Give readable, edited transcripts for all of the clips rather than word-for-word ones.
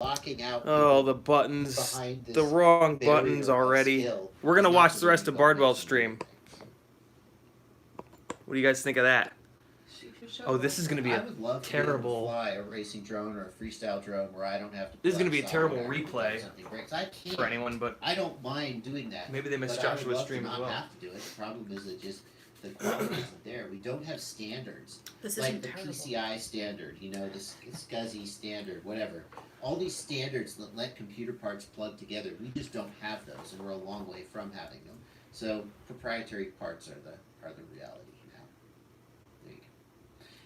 Locking out Oh, the buttons. behind this The wrong barrier buttons of already. skill We're is going to not watch to the rest really of go Bardwell's racing stream. What do you guys think of that? Oh, this is going to be I a would love to terrible... be able to fly a racing drone or a freestyle drone where I don't have to. This is going to be a fly terrible software every time replay something breaks. I can't. for anyone, but I don't mind doing that. maybe they missed but I would Joshua's love stream to as not well. have to do it. The problem is that just the quality isn't there. We don't have standards. This like isn't the terrible. PCI standard, you know, the SCSI standard, whatever. All these standards that let computer parts plug together, we just don't have those, and we're a long way from having them. So proprietary parts are the reality now. There you go.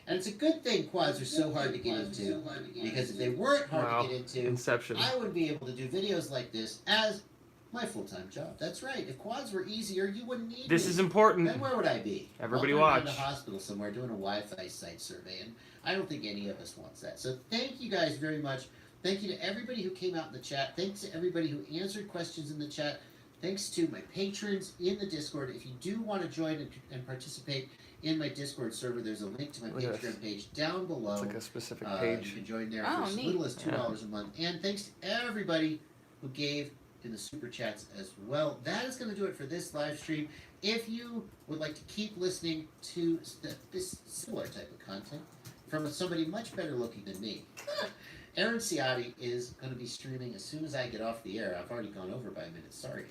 And it's a good thing quads are so hard to get into, because if they weren't hard to get into, Inception. I would be able to do videos like this as my full-time job. That's right. If quads were easier, you wouldn't need This me. is important. Then where would I be? Everybody Walking around watch. a hospital somewhere doing a Wi-Fi site survey, and I don't think any of us wants that. So thank you guys very much. Thank you to everybody who came out in the chat. Thanks to everybody who answered questions in the chat. Thanks to my patrons in the Discord. If you do want to join and participate in my Discord server, there's a link to my Patreon page down below. It's like a specific You page. can join there Oh, for as neat. little as $2 a month. And thanks to everybody who gave in the super chats as well. That is going to do it for this live stream. If you would like to keep listening to this similar type of content from somebody much better looking than me, Aaron Ciotti is going to be streaming as soon as I get off the air. I've already gone over by a minute. Sorry,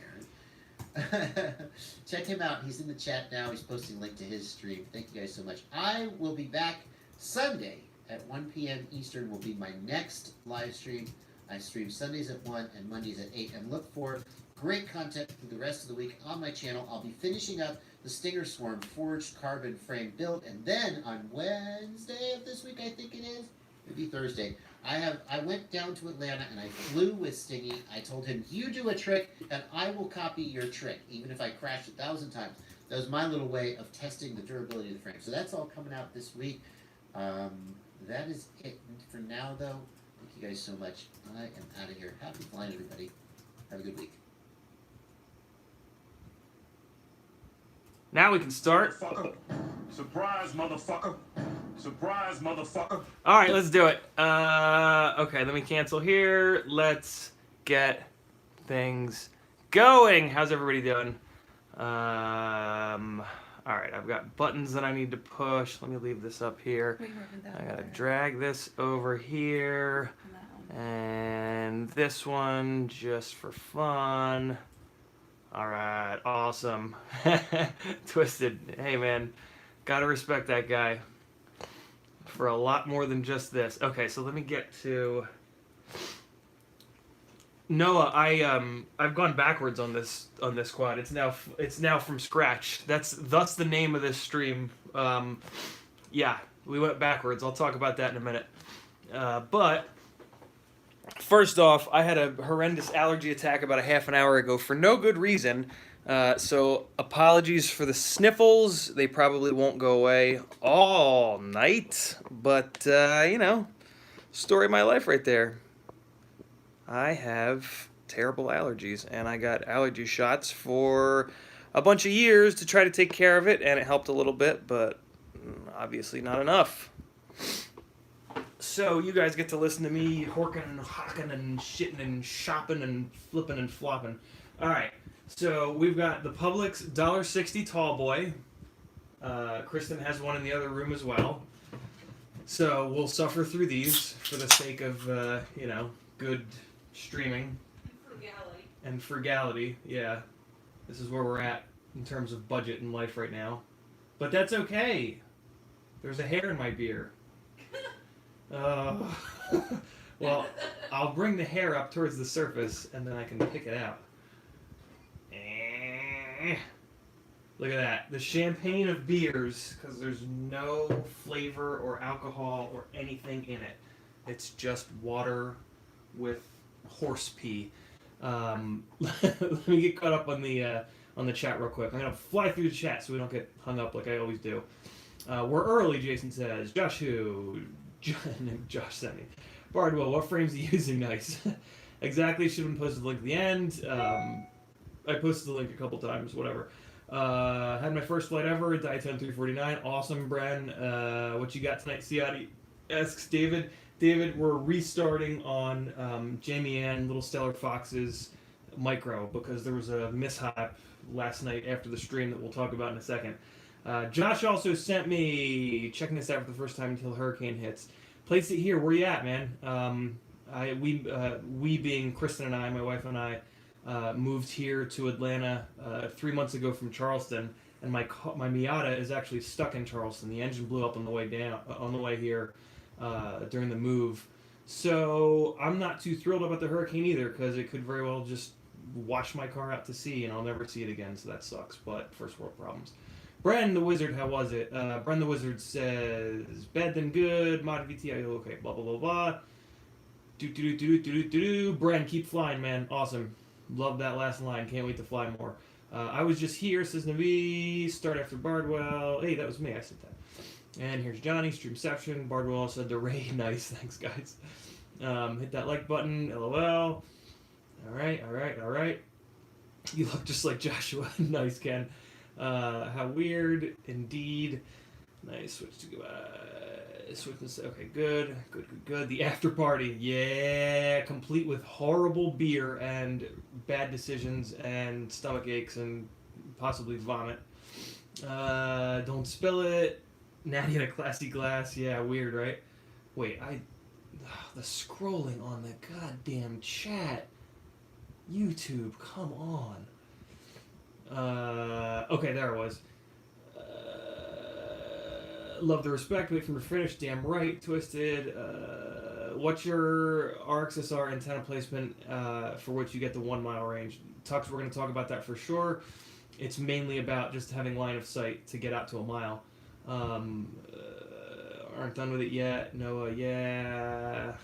Aaron. Check him out. He's in the chat now. He's posting a link to his stream. Thank you guys so much. I will be back Sunday at 1 p.m. Eastern will be my next live stream. I stream Sundays at 1 and Mondays at 8. And look for great content through the rest of the week on my channel. I'll be finishing up the Stinger Swarm forged carbon frame build. And then on Wednesday of this week, I think it is, maybe Thursday, I went down to Atlanta and I flew with Stingy. I told him, you do a trick and I will copy your trick, even if I crash 1,000 times. That was my little way of testing the durability of the frame. So that's all coming out this week. That is it for now, though. Thank you guys so much. I am out of here. Happy flying, everybody. Have a good week. Now we can start. Motherfucker. Surprise, motherfucker. Surprise, motherfucker. All right, let's do it. Okay, let me cancel here. Let's get things going. How's everybody doing? All right, I've got buttons that I need to push. Let me leave this up here. I gotta drag this over here. And this one just for fun. All right, awesome. Twisted. Hey, man, gotta respect that guy for a lot more than just this. Okay, so let me get to Noah. I've gone backwards on this quad. It's now from scratch. That's the name of this stream. Yeah, we went backwards. I'll talk about that in a minute. But first off, I had a horrendous allergy attack about a half an hour ago for no good reason. So apologies for the sniffles. They probably won't go away all night. But, story of my life right there. I have terrible allergies, and I got allergy shots for a bunch of years to try to take care of it, and it helped a little bit, but obviously not enough. So you guys get to listen to me horking and hawking and shitting and shopping and flipping and flopping. All right, so we've got the Publix $1.60 tall boy. Kristen has one in the other room as well. So we'll suffer through these for the sake of, good streaming. And frugality, yeah. This is where we're at in terms of budget in life right now. But that's okay. There's a hair in my beer. Well, I'll bring the hair up towards the surface, and then I can pick it out. Look at that. The champagne of beers, because there's no flavor or alcohol or anything in it. It's just water with horse pee. Let me get caught up on the chat real quick. I'm going to fly through the chat so we don't get hung up like I always do. We're early, Jason says. Josh sent me. Bardwell, what frames are you using? Nice. Exactly, should have posted the link at the end. I posted the link a couple times, whatever. Had my first flight ever, Diatom 349. Awesome, Bren. What you got tonight, Ciotti? Asks David. David, we're restarting on Jamie Ann Little Stellar Fox's micro because there was a mishap last night after the stream that we'll talk about in a second. Josh also sent me, checking this out for the first time until hurricane hits. Place it here. Where you at, man? We being Kristen and I, my wife and I, moved here to Atlanta 3 months ago from Charleston, and my Miata is actually stuck in Charleston. The engine blew up on the way down, on the way here, during the move. So I'm not too thrilled about the hurricane either, because it could very well just wash my car out to sea, and I'll never see it again. So that sucks. But first world problems. Bren the Wizard, how was it? Bren the Wizard says, bad then good, mod VTI, okay, blah, blah, blah, blah. Bren, keep flying, man. Awesome. Love that last line. Can't wait to fly more. I was just here, says Navi. Start after Bardwell. Hey, that was me. I said that. And here's Johnny, Streamception. Bardwell said the raid. Nice. Thanks, guys. Hit that like button. LOL. All right. You look just like Joshua. Nice, Ken. How weird, indeed. Nice. Switch to okay, good. The after party, yeah, complete with horrible beer and bad decisions and stomach aches and possibly vomit. Don't spill it. Natty in a classy glass, yeah, weird, right? Wait, the scrolling on the goddamn chat. YouTube, come on. Okay, there it was. Love the respect, wait for the finish, damn right, Twisted. What's your RXSR antenna placement for which you get the 1 mile range? Tux, we're going to talk about that for sure. It's mainly about just having line of sight to get out to a mile. Aren't done with it yet. Noah, yeah.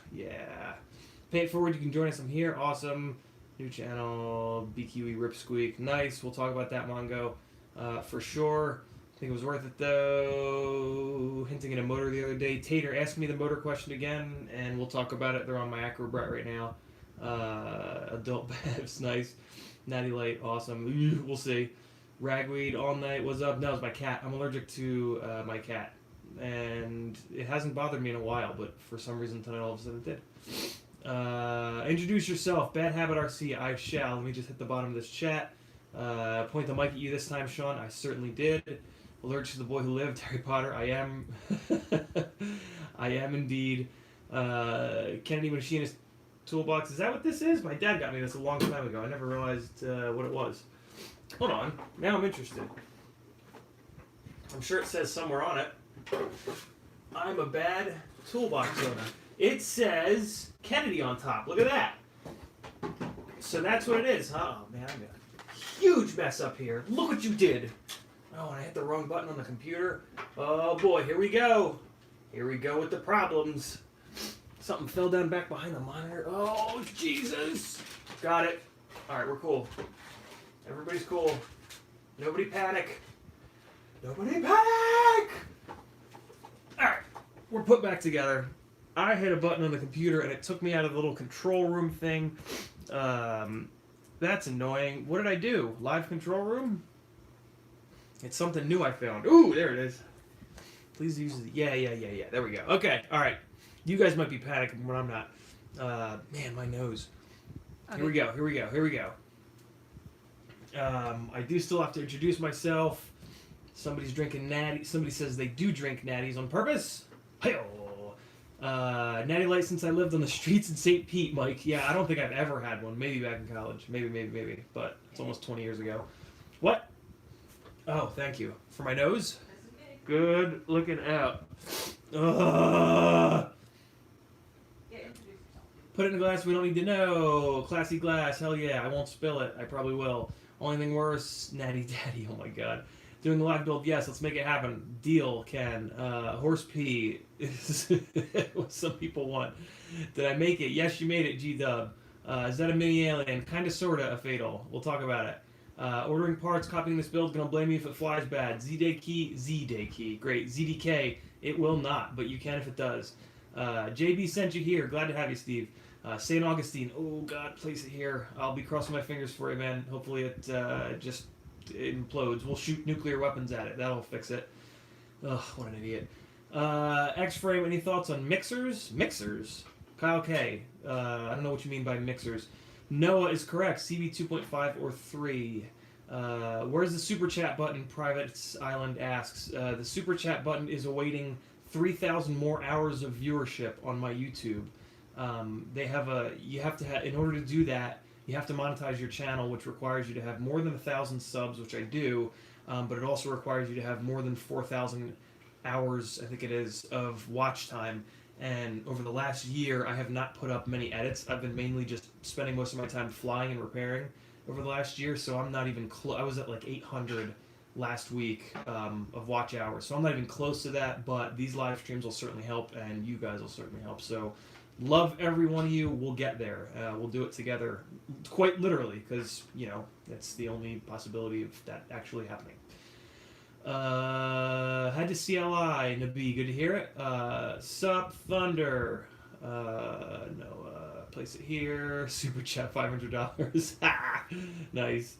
Pay it forward, you can join us. I'm here, awesome. New channel, BQE Rip Squeak, nice. We'll talk about that, Mongo, for sure. I think it was worth it though. Hinting at a motor the other day. Tater asked me the motor question again, and we'll talk about it. They're on my Acrobat right now. Adult Babs, nice. Natty Light, awesome. We'll see. Ragweed all night. What's up? No, it's my cat. I'm allergic to my cat, and it hasn't bothered me in a while, but for some reason tonight all of a sudden it did. Introduce yourself. Bad Habit RC. I shall. Let me just hit the bottom of this chat. Point the mic at you this time, Sean. I certainly did. Allergic to the boy who lived. Harry Potter. I am. I am indeed. Kennedy Machinist Toolbox. Is that what this is? My dad got me this a long time ago. I never realized what it was. Hold on. Now I'm interested. I'm sure it says somewhere on it. I'm a bad toolbox owner. It says Kennedy on top. Look at that. So that's what it is, huh? Oh, man, I'm a huge mess up here. Look what you did. Oh, and I hit the wrong button on the computer. Oh, boy, here we go. Here we go with the problems. Something fell down back behind the monitor. Oh, Jesus. Got it. All right, we're cool. Everybody's cool. Nobody panic. Nobody panic! All right, we're put back together. I hit a button on the computer, and it took me out of the little control room thing. That's annoying. What did I do? Live control room? It's something new I found. Ooh, there it is. Please use the... Yeah. There we go. Okay, all right. You guys might be panicking when I'm not. Man, my nose. Okay. Here we go. I do still have to introduce myself. Somebody's drinking natty. Somebody says they do drink natties on purpose. Hey-oh. Natty Light since I lived on the streets in St. Pete, Mike. Yeah, I don't think I've ever had one. Maybe back in college. Maybe. But it's almost 20 years ago. What? Oh, thank you. For my nose? Good looking out. Put it in a glass we don't need to know. Classy glass. Hell yeah. I won't spill it. I probably will. Only thing worse, Natty Daddy. Oh my god. Doing the live build, yes, let's make it happen. Deal, Ken. Horse pee is what some people want. Did I make it? Yes, you made it, G-Dub. Is that a mini alien? Kinda, sorta, a fatal. We'll talk about it. Ordering parts, copying this build, gonna blame me if it flies bad. Z-Day key. Great. ZDK, it will not, but you can if it does. JB sent you here. Glad to have you, Steve. St. Augustine. Oh, God, place it here. I'll be crossing my fingers for you, man. Hopefully it just implodes. We'll shoot nuclear weapons at it. That'll fix it. Ugh, what an idiot. X-Frame, any thoughts on mixers? Mixers? Kyle K. I don't know what you mean by mixers. Noah is correct. CB 2.5 or 3. Where's the super chat button? Private Island asks. The super chat button is awaiting 3,000 more hours of viewership on my YouTube. They have you have to have, in order to do that, you have to monetize your channel, which requires you to have more than 1,000 subs, which I do, but it also requires you to have more than 4,000 hours, I think it is, of watch time. And over the last year, I have not put up many edits. I've been mainly just spending most of my time flying and repairing over the last year, so I'm not even close. I was at like 800 last week of watch hours, so I'm not even close to that, but these live streams will certainly help, and you guys will certainly help. So love every one of you. We'll get there. We'll do it together, quite literally, because, you know, it's the only possibility of that actually happening. Had to CLI, Nabi, good to hear it. Sup, Thunder. Place it here. Super chat, $500. Nice.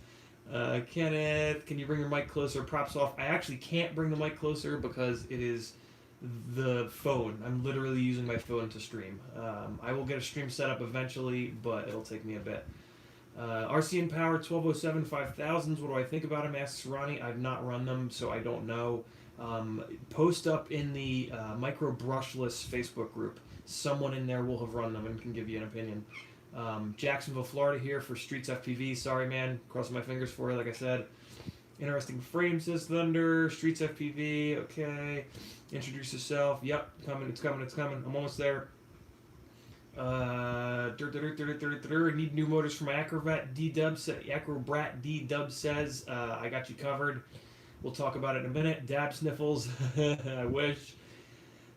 Kenneth, can you bring your mic closer? Props off. I actually can't bring the mic closer because it is the phone. I'm literally using my phone to stream. I will get a stream set up eventually, but it'll take me a bit. RCN Power 1207 5000s. What do I think about him? Asks Ronnie. I've not run them, so I don't know. Post up in the Micro Brushless Facebook group. Someone in there will have run them and can give you an opinion. Jacksonville, Florida here for Streets FPV. Sorry, man. Crossing my fingers for you, like I said. Interesting frame, says Thunder. Streets FPV. Okay. Introduce yourself. Yep. Coming. It's coming. It's coming. I'm almost there. Need new motors from Acrobat D-Dub. Acrobat D-Dub says, I got you covered. We'll talk about it in a minute. Dab sniffles. I wish.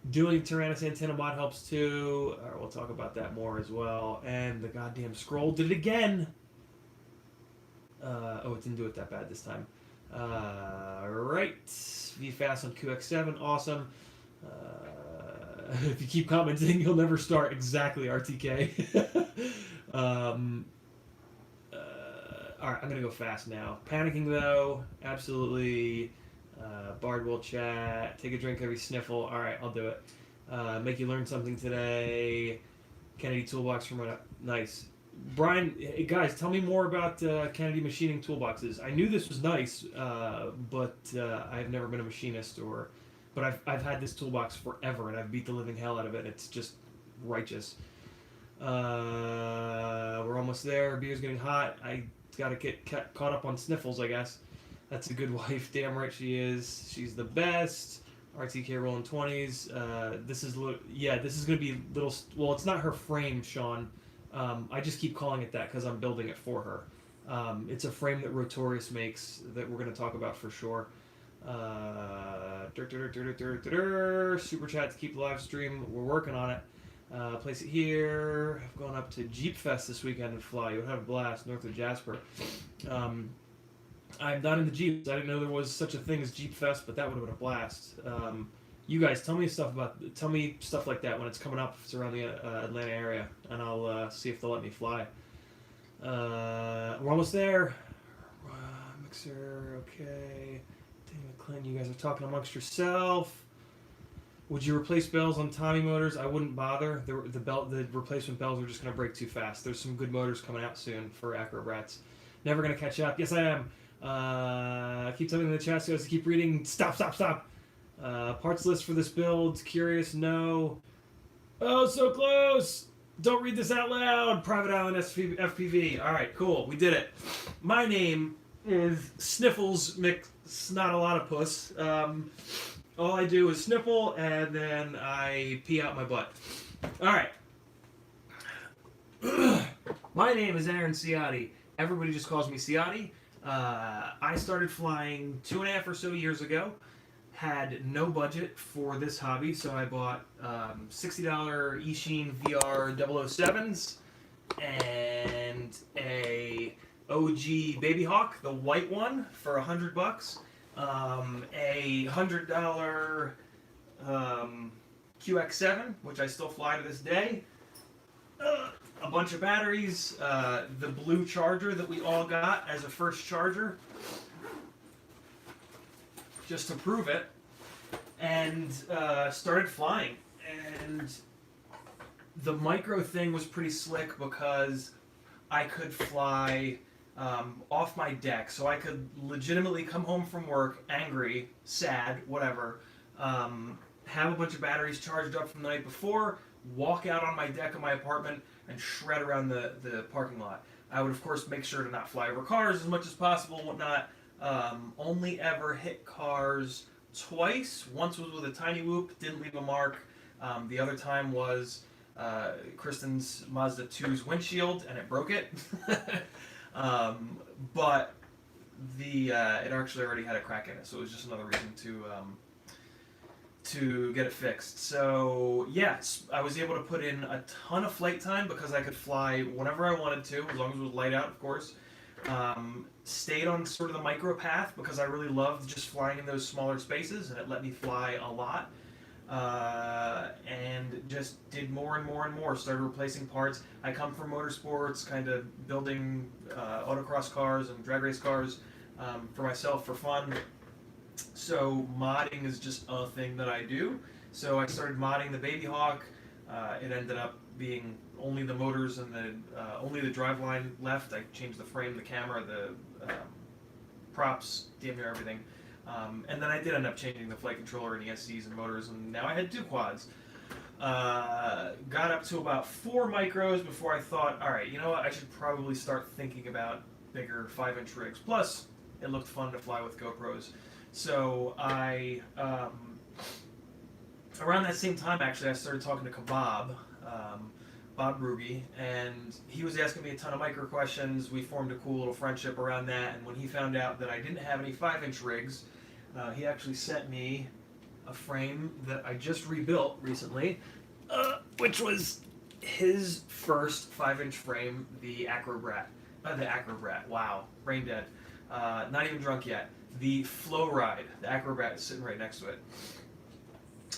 Doing Tyrannus antenna mod helps too. We'll talk about that more as well. And the goddamn scroll did it again. It didn't do it that bad this time. Right. VFast on QX7. Awesome. If you keep commenting, you'll never start. Exactly, RTK. Alright, I'm gonna go fast now. Panicking though, absolutely. Bard will chat. Take a drink every sniffle. Alright, I'll do it. Make you learn something today. Kennedy Toolbox from what? Nice. Brian, hey guys, tell me more about Kennedy machining toolboxes. I knew this was nice, but I've never been a machinist But I've had this toolbox forever, and I've beat the living hell out of it. It's just righteous. We're almost there. Beer's getting hot. I gotta get caught up on sniffles, I guess. That's a good wife. Damn right she is. She's the best. RTK rolling 20s. This is gonna be little. Well, it's not her frame, Sean. I just keep calling it that because I'm building it for her. It's a frame that Rotorius makes that we're gonna talk about for sure. Super chat to keep the live stream. We're working on it. Place it here. I've gone up to Jeep Fest this weekend and fly. You would have a blast north of Jasper. I'm not in the Jeeps. I didn't know there was such a thing as Jeep Fest, but that would have been a blast. You guys, tell me stuff like that when it's coming up. If it's around the Atlanta area, and I'll see if they'll let me fly. We're almost there. Mixer, okay. Clint, you guys are talking amongst yourself. Would you replace bells on Tommy motors? I wouldn't bother. The replacement bells are just going to break too fast. There's some good motors coming out soon for Acrobrats. Never going to catch up. Yes, I am. Keep typing in the chat so I keep reading. Stop. Parts list for this build. Curious? No. Oh, so close. Don't read this out loud. Private Island FPV. All right, cool. We did it. My name is Sniffles McSnot-a-lot-of-puss. All I do is sniffle, and then I pee out my butt. All right. My name is Aaron Ciotti. Everybody just calls me Ciotti. I started flying 2.5 or so years ago. Had no budget for this hobby, so I bought $60 Eachine VR 007s and a OG Baby Hawk, the white one, for $100. A $100 QX7, which I still fly to this day. A bunch of batteries, the blue charger that we all got as a first charger, just to prove it. and started flying. And the micro thing was pretty slick because I could fly off my deck, so I could legitimately come home from work angry, sad, whatever, have a bunch of batteries charged up from the night before, walk out on my deck of my apartment, and shred around the parking lot. I would, of course, make sure to not fly over cars as much as possible and whatnot. Only ever hit cars twice. Once was with a tiny whoop, didn't leave a mark. The other time was Kristen's Mazda 2's windshield, and it broke it. But it actually already had a crack in it, so it was just another reason to get it fixed. So yes, I was able to put in a ton of flight time because I could fly whenever I wanted to, as long as it was light out, of course. Stayed on sort of the micro path because I really loved just flying in those smaller spaces, and it let me fly a lot. And just did more and more and more. Started replacing parts. I come from motorsports, kind of building autocross cars and drag race cars for myself for fun. So modding is just a thing that I do. So I started modding the Baby Hawk. It ended up being only the motors and only the driveline left. I changed the frame, the camera, the props, damn near everything. And then I did end up changing the flight controller and ESCs and motors, and now I had 2 quads. Got up to about 4 micros before I thought, all right, you know what, I should probably start thinking about bigger 5-inch rigs. Plus, it looked fun to fly with GoPros. So I, around that same time, actually, I started talking to Kebab, Bob Ruby, and he was asking me a ton of micro questions. We formed a cool little friendship around that, and when he found out that I didn't have any 5-inch rigs, he actually sent me a frame that I just rebuilt recently, which was his first 5-inch frame, the Acrobrat. Wow, brain dead. Not even drunk yet. The Flow Ride, the Acrobat is sitting right next to it.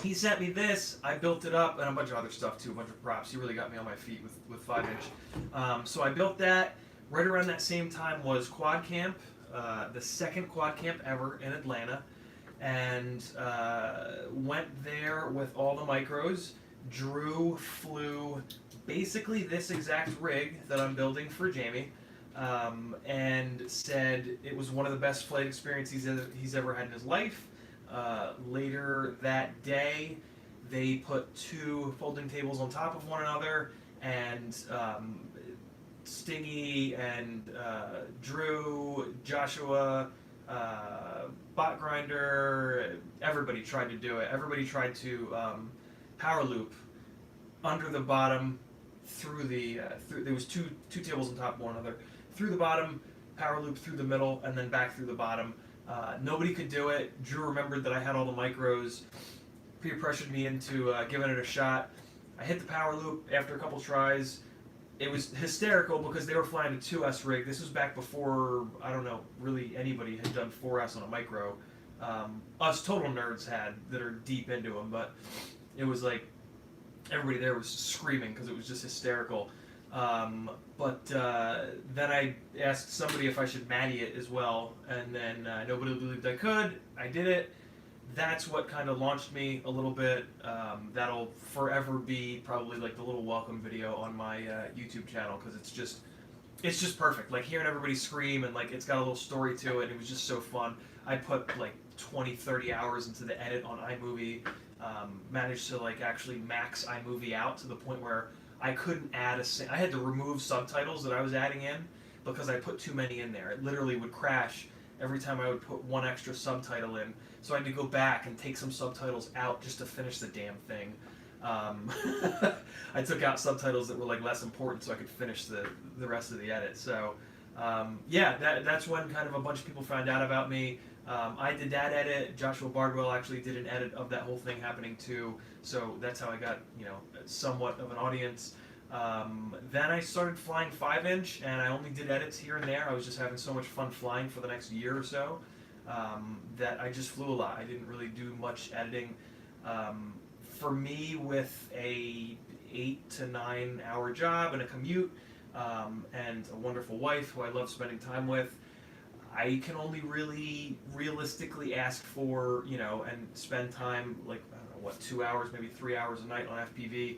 He sent me this, I built it up, and a bunch of other stuff too, a bunch of props. He really got me on my feet with 5-inch. So I built that. Right around that same time was Quad Camp, the second Quad Camp ever in Atlanta, and went there with all the micros. Drew flew basically this exact rig that I'm building for Jamie, and said it was one of the best flight experiences he's ever had in his life. Later that day, they put 2 folding tables on top of one another, and Stingy and Drew, Joshua, Bot Grinder, everybody tried to do it. Everybody tried to power loop under the bottom through the there was two tables on top of one another, through the bottom, power loop through the middle, and then back through the bottom. Nobody could do it. Drew remembered that I had all the micros, peer pressured me into giving it a shot. I hit the power loop after a couple tries. It was hysterical because they were flying a 2S rig. This was back before, I don't know, really anybody had done 4S on a micro. Us total nerds had that are deep into them, but it was like everybody there was screaming because it was just hysterical. But then I asked somebody if I should Matty it as well, and then nobody believed I could. I did it. That's what kind of launched me a little bit. That'll forever be probably like the little welcome video on my YouTube channel because it's just perfect. Like hearing everybody scream and like it's got a little story to it. And it was just so fun. I put like 20-30 hours into the edit on iMovie. Managed to like actually max iMovie out to the point where I couldn't add I had to remove subtitles that I was adding in because I put too many in there. It literally would crash every time I would put one extra subtitle in. So I had to go back and take some subtitles out just to finish the damn thing. I took out subtitles that were like less important so I could finish the rest of the edit. So yeah, that's when kind of a bunch of people found out about me. I did that edit. Joshua Bardwell actually did an edit of that whole thing happening too. So that's how I got, somewhat of an audience. Then I started flying 5-inch, and I only did edits here and there. I was just having so much fun flying for the next year or so that I just flew a lot. I didn't really do much editing. For me, with a 8 to 9 hour job and a commute, and a wonderful wife who I love spending time with, I can only really realistically ask for, and spend time, like, I don't know, what, 2 hours, maybe 3 hours a night on FPV,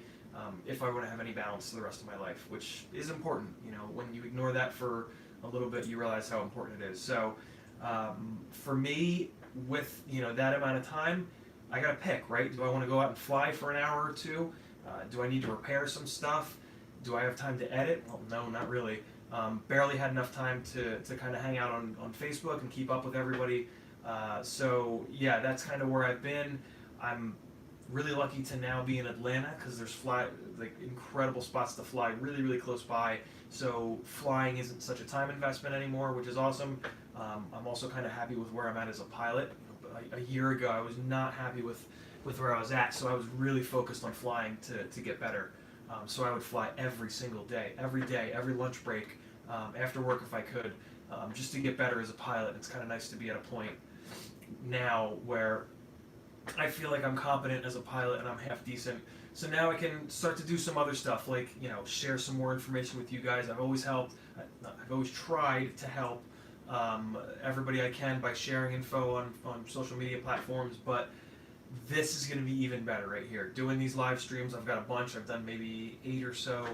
if I want to have any balance to the rest of my life, which is important. When you ignore that for a little bit, you realize how important it is. So for me, with that amount of time, I gotta pick, right? Do I want to go out and fly for an hour or two? Do I need to repair some stuff? Do I have time to edit? Well, no, not really. Barely had enough time to kind of hang out on Facebook and keep up with everybody. So yeah, that's kind of where I've been. I'm really lucky to now be in Atlanta because there's incredible spots to fly really, really close by. So flying isn't such a time investment anymore, which is awesome. I'm also kind of happy with where I'm at as a pilot. A year ago, I was not happy with where I was at, so I was really focused on flying to get better. So I would fly every single day, every lunch break, after work if I could, just to get better as a pilot. It's kind of nice to be at a point now where I feel like I'm competent as a pilot and I'm half decent. So now I can start to do some other stuff, like share some more information with you guys. I've always tried to help everybody I can by sharing info on social media platforms, but this is going to be even better right here. Doing these live streams, I've got a bunch. I've done maybe 8 or so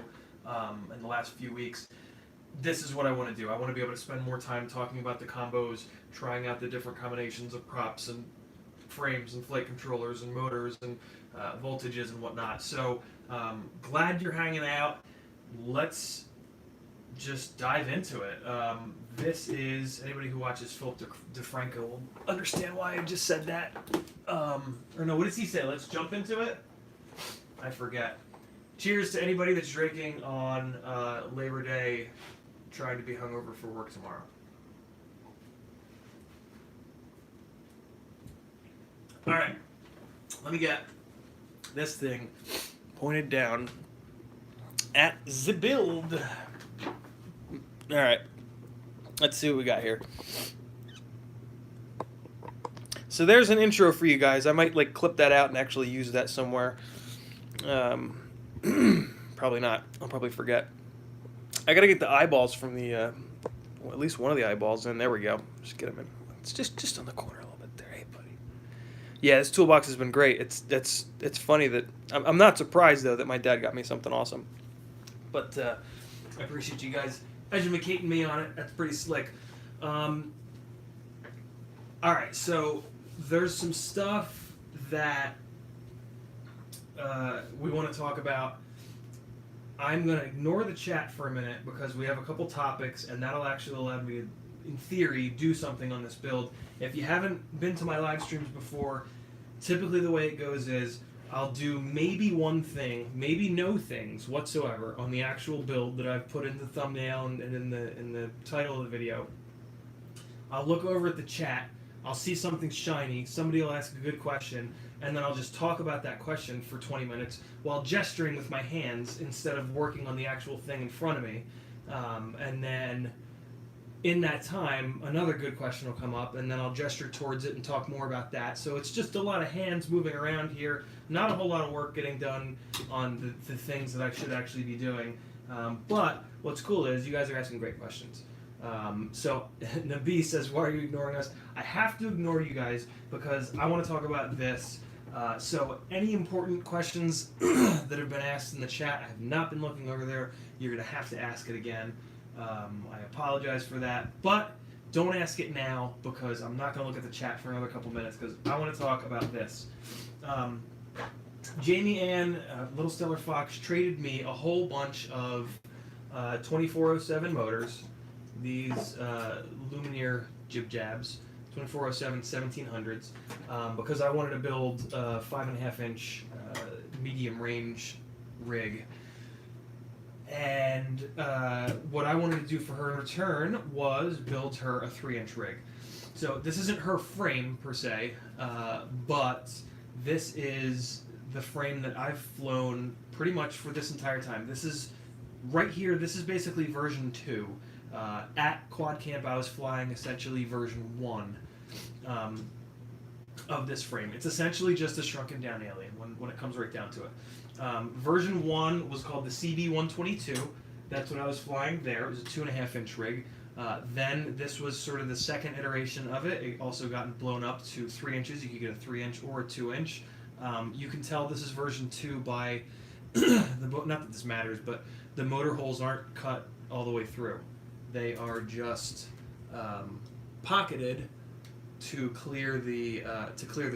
in the last few weeks. This is what I want to do. I want to be able to spend more time talking about the combos, trying out the different combinations of props and frames and flight controllers and motors and voltages and whatnot. So glad you're hanging out. Let's just dive into it. This is, anybody who watches Philip DeFranco will understand why I just said that. Or no, what does he say? Let's jump into it? I forget. Cheers to anybody that's drinking on Labor Day, trying to be hungover for work tomorrow. All right, let me get this thing pointed down at the build. All right, let's see what we got here. So there's an intro for you guys. I might clip that out and actually use that somewhere. Probably not. I'll probably forget. I gotta get the eyeballs from the, at least one of the eyeballs in. There we go. Just get them in. It's just on the corner a little bit there. Hey, buddy. Yeah, this toolbox has been great. It's funny that I'm not surprised though that my dad got me something awesome. But I appreciate you guys educating me on it. That's pretty slick. All right, so there's some stuff that we want to talk about. I'm going to ignore the chat for a minute because we have a couple topics, and that'll actually allow me to, in theory, do something on this build. If you haven't been to my live streams before, typically the way it goes is I'll do maybe one thing, maybe no things whatsoever on the actual build that I've put in the thumbnail and in the title of the video. I'll look over at the chat, I'll see something shiny, somebody will ask a good question, and then I'll just talk about that question for 20 minutes while gesturing with my hands instead of working on the actual thing in front of me. And then in that time, another good question will come up, and then I'll gesture towards it and talk more about that. So it's just a lot of hands moving around here, not a whole lot of work getting done on the things that I should actually be doing. But what's cool is you guys are asking great questions. So Nabi says, why are you ignoring us? I have to ignore you guys because I want to talk about this. So any important questions that have been asked in the chat, I have not been looking over there. You're going to have to ask it again. I apologize for that, but don't ask it now because I'm not going to look at the chat for another couple minutes because I want to talk about this. Jamie Ann, Little Stellar Fox, traded me a whole bunch of 2407 motors, these Lumineer Jib Jabs, 2407 1700s, because I wanted to build a 5.5 inch medium range rig. And what I wanted to do for her in return was build her a 3-inch rig. So this isn't her frame per se, but this is the frame that I've flown pretty much for this entire time. This is right here. This is basically version 2. At Quad Camp, I was flying essentially version 1 of this frame. It's essentially just a shrunken down alien when it comes right down to it. Version 1 was called the CB122. That's what I was flying there. It was a 2.5 inch rig. Then this was sort of the second iteration of it. It also gotten blown up to 3 inches. You could get a 3-inch or a 2-inch. You can tell this is version 2 by not that this matters, but the motor holes aren't cut all the way through. They are just pocketed to clear the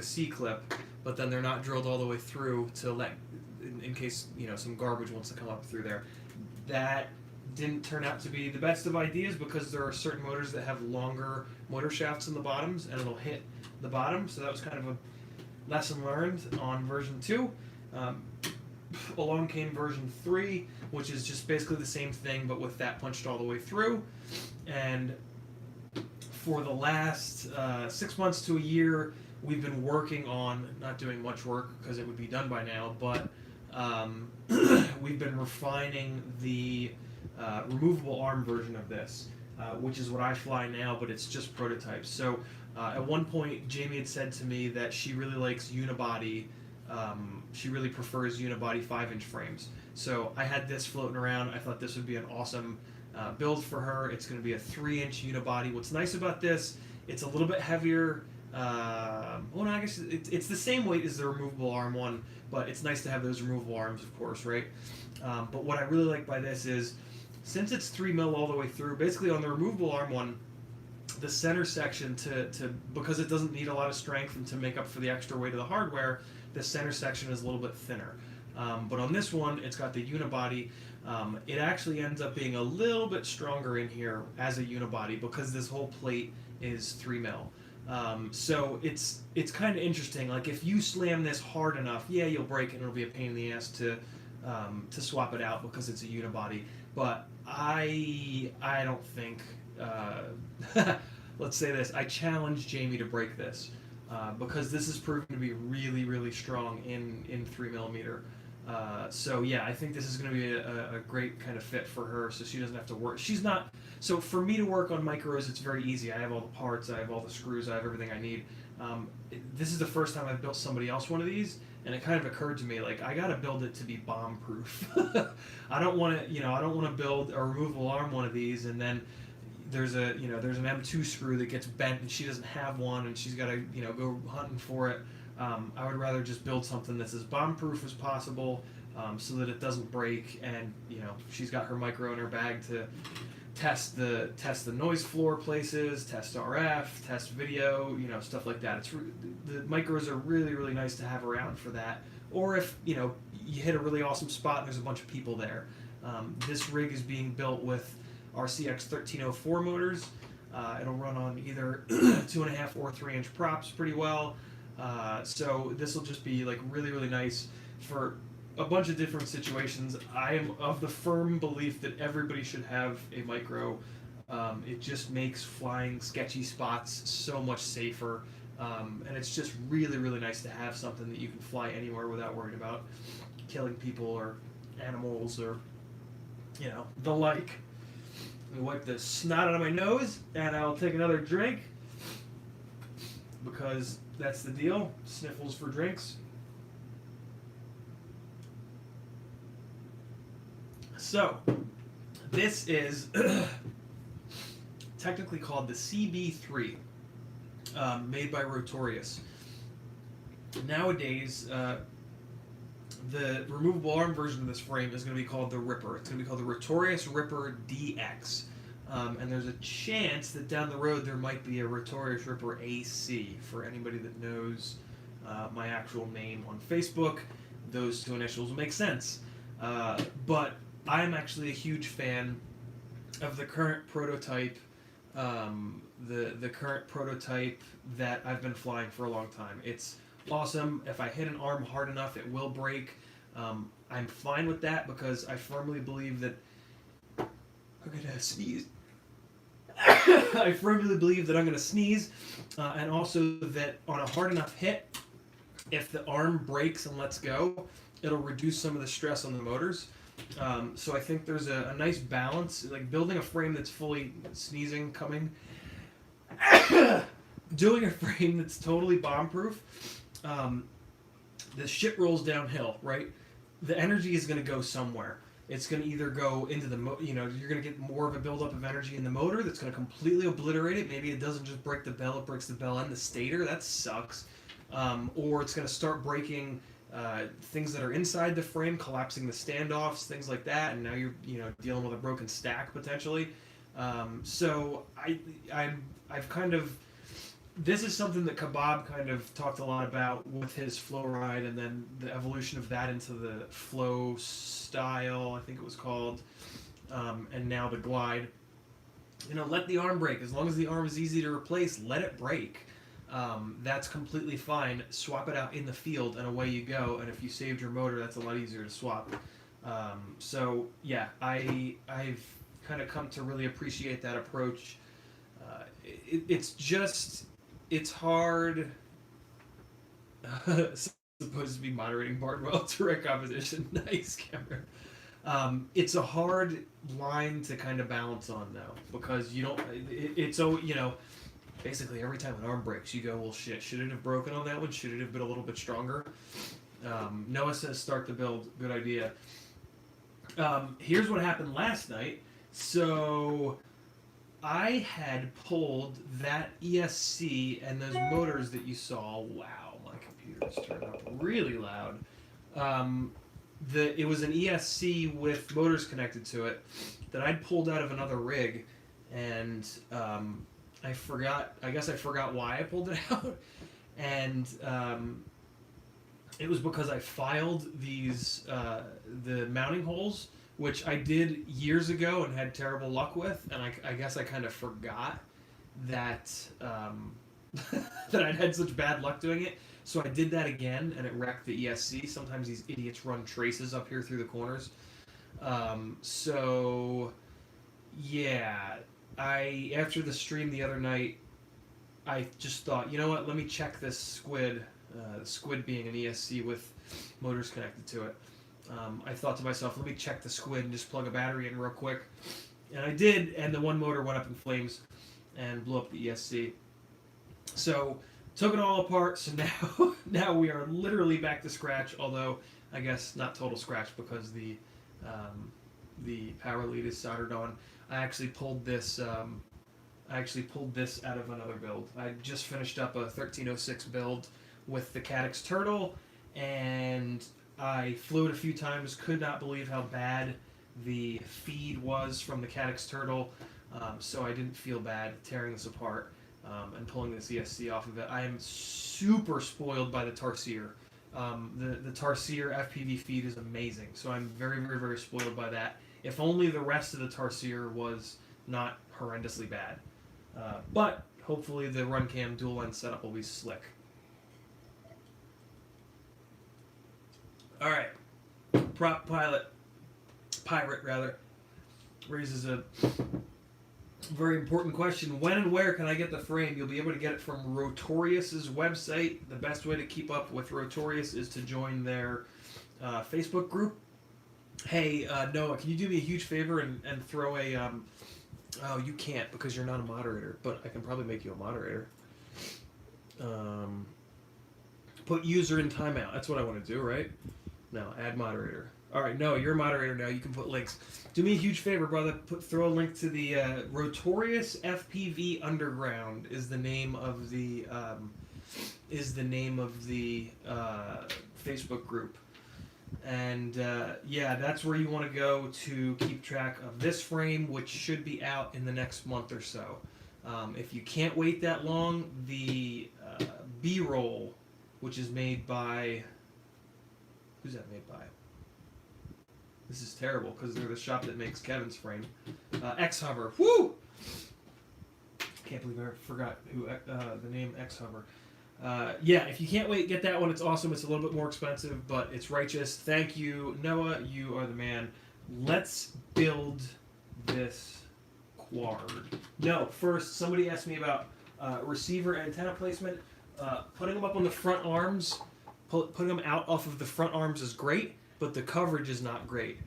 C clip, but then they're not drilled all the way through to let in case some garbage wants to come up through there. That didn't turn out to be the best of ideas because there are certain motors that have longer motor shafts in the bottoms and it'll hit the bottom. So that was kind of a lesson learned on version 2. Along came version 3, which is just basically the same thing but with that punched all the way through. And for the last 6 months to a year, we've been working on, not doing much work because it would be done by now, but we've been refining the removable arm version of this, which is what I fly now, but it's just prototypes. So at one point, Jamie had said to me that she really likes unibody. She really prefers unibody 5-inch frames. So I had this floating around. I thought this would be an awesome build for her. It's going to be a 3-inch unibody. What's nice about this, it's a little bit heavier. Well, no, I guess it's the same weight as the removable arm one, but it's nice to have those removable arms, of course, right? But what I really like by this is, since it's 3 mil all the way through, basically on the removable arm one, the center section because it doesn't need a lot of strength and to make up for the extra weight of the hardware, the center section is a little bit thinner. But on this one, it's got the unibody. It actually ends up being a little bit stronger in here as a unibody because this whole plate is 3 mil. So it's kind of interesting. Like if you slam this hard enough, yeah, you'll break it and it'll be a pain in the ass to swap it out because it's a unibody. But I don't think. Let's say this. I challenge Jamie to break this because this is proven to be really, really strong in 3 millimeter. So yeah, I think this is going to be a great kind of fit for her, so she doesn't have to work. She's not. So for me to work on micros, it's very easy. I have all the parts, I have all the screws, I have everything I need. This is the first time I've built somebody else one of these, and it kind of occurred to me like I got to build it to be bomb proof. I don't want to build a removable arm one of these and then there's an M2 screw that gets bent and she doesn't have one and she's got to go hunting for it. I would rather just build something that's as bomb proof as possible, so that it doesn't break, and she's got her micro in her bag to test the noise floor places, test RF, test video, stuff like that. The micros are really, really nice to have around for that. Or if you hit a really awesome spot and there's a bunch of people there. This rig is being built with RCX 1304 motors. It'll run on either 2.5 or 3-inch props pretty well. So this will just be like really, really nice for a bunch of different situations. I am of the firm belief that everybody should have a micro. It just makes flying sketchy spots so much safer. And it's just really, really nice to have something that you can fly anywhere without worrying about killing people or animals or the like. Let me wipe the snot out of my nose and I'll take another drink because that's the deal. Sniffles for drinks. So, this is technically called the CB3, made by Rotorius. Nowadays, the removable arm version of this frame is going to be called the Ripper. It's going to be called the Rotorius Ripper DX. And there's a chance that down the road there might be a Rotorius Ripper AC. For anybody that knows my actual name on Facebook, those two initials will make sense. But I'm actually a huge fan of the current prototype, the current prototype that I've been flying for a long time. It's awesome. If I hit an arm hard enough, it will break. I'm fine with that because I firmly believe that I'm gonna sneeze. I firmly believe that I'm gonna sneeze, and also that on a hard enough hit, if the arm breaks and lets go, it'll reduce some of the stress on the motors. So I think there's a nice balance, like building a frame that's fully sneezing coming, doing a frame that's totally bomb-proof. The shit rolls downhill, right? The energy is going to go somewhere. It's going to either go into the you're going to get more of a buildup of energy in the motor that's going to completely obliterate it. Maybe it doesn't just break the bell; it breaks the bell and the stator. That sucks. Or it's going to start breaking things that are inside the frame, collapsing the standoffs, things like that, and now you're dealing with a broken stack potentially. So I've kind of, this is something that Kebab kind of talked a lot about with his Flow Ride, and then the evolution of that into the Flow Style, I think it was called, and now the Glide. Let the arm break. As long as the arm is easy to replace, let it break. That's completely fine. Swap it out in the field, and away you go. And if you saved your motor, that's a lot easier to swap. So yeah, I've kind of come to really appreciate that approach. It's hard. Supposed to be moderating Bardwell direct competition. Nice, Cameron. It's a hard line to kind of balance on though, because you don't. It's so basically every time an arm breaks, you go, well, shit. Should it have broken on that one? Should it have been a little bit stronger? Noah says start the build. Good idea. Here's what happened last night. So I had pulled that ESC and those motors that you saw. Wow, my computer's turned up really loud. It was an ESC with motors connected to it that I'd pulled out of another rig, and I forgot. I guess I forgot why I pulled it out, and it was because I filed these the mounting holes, which I did years ago and had terrible luck with, and I guess I kind of forgot that that I'd had such bad luck doing it. So I did that again, and it wrecked the ESC. Sometimes these idiots run traces up here through the corners. So yeah, after the stream the other night, I just thought, you know what? Let me check this Squid. Squid being an ESC with motors connected to it. I thought to myself, let me check the Squid and just plug a battery in real quick. And I did, and the one motor went up in flames and blew up the ESC. So took it all apart. So now we are literally back to scratch. Although I guess not total scratch because the power lead is soldered on. I actually pulled this. Out of another build. I just finished up a 1306 build with the Caddx Turtle, and I flew it a few times. Could not believe how bad the feed was from the Caddx Turtle, so I didn't feel bad tearing this apart and pulling this ESC off of it. I am super spoiled by the Tarsier. The Tarsier FPV feed is amazing, so I'm very, very, very spoiled by that. If only the rest of the Tarsier was not horrendously bad. But hopefully the RunCam dual lens setup will be slick. Alright. Prop Pirate rather, raises a very important question. When and where can I get the frame? You'll be able to get it from Rotorius's website. The best way to keep up with Rotorius is to join their Facebook group. Hey, Noah, can you do me a huge favor and throw a... oh, you can't because you're not a moderator, but I can probably make you a moderator. Put user in timeout. That's what I want to do, right? No, add moderator. All right, no, you're a moderator now. You can put links. Do me a huge favor, brother. Throw a link to the Rotorius FPV Underground is the name of the Facebook group. And yeah, that's where you want to go to keep track of this frame, which should be out in the next month or so. If you can't wait that long, the B-roll, which is made by... Who's that made by? This is terrible because they're the shop that makes Kevin's frame. X-Hover. Woo! Can't believe I forgot who the name X-Hover. Yeah, if you can't wait, get that one. It's awesome. It's a little bit more expensive, but it's righteous. Thank you, Noah. You are the man. Let's build this quad. No, first, somebody asked me about receiver antenna placement. Putting them up on the front arms, putting them out off of the front arms is great, but the coverage is not great.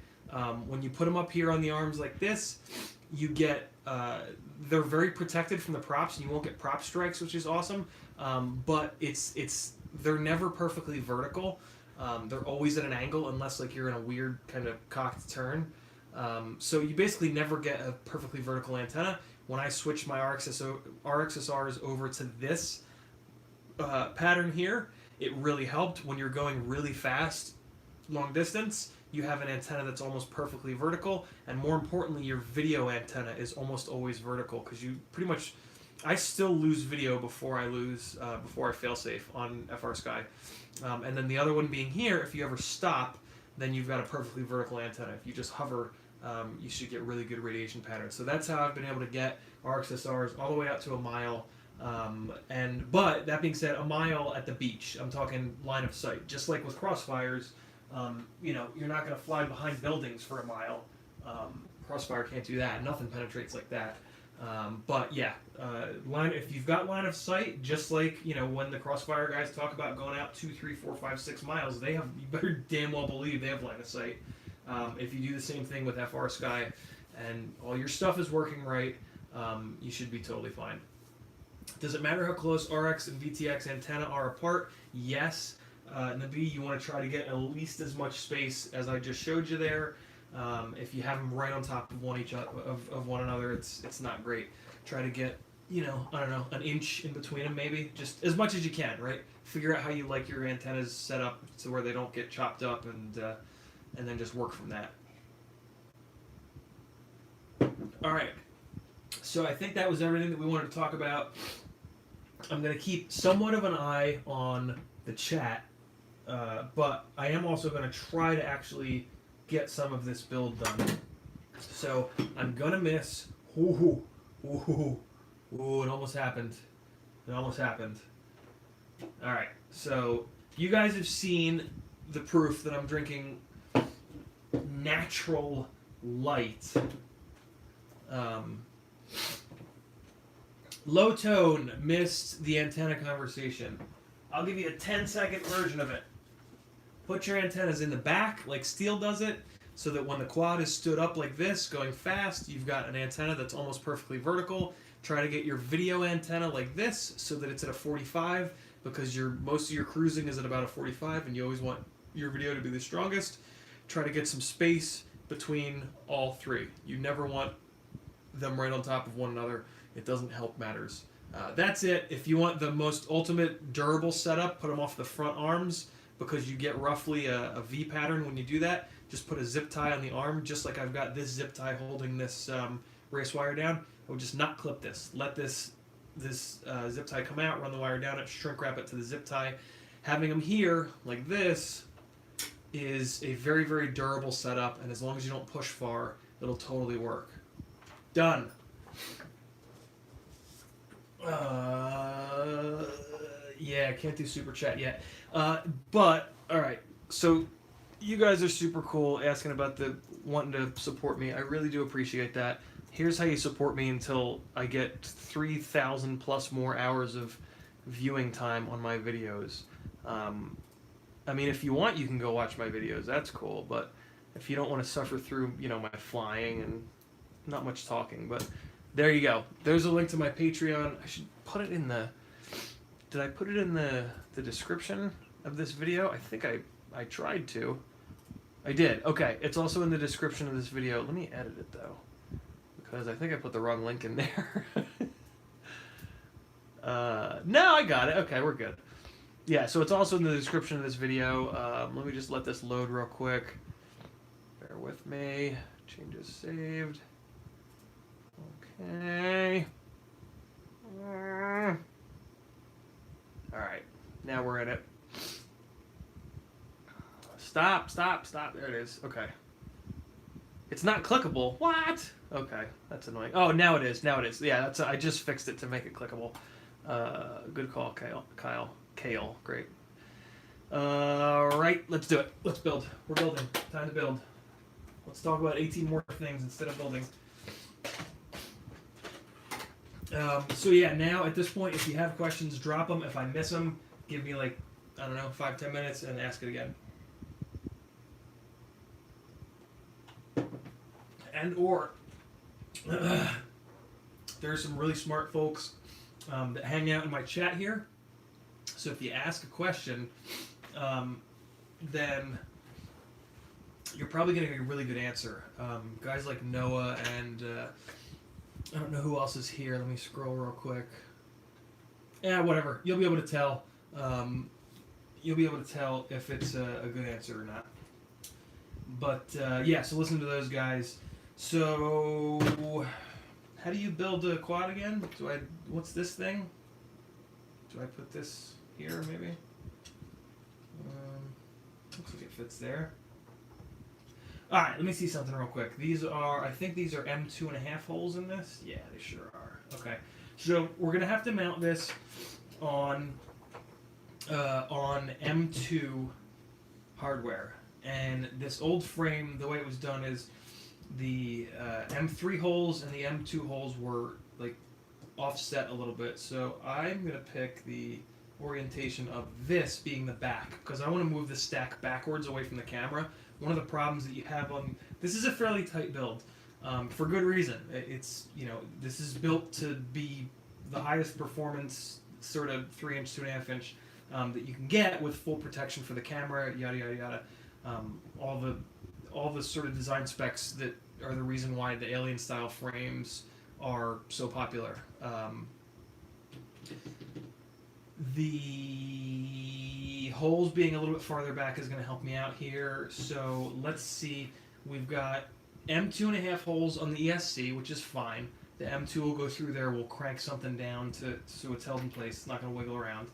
When you put them up here on the arms like this, you get... they're very protected from the props, and you won't get prop strikes, which is awesome. But they're never perfectly vertical. They're always at an angle unless like you're in a weird kind of cocked turn. So you basically never get a perfectly vertical antenna. When I switched my RXSRs over to this pattern here, it really helped. When you're going really fast, long distance, you have an antenna that's almost perfectly vertical, and more importantly, your video antenna is almost always vertical because you pretty much. I still lose video before I fail safe on FrSky, and then the other one being here. If you ever stop, then you've got a perfectly vertical antenna. If you just hover, you should get really good radiation patterns. So that's how I've been able to get RXSRs all the way out to a mile. But that being said, a mile at the beach. I'm talking line of sight. Just like with Crossfires, you're not going to fly behind buildings for a mile. Crossfire can't do that. Nothing penetrates like that. But yeah, if you've got line of sight, just like when the Crossfire guys talk about going out 2, 3, 4, 5, 6 miles, you better damn well believe they have line of sight. If you do the same thing with FrSky, and all your stuff is working right, you should be totally fine. Does it matter how close RX and VTX antenna are apart? Yes. In the B, you want to try to get at least as much space as I just showed you there. If you have them right on top of one another, it's not great. Try to get, an inch in between them maybe, just as much as you can, right? Figure out how you like your antennas set up to where they don't get chopped up, and then just work from that. All right. So I think that was everything that we wanted to talk about. I'm going to keep somewhat of an eye on the chat, but I am also going to try to actually get some of this build done. So I'm going to miss. Ooh, it almost happened. It almost happened. All right. So you guys have seen the proof that I'm drinking natural light. Low tone missed the antenna conversation. I'll give you a 10-second version of it. Put your antennas in the back like Steel does it, so that when the quad is stood up like this, going fast, you've got an antenna that's almost perfectly vertical. Try to get your video antenna like this, so that it's at a 45, because most of your cruising is at about a 45, and you always want your video to be the strongest. Try to get some space between all three. You never want them right on top of one another. It doesn't help matters. That's it. If you want the most ultimate durable setup, put them off the front arms, because you get roughly a V pattern when you do that. Just put a zip tie on the arm, just like I've got this zip tie holding this race wire down. I would just not clip this. Let this zip tie come out, run the wire down it, shrink wrap it to the zip tie. Having them here, like this, is a very, very durable setup, and as long as you don't push far, it'll totally work. Done. Yeah, I can't do super chat yet. But all right. So you guys are super cool, asking about wanting to support me. I really do appreciate that. Here's how you support me until I get 3,000 plus more hours of viewing time on my videos. I mean, if you want, you can go watch my videos. That's cool. But if you don't want to suffer through, my flying and not much talking, but there you go. There's a link to my Patreon. I should put it in the... Did I put it in the description of this video? I think I tried to. I did. Okay. It's also in the description of this video. Let me edit it, though, because I think I put the wrong link in there. No, I got it. Okay, we're good. Yeah, so it's also in the description of this video. Let me just let this load real quick. Bear with me. Changes saved. Okay. Alright. Now we're in it. Stop. There it is. Okay. It's not clickable. What? Okay. That's annoying. Oh, now it is. Yeah, I just fixed it to make it clickable. Good call, Kyle. Kale. Great. Alright, let's do it. Let's build. We're building. Time to build. Let's talk about 18 more things instead of building. So yeah, now at this point, if you have questions, drop them. If I miss them, give me 5-10 minutes and ask it again. Or there are some really smart folks that hang out in my chat here. So if you ask a question, then you're probably getting a really good answer. Guys like Noah and I don't know who else is here. Let me scroll real quick. Yeah, whatever. You'll be able to tell. You'll be able to tell if it's a good answer or not. But yeah, so listen to those guys. So, how do you build a quad again? What's this thing? Do I put this here maybe? Looks like it fits there. Alright, let me see something real quick. I think these are M2.5 holes in this. Yeah, they sure are. Okay. So we're gonna have to mount this on M2 hardware. And this old frame, the way it was done is the M3 holes and the M2 holes were like offset a little bit. So I'm gonna pick the orientation of this being the back because I want to move the stack backwards away from the camera. One of the problems that you have on this is a fairly tight build for good reason. It's this is built to be the highest performance sort of 3-inch, 2.5-inch that you can get with full protection for the camera, yada yada yada. All the sort of design specs that are the reason why the Alien style frames are so popular. The holes being a little bit farther back is going to help me out here. So let's see. We've got M2.5 holes on the ESC, which is fine. The M2 will go through there. We'll crank something down so it's held in place. It's not going to wiggle around.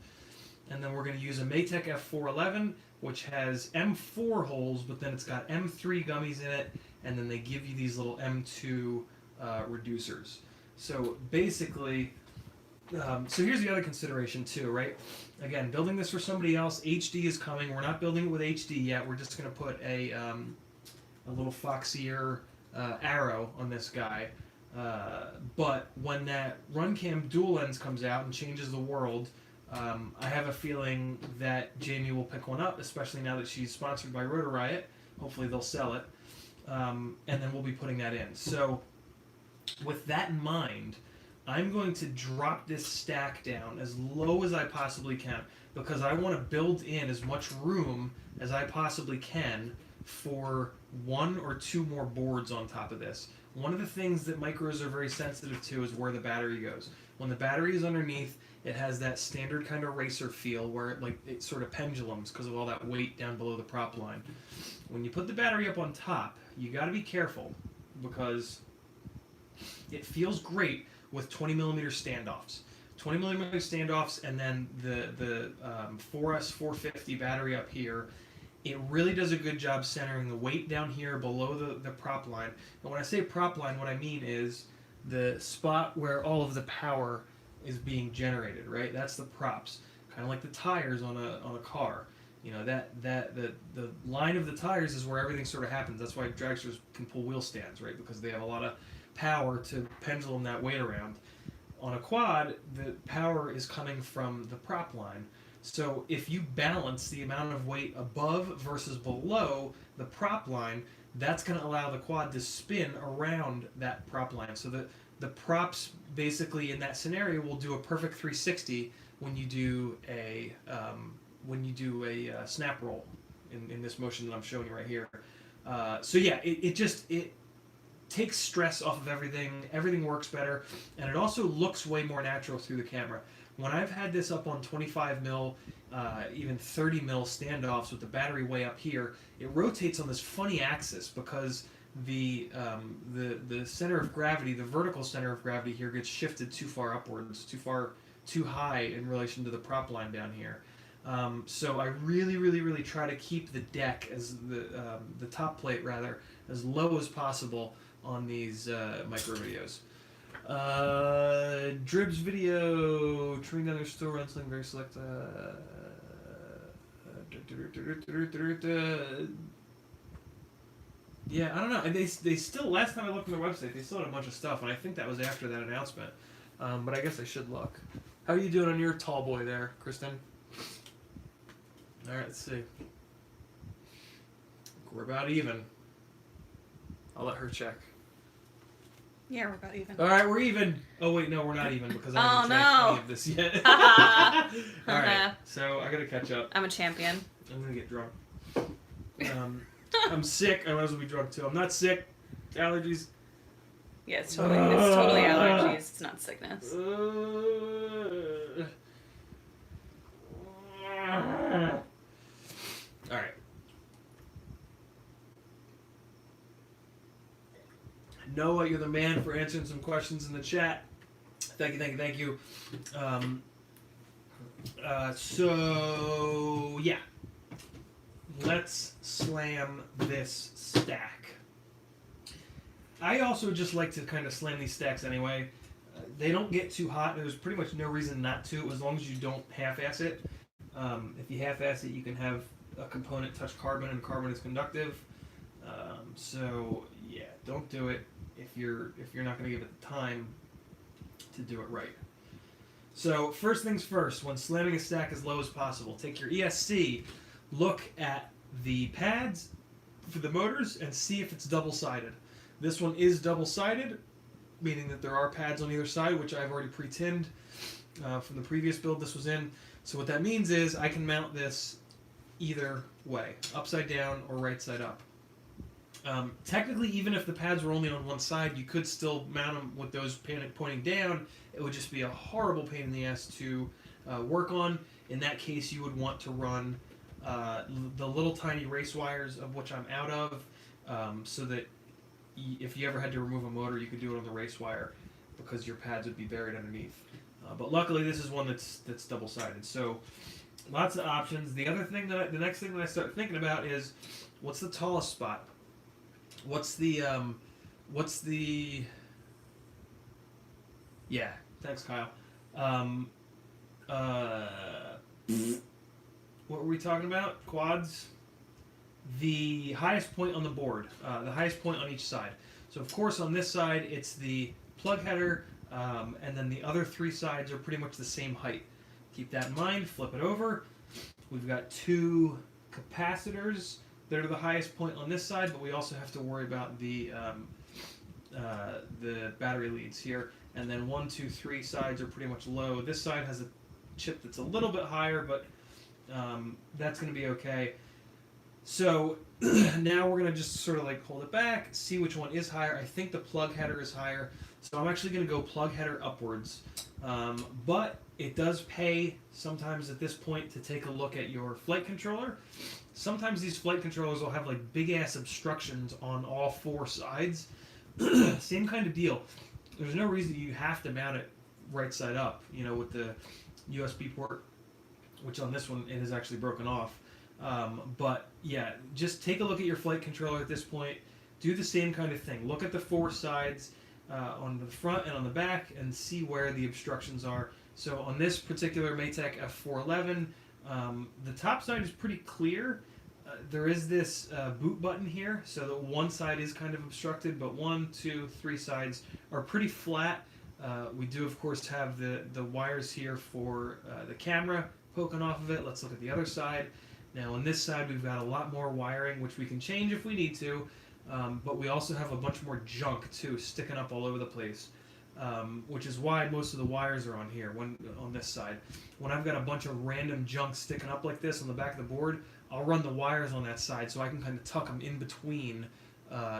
And then we're going to use a Maytech F411, which has M4 holes, but then it's got M3 gummies in it, and then they give you these little M2 reducers. So basically, so here's the other consideration too, right? Again, building this for somebody else, HD is coming. We're not building it with HD yet. We're just going to put a little Foxier arrow on this guy. But when that Runcam dual lens comes out and changes the world, I have a feeling that Jamie will pick one up, especially now that she's sponsored by Rotor Riot. Hopefully they'll sell it. And then we'll be putting that in. So with that in mind, I'm going to drop this stack down as low as I possibly can because I want to build in as much room as I possibly can for 1 or 2 more boards on top of this. One of the things that micros are very sensitive to is where the battery goes. When the battery is underneath, it has that standard kind of racer feel where it sort of pendulums because of all that weight down below the prop line. When you put the battery up on top, you got to be careful because it feels great with 20mm standoffs. 20mm standoffs and then the 4S 450 battery up here. It really does a good job centering the weight down here below the prop line. And when I say prop line, what I mean is the spot where all of the power is being generated, right? That's the props. Kind of like the tires on a car. You know, the line of the tires is where everything sort of happens. That's why dragsters can pull wheel stands, right? Because they have a lot of power to pendulum that weight around. On a quad, the power is coming from the prop line. So if you balance the amount of weight above versus below the prop line, that's going to allow the quad to spin around that prop line. So the props basically in that scenario will do a perfect 360 when you do a snap roll in this motion that I'm showing you right here. So yeah, it takes stress off of everything. Everything works better, and it also looks way more natural through the camera. When I've had this up on 25mm, even 30mm standoffs with the battery way up here, it rotates on this funny axis because the center of gravity, the vertical center of gravity here gets shifted too far upwards, too high in relation to the prop line down here. So I really try to keep the deck as the top plate rather as low as possible on these micro videos. Drib's video, trimming down their store runs something very select. Yeah, I don't know. They still, last time I looked on their website, they still had a bunch of stuff, and I think that was after that announcement. But I guess I should look. How are you doing on your tall boy there, Kristen? All right, let's see. We're about even. I'll let her check. Yeah, we're about even. All right, we're even. Oh wait, no, we're not even because I haven't no. tried any of this yet. All right, so I gotta catch up. I'm a champion. I'm gonna get drunk. I'm sick. I might as well be drunk too. I'm not sick. Allergies. Yeah, it's totally allergies. It's not sickness. All right. Noah, you're the man for answering some questions in the chat. Thank you. So yeah, let's slam this stack. I also just like to kind of slam these stacks anyway. They don't get too hot. There's pretty much no reason not to, as long as you don't half-ass it. If you half-ass it, you can have a component touch carbon, and carbon is conductive. So yeah, don't do it if you're not going to give it the time to do it right. So first things first, when slamming a stack as low as possible, take your ESC, look at the pads for the motors, and see if it's double-sided. This one is double-sided, meaning that there are pads on either side, which I've already pre-tinned from the previous build this was in. So what that means is I can mount this either way, upside down or right side up. Technically, even if the pads were only on one side, you could still mount them with those pointing down. It would just be a horrible pain in the ass to work on. In that case, you would want to run the little tiny race wires, of which I'm out of, so that if you ever had to remove a motor, you could do it on the race wire because your pads would be buried underneath. But luckily, this is one that's double-sided. So lots of options. The next thing that I start thinking about is, what's the tallest spot? Yeah, thanks, Kyle. What were we talking about? Quads? The highest point on the board, the highest point on each side. So of course on this side it's the plug header, and then the other three sides are pretty much the same height. Keep that in mind, flip it over. We've got two capacitors that are the highest point on this side, but we also have to worry about the battery leads here. And then 1, 2, 3 sides are pretty much low. This side has a chip that's a little bit higher, but that's going to be okay. So now we're going to just sort of like hold it back, see which one is higher. I think the plug header is higher, so I'm actually going to go plug header upwards. But it does pay sometimes at this point to take a look at your flight controller. Sometimes these flight controllers will have like big ass obstructions on all four sides. Same kind of deal. There's no reason you have to mount it right side up, you know, with the USB port, which on this one it is actually broken off. But yeah, just take a look at your flight controller at this point. Do the same kind of thing. Look at the four sides on the front and on the back and see where the obstructions are. So on this particular Maytech F411, the top side is pretty clear. There is this boot button here, so that one side is kind of obstructed, but 1, 2, 3 sides are pretty flat. We do, of course, have the wires here for the camera poking off of it. Let's look at the other side. Now on this side we've got a lot more wiring, which we can change if we need to, but we also have a bunch more junk too sticking up all over the place, which is why most of the wires are on here, on this side. When I've got a bunch of random junk sticking up like this on the back of the board, I'll run the wires on that side so I can kind of tuck them in between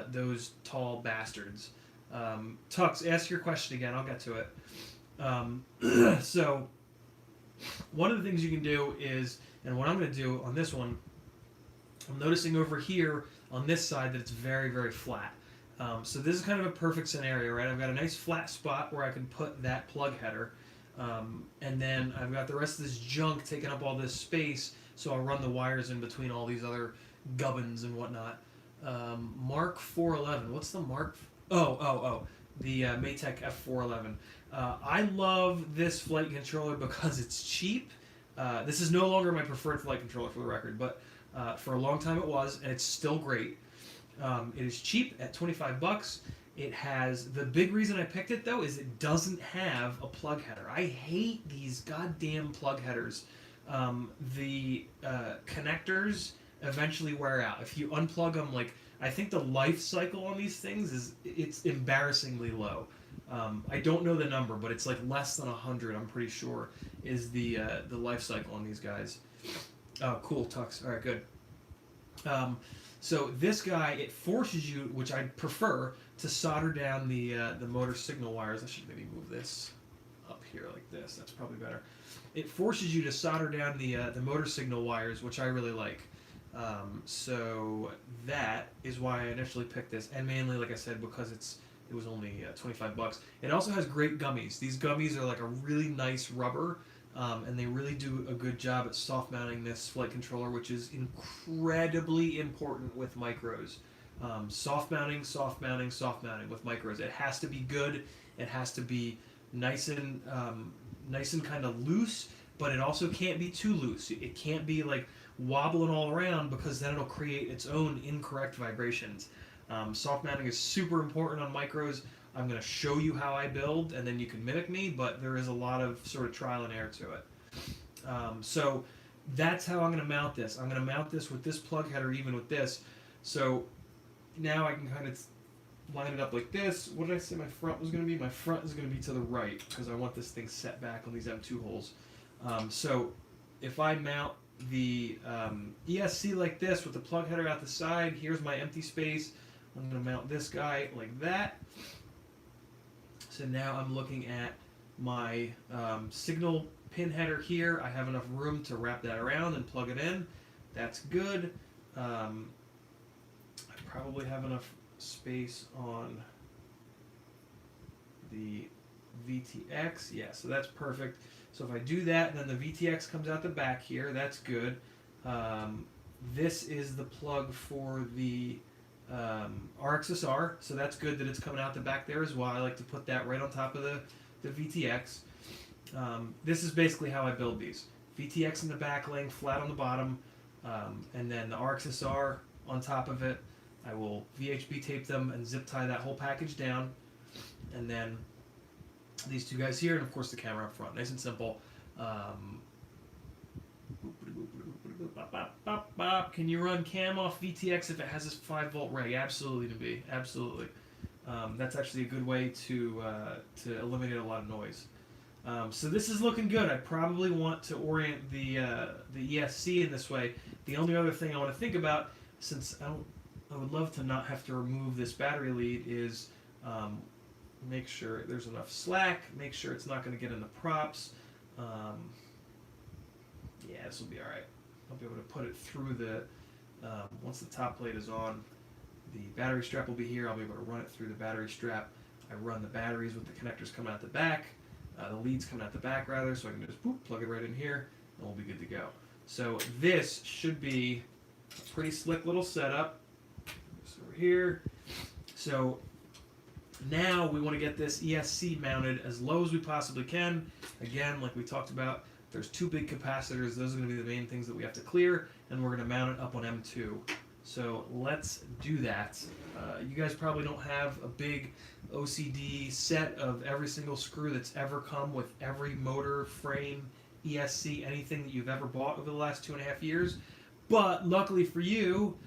those tall bastards. Tux, ask your question again, I'll get to it. So one of the things you can do is, and what I'm going to do on this one, I'm noticing over here on this side that it's very, very flat. So this is kind of a perfect scenario, right? I've got a nice flat spot where I can put that plug header, and then I've got the rest of this junk taking up all this space, so I'll run the wires in between all these other gubbins and whatnot. Mark 411. What's the Mark? The Maytech F411. I love this flight controller because it's cheap. This is no longer my preferred flight controller for the record, but for a long time it was, and it's still great. It is cheap at $25. It has, the big reason I picked it though is it doesn't have a plug header. I hate these goddamn plug headers. The connectors eventually wear out. If you unplug them, like, I think the life cycle on these things it's embarrassingly low. I don't know the number, but it's like less than 100, I'm pretty sure, is the life cycle on these guys. Oh, cool, Tux. All right, good. So this guy, it forces you, which I prefer, to solder down the motor signal wires. I should maybe move this up here like this. That's probably better. It forces you to solder down the motor signal wires, which I really like. So that is why I initially picked this, and mainly, like I said, because it was only $25. It also has great gummies. These gummies are like a really nice rubber. And they really do a good job at soft mounting this flight controller, which is incredibly important with micros. Soft mounting with micros. It has to be good. It has to be nice and kind of loose, but it also can't be too loose. It can't be like wobbling all around, because then it'll create its own incorrect vibrations. Soft mounting is super important on micros. I'm going to show you how I build, and then you can mimic me, but there is a lot of sort of trial and error to it. So that's how I'm going to mount this. I'm going to mount this with this plug header, even with this. So now I can kind of line it up like this. What did I say my front was going to be? My front is going to be to the right, because I want this thing set back on these M2 holes. So if I mount the ESC like this with the plug header out the side, here's my empty space. I'm going to mount this guy like that. So now I'm looking at my signal pin header here. I have enough room to wrap that around and plug it in. That's good. I probably have enough space on the VTX. Yeah, so that's perfect. So if I do that, then the VTX comes out the back here. That's good. This is the plug for the RXSR, so that's good that it's coming out the back there as well. I like to put that right on top of the VTX. This is basically how I build these. VTX in the back, laying flat on the bottom, and then the RXSR on top of it. I will VHB tape them and zip tie that whole package down, and then these two guys here, and of course the camera up front. Nice and simple. Can you run cam off VTX if it has this 5-volt reg? Absolutely, to be absolutely. That's actually a good way to eliminate a lot of noise. So this is looking good. I probably want to orient the ESC in this way. The only other thing I want to think about, since I would love to not have to remove this battery lead, is make sure there's enough slack. Make sure it's not going to get in the props. Yeah, this will be all right. I'll be able to put it through the, once the top plate is on, the battery strap will be here. I'll be able to run it through the battery strap. I run the batteries with the connectors coming out the back, the leads coming out the back rather, so I can just plug it right in here, and we'll be good to go. So this should be a pretty slick little setup. This over here. So now we want to get this ESC mounted as low as we possibly can. Again, like we talked about, there's two big capacitors. Those are going to be the main things that we have to clear, and we're going to mount it up on M2. So let's do that. You guys probably don't have a big OCD set of every single screw that's ever come with every motor, frame, ESC, anything that you've ever bought over the last 2.5 years. But luckily for you,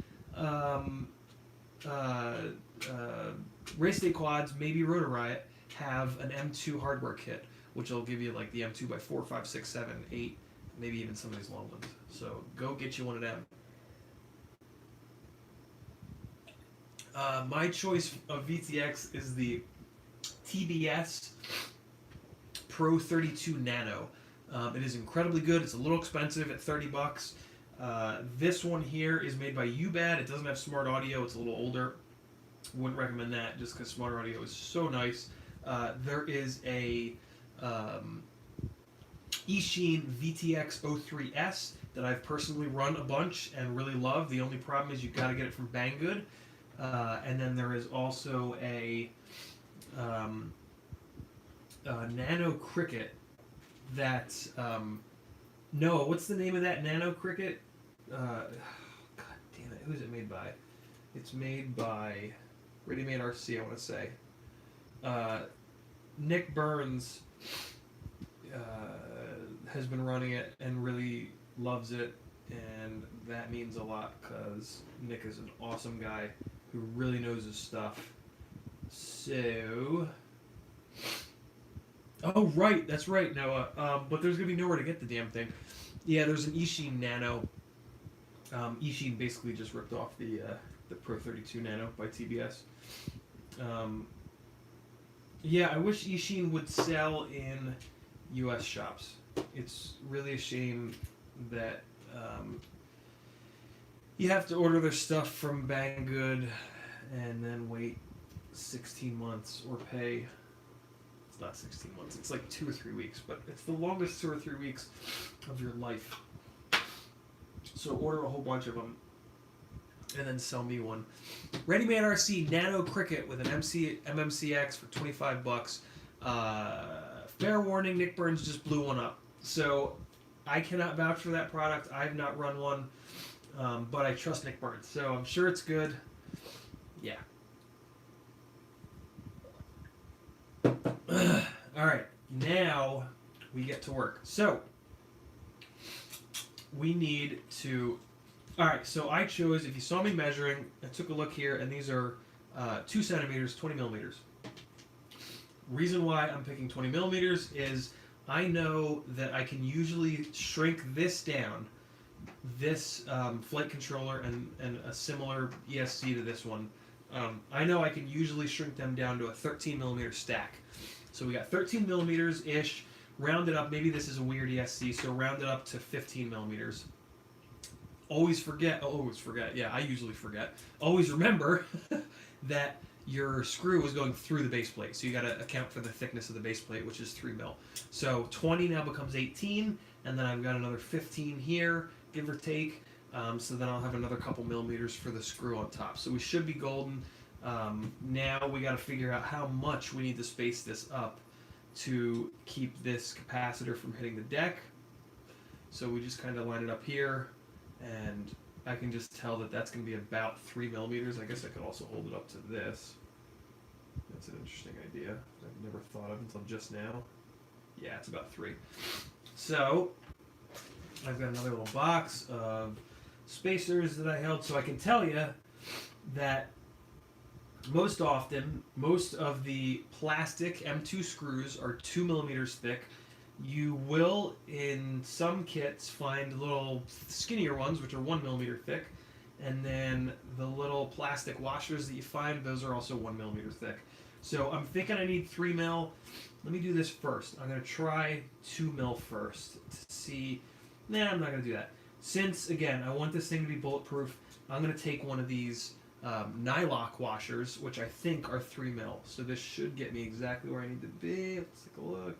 Race Day Quads, maybe Rotor Riot, have an M2 hardware kit, which will give you like the M2 by 4, 5, 6, 7, 8, maybe even some of these long ones. So go get you one of them. My choice of VTX is the TBS Pro 32 Nano. It is incredibly good. It's a little expensive at $30. This one here is made by UBAD. It doesn't have smart audio. It's a little older. Wouldn't recommend that just because smart audio is so nice. There is a Eachine VTX 03S that I've personally run a bunch and really love. The only problem is you've got to get it from Banggood. And then there is also a Nano Cricket that Noah, what's the name of that Nano Cricket? God damn it, who is it made by? It's made by Ready Made RC, I want to say. Nick Burns has been running it and really loves it, and that means a lot because Nick is an awesome guy who really knows his stuff. So, oh right, that's right, Noah. But there's gonna be nowhere to get the damn thing. Yeah, there's an Eachine Nano. Ishin basically just ripped off the Pro 32 Nano by TBS. Yeah, I wish Ishin would sell in U.S. shops. It's really a shame that you have to order their stuff from Banggood and then wait 16 months or pay. It's not 16 months. It's like 2 or 3 weeks, but it's the longest 2 or 3 weeks of your life. So order a whole bunch of them and then sell me one. Ready-made RC Nano Cricket with an MMCX for $25. Fair warning, Nick Burns just blew one up. So I cannot vouch for that product. I've not run one, but I trust Nick Burns. So I'm sure it's good. Yeah. All right, now we get to work. So we need to. All right, so I chose. If you saw me measuring, I took a look here, and these are 2 centimeters, 20 millimeters. Reason why I'm picking 20 millimeters is I know that I can usually shrink this down, this flight controller and a similar ESC to this one. I know I can usually shrink them down to a 13 millimeter stack. So we got 13 millimeters ish, rounded up. Maybe this is a weird ESC, so rounded up to 15 millimeters. Always forget. Yeah, I usually forget. Always remember that your screw is going through the base plate, so you got to account for the thickness of the base plate, which is 3 mil. So 20 now becomes 18, and then I've got another 15 here, give or take. So then I'll have another couple millimeters for the screw on top. So we should be golden. Now we got to figure out how much we need to space this up to keep this capacitor from hitting the deck. So we just kind of line it up here, and I can just tell that that's going to be about 3 millimeters. I guess I could also hold it up to this. That's an interesting idea I've never thought of until just now. Yeah, it's about 3. So I've got another little box of spacers that I held, so I can tell you that most often, most of the plastic M2 screws are 2 millimeters thick. You will, in some kits, find little skinnier ones, which are 1 millimeter thick, and then the little plastic washers that you find, those are also 1 millimeter thick. So I'm thinking I need 3 mil. Let me do this first. I'm going to try 2 mil first to see. Nah, I'm not going to do that. Since, again, I want this thing to be bulletproof, I'm going to take one of these Nylock washers, which I think are 3 mil. So this should get me exactly where I need to be. Let's take a look.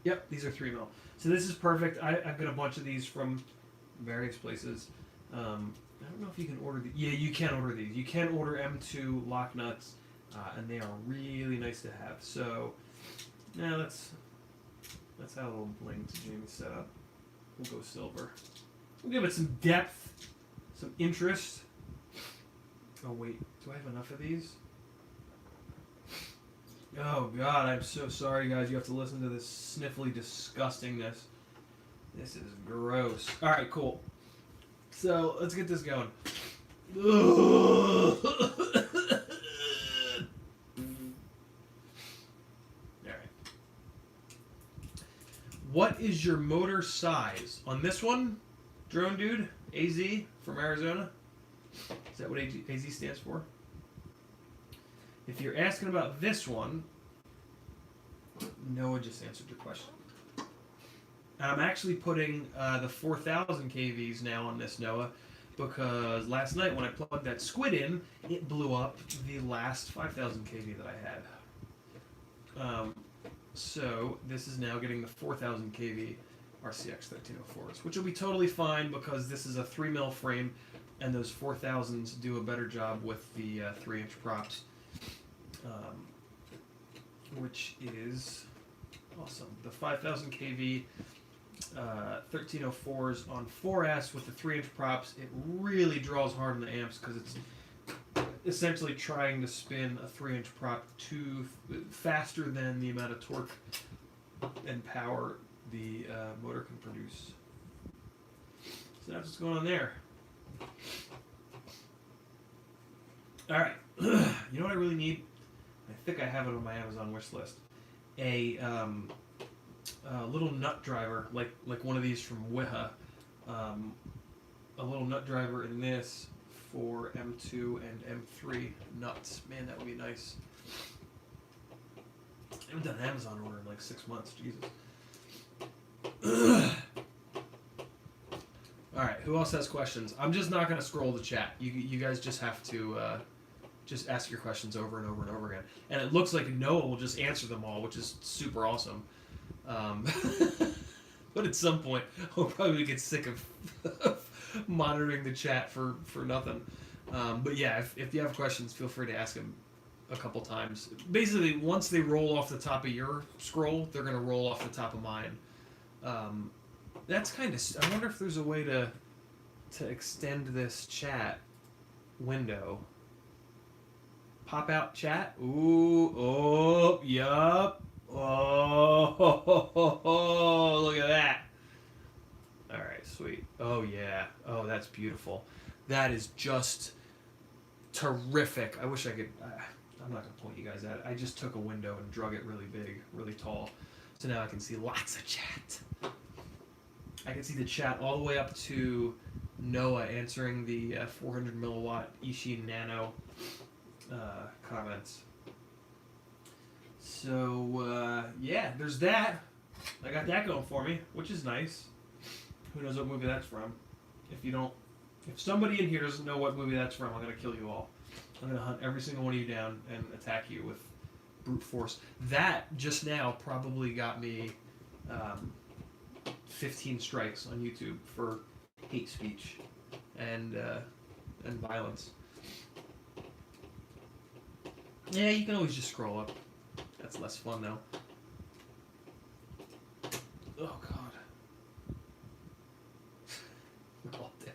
Yep, these are 3 mil. So this is perfect. I've got a bunch of these from various places. I don't know if you can order these. Yeah, you can order these. You can order M2 lock nuts, and they are really nice to have. So, now that's how a little bling to Jamie's setup. We'll go silver. We'll give it some depth, some interest. Oh wait, do I have enough of these? Oh god, I'm so sorry guys, you have to listen to this sniffly disgustingness. This is gross. Alright, cool. So, let's get this going. Alright. What is your motor size? On this one, Drone Dude, AZ from Arizona. Is that what AZ stands for? If you're asking about this one, Noah just answered your question. I'm actually putting the 4,000 kVs now on this Noah because last night when I plugged that squid in, it blew up the last 5,000 kV that I had. So this is now getting the 4,000 kV RCX 1304s, which will be totally fine because this is a 3 mil frame and those 4,000s do a better job with the 3-inch props. Which is awesome. The 5,000 kV 1304s on 4S with the 3-inch props, it really draws hard on the amps because it's essentially trying to spin a 3-inch prop faster than the amount of torque and power the motor can produce. So that's what's going on there. Alright, you know what I really need? I think I have it on my Amazon wish list. A little nut driver, like one of these from Wiha. a little nut driver in this for M2 and M3 nuts. Man, that would be nice. I haven't done an Amazon order in like 6 months. Jesus. All right, who else has questions? I'm just not gonna scroll the chat. You guys just have to just ask your questions over and over and over again. And it looks like Noah will just answer them all, which is super awesome. But at some point, I'll probably get sick of monitoring the chat for nothing. But yeah, if you have questions, feel free to ask them a couple times. Basically, once they roll off the top of your scroll, they're gonna roll off the top of mine. That's kind of. I wonder if there's a way to extend this chat window. Pop out chat. Ooh. Oh. Yup. Oh. Look at that. All right. Sweet. Oh yeah. Oh, that's beautiful. That is just terrific. I wish I could. I'm not gonna point you guys at it. I just took a window and drug it really big, really tall, so now I can see lots of chat. I can see the chat all the way up to Noah answering the 400 milliwatt Ishin Nano comments. So yeah, there's that. I got that going for me, which is nice. Who knows what movie that's from? If somebody in here doesn't know what movie that's from, I'm gonna kill you all. I'm gonna hunt every single one of you down and attack you with brute force. That just now probably got me 15 strikes on YouTube for hate speech and violence. Yeah, you can always just scroll up. That's less fun though. Oh god. We're all dead.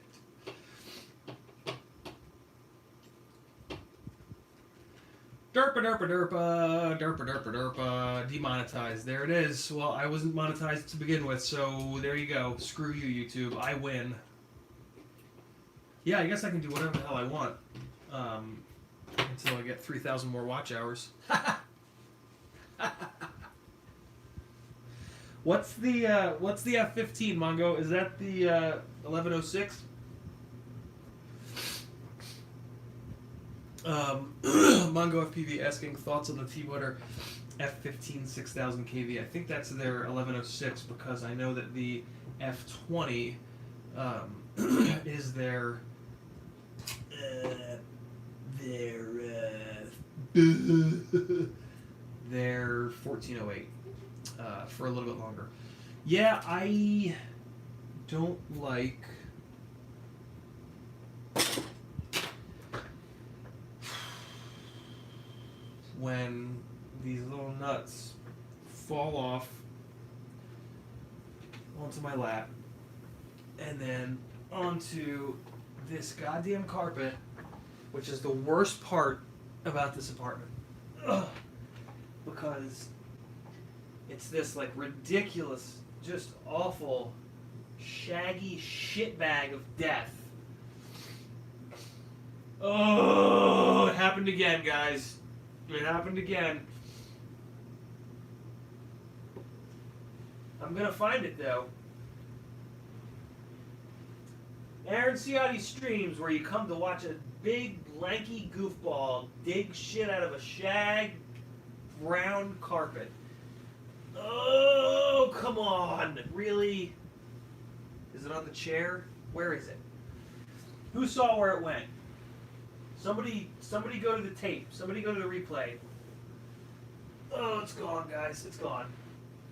Derpa derpa derpa, derpa derpa derpa, demonetized. There it is. Well, I wasn't monetized to begin with, so there you go. Screw you, YouTube. I win. Yeah, I guess I can do whatever the hell I want until I get 3,000 more watch hours. What's the F-15, Mongo? Is that the 1106? Mongo FPV asking thoughts on the T-Witter F-15 6000 kV. I think that's their 1106 because I know that the F-20 is their 1408 for a little bit longer. Yeah, I don't like when these little nuts fall off onto my lap and then onto this goddamn carpet, which is the worst part about this apartment. Ugh. Because it's this like ridiculous, just awful, shaggy shitbag of death. Oh, it happened again, guys. It happened again. I'm gonna find it though. Aaron Ciotti streams where you come to watch a big lanky goofball dig shit out of a shag brown carpet. Oh, come on. Really? Is it on the chair? Where is it? Who saw where it went? Somebody go to the tape. Somebody go to the replay. Oh, it's gone, guys. It's gone.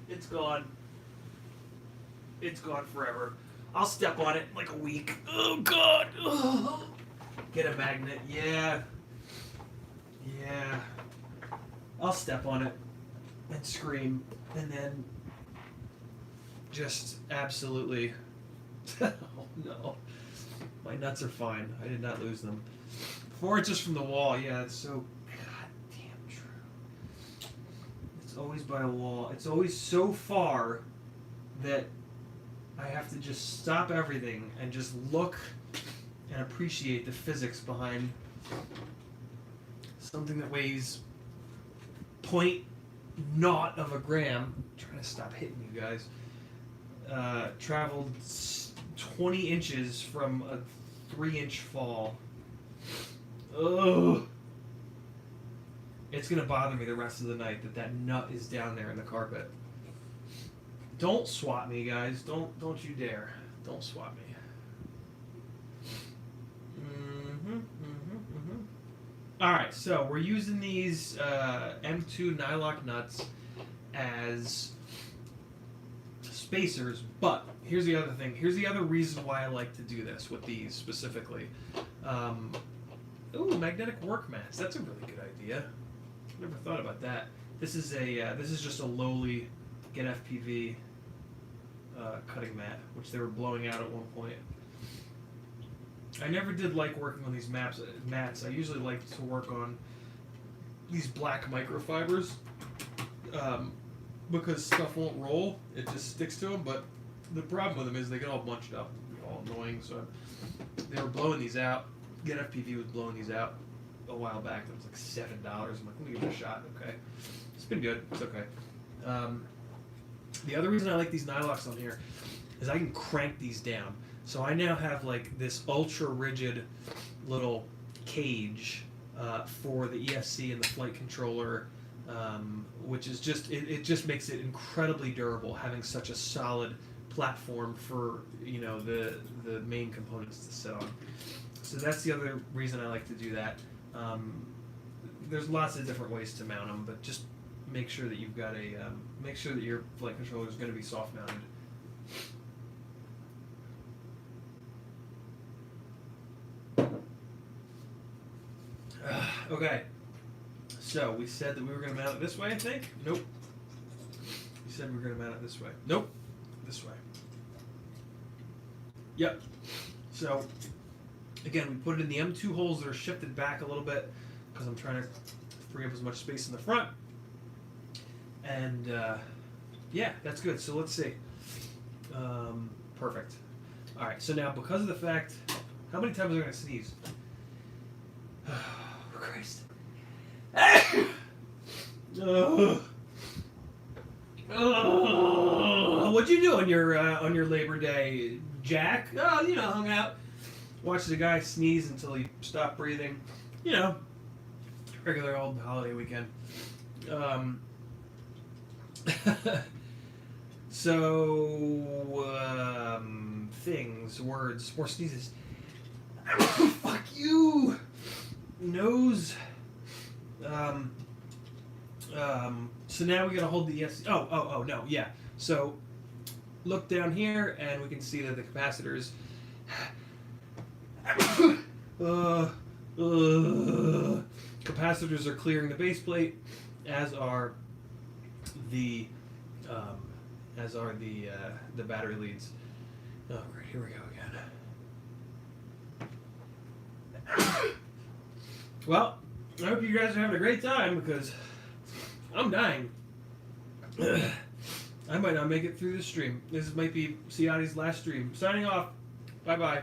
It's gone. It's gone forever. I'll step on it in like a week. Oh, God. Oh. Get a magnet. Yeah. Yeah. I'll step on it and scream and then just absolutely... Oh, no. My nuts are fine. I did not lose them. 4 inches from the wall. Yeah, it's so goddamn true. It's always by a wall. It's always so far that I have to just stop everything and just look and appreciate the physics behind something that weighs 0.0 of a gram. I'm trying to stop hitting you guys. Traveled 20 inches from a 3-inch fall. Ugh. It's gonna bother me the rest of the night that nut is down there in the carpet. Don't swat me, guys. Don't you dare. Don't swat me. All right, so we're using these M2 Nylock nuts as spacers, but here's the other thing. Here's the other reason why I like to do this with these specifically. Ooh, magnetic work mats. That's a really good idea. Never thought about that. This is just a lowly Get FPV cutting mat, which they were blowing out at one point. I never did like working on these mats. I usually like to work on these black microfibers because stuff won't roll. It just sticks to them. But the problem with them is they get all bunched up, all annoying. So they were blowing these out. Get FPV was blowing these out a while back. It was like $7. I'm like, let me give it a shot. Okay, it's been good. It's okay. The other reason I like these Nylocks on here is I can crank these down. So I now have like this ultra rigid little cage for the ESC and the flight controller, which is just it just makes it incredibly durable having such a solid platform for the main components to sit on. So that's the other reason I like to do that. There's lots of different ways to mount them, but just make sure that you've got make sure that your flight controller is going to be soft mounted. Okay, so we said that we were going to mount it this way, I think? Nope. We said we were going to mount it this way. Nope. This way. Yep. So, again, we put it in the M2 holes that are shifted back a little bit because I'm trying to free up as much space in the front. And, yeah, that's good. So let's see. Perfect. All right, so now because of the fact, how many times am I going to sneeze? Christ. What'd you do on your Labor Day, Jack? Oh, hung out, watched the guy sneeze until he stopped breathing. Regular old holiday weekend. Things, words, more sneezes. Fuck you. Nose. So now we gotta hold the ESC. Oh, no, yeah. So look down here and we can see that the capacitors capacitors are clearing the base plate, as are the battery leads. Oh, great, here we go again. Well, I hope you guys are having a great time because I'm dying. I might not make it through this stream. This might be Ciati's last stream. Signing off. Bye-bye.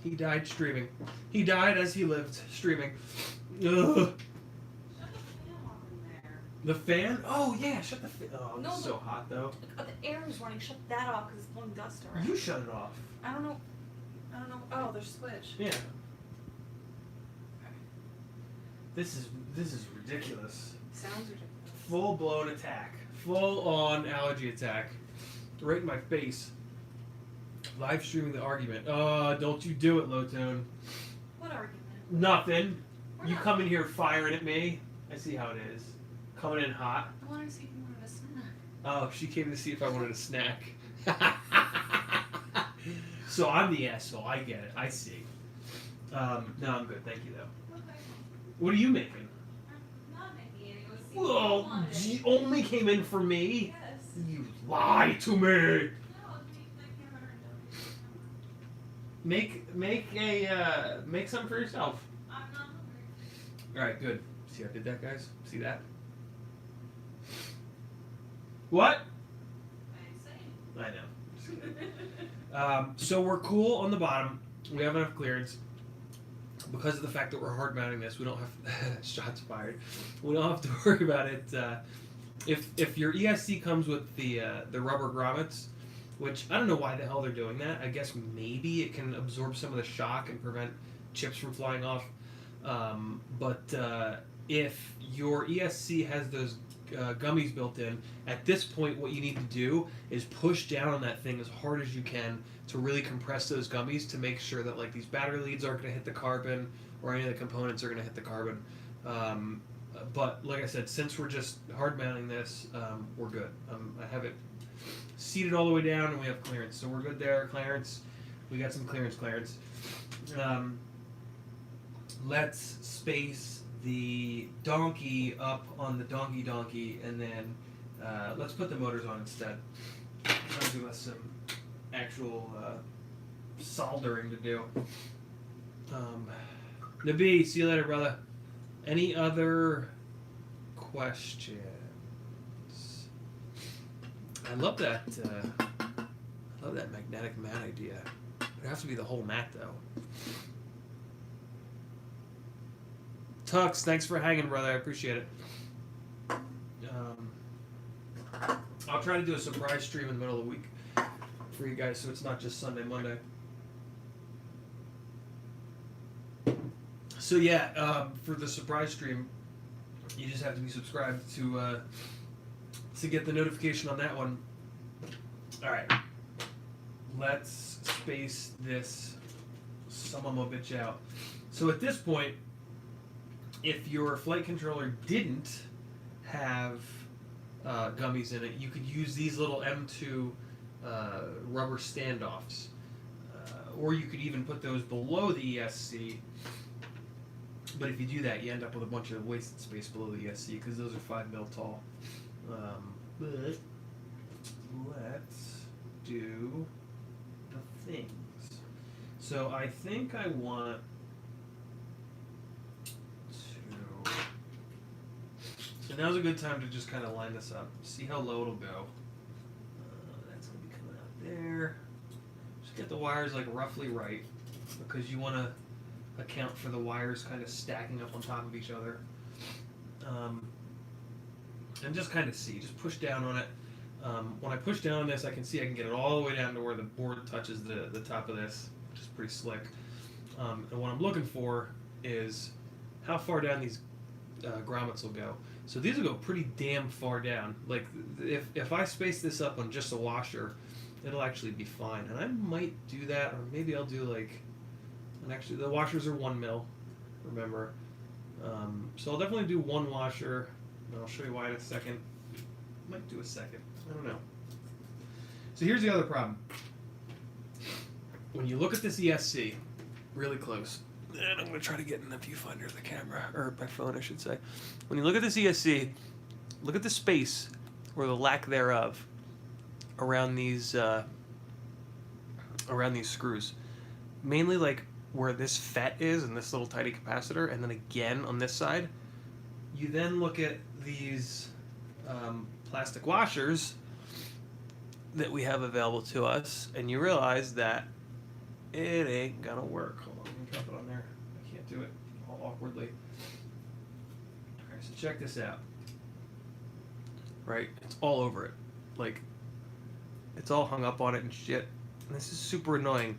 He died streaming. He died as he lived streaming. Ugh. The fan? Oh, yeah, shut the fan. Oh, No, it's so hot, though. The air is running. Shut that off because it's blowing dust around. You shut it off. I don't know. Oh, there's a switch. Yeah. This is ridiculous. Sounds ridiculous. Full blown attack. Full on allergy attack. Right in my face. Live streaming the argument. Don't you do it, Low Tone. What argument? Nothing. You come in here firing at me. I see how it is. Coming in hot. I wanted to see if you wanted a snack. Oh, she came to see if I wanted a snack. So I'm the asshole. I get it. I see. No, I'm good. Thank you, though. Okay. What are you making? I'm not making any. It was Well, you only came in for me. Yes. You lie to me. No, make my camera Make something for yourself. I'm not hungry. All right, good. See how I did that, guys? See that? What? I ain't saying. I know. So we're cool on the bottom. We have enough clearance. Because of the fact that we're hard mounting this, we don't have shots fired. We don't have to worry about it. If your ESC comes with the rubber grommets, which I don't know why the hell they're doing that. I guess maybe it can absorb some of the shock and prevent chips from flying off. But if your ESC has those gummies built in, at this point what you need to do is push down on that thing as hard as you can to really compress those gummies to make sure that like these battery leads aren't going to hit the carbon or any of the components are going to hit the carbon. But like I said, since we're just hard mounting this, we're good. I have it seated all the way down and we have clearance, so we're good there. Clearance, we got some clearance. Let's space the donkey up on the donkey, and then let's put the motors on instead. That'll give us some actual soldering to do. Nabi, see you later, brother. Any other questions? I love that. I love that magnetic mat idea. It has to be the whole mat, though. Tux, thanks for hanging, brother. I appreciate it. I'll try to do a surprise stream in the middle of the week for you guys, so it's not just Sunday, Monday. So yeah, for the surprise stream, you just have to be subscribed to get the notification on that one. All right, let's space this some of my bitch out. So at this point, if your flight controller didn't have gummies in it, you could use these little M2 rubber standoffs, or you could even put those below the ESC. But if you do that, you end up with a bunch of wasted space below the ESC because those are 5 mil tall. But let's do the things. So I think I want to. So now's a good time to just kind of line this up. See how low it'll go. That's going to be coming out there. Just get the wires like roughly right because you want to account for the wires kind of stacking up on top of each other. And just kind of see, just push down on it. When I push down on this, I can see I can get it all the way down to where the board touches the top of this, which is pretty slick. And what I'm looking for is how far down these grommets will go. So these will go pretty damn far down. Like if I space this up on just a washer, it'll actually be fine. And I might do that, or maybe I'll do like. And actually, the washers are 1 mil, remember. So I'll definitely do one washer, and I'll show you why in a second. Might do a second, I don't know. So here's the other problem. When you look at this ESC, really close, and I'm going to try to get in the viewfinder of the camera, or my phone, I should say. When you look at this ESC, look at the space, or the lack thereof, around these screws. Mainly like where this FET is and this little tiny capacitor, and then again on this side. You then look at these plastic washers that we have available to us, and you realize that it ain't gonna work. Hold on, let me drop it on there. I can't do it all awkwardly. Alright, so check this out. Right, it's all over it. Like, it's all hung up on it and shit. And this is super annoying.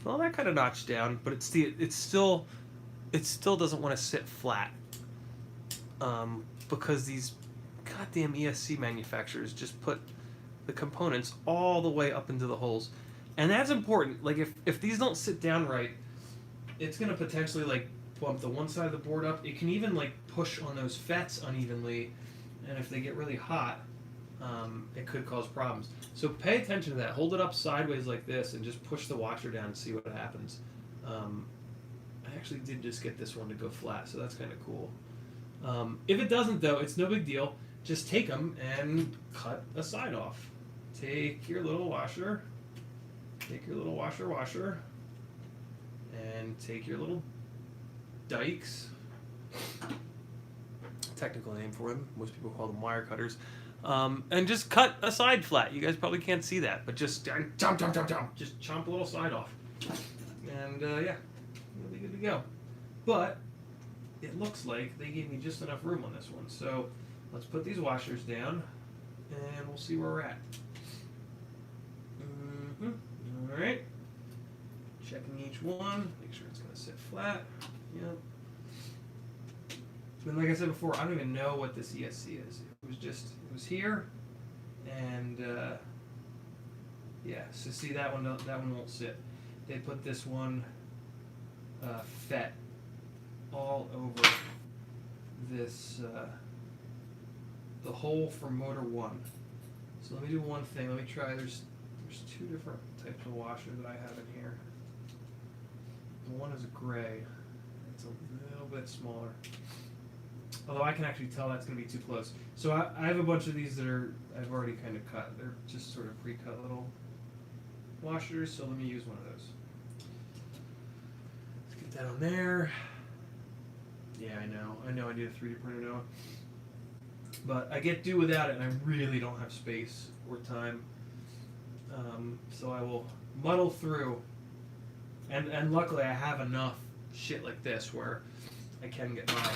Well, that kind of notched down, but it still doesn't want to sit flat, because these goddamn ESC manufacturers just put the components all the way up into the holes, and that's important. Like if these don't sit down right, it's gonna potentially like bump the one side of the board up. It can even like push on those FETs unevenly, and if they get really hot, it could cause problems. So pay attention to that. Hold it up sideways like this and just push the washer down and see what happens. I actually did just get this one to go flat, so that's kind of cool. If it doesn't, though, it's no big deal. Just take them and cut a side off. Take your little washer, and take your little dikes. Technical name for them. Most people call them wire cutters. And just cut a side flat. You guys probably can't see that, but just chomp. Just chomp a little side off. And yeah, you'll be good to go. But it looks like they gave me just enough room on this one. So let's put these washers down and we'll see where we're at. All right. Checking each one. Make sure it's going to sit flat. Yep. And like I said before, I don't even know what this ESC is. It was here, and yeah. So see that one won't sit. They put this one FET all over this the hole for motor 1. So let me do one thing. Let me try. There's two different types of washer that I have in here. The one is gray. It's a little bit smaller. Although I can actually tell that's going to be too close. So I have a bunch of these that I've already kind of cut. They're just sort of pre-cut little washers. So let me use one of those. Let's get that on there. Yeah, I know I need a 3D printer now. But I get do without it, and I really don't have space or time. So I will muddle through. And luckily I have enough shit like this where I can get by.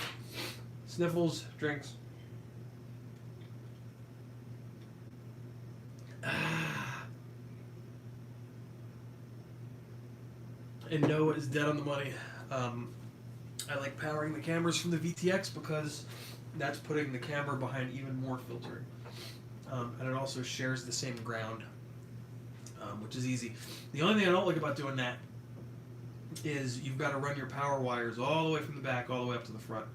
Sniffles, drinks. And Noah is dead on the money. I like powering the cameras from the VTX because that's putting the camera behind even more filtering. And it also shares the same ground, which is easy. The only thing I don't like about doing that is you've got to run your power wires all the way from the back all the way up to the front.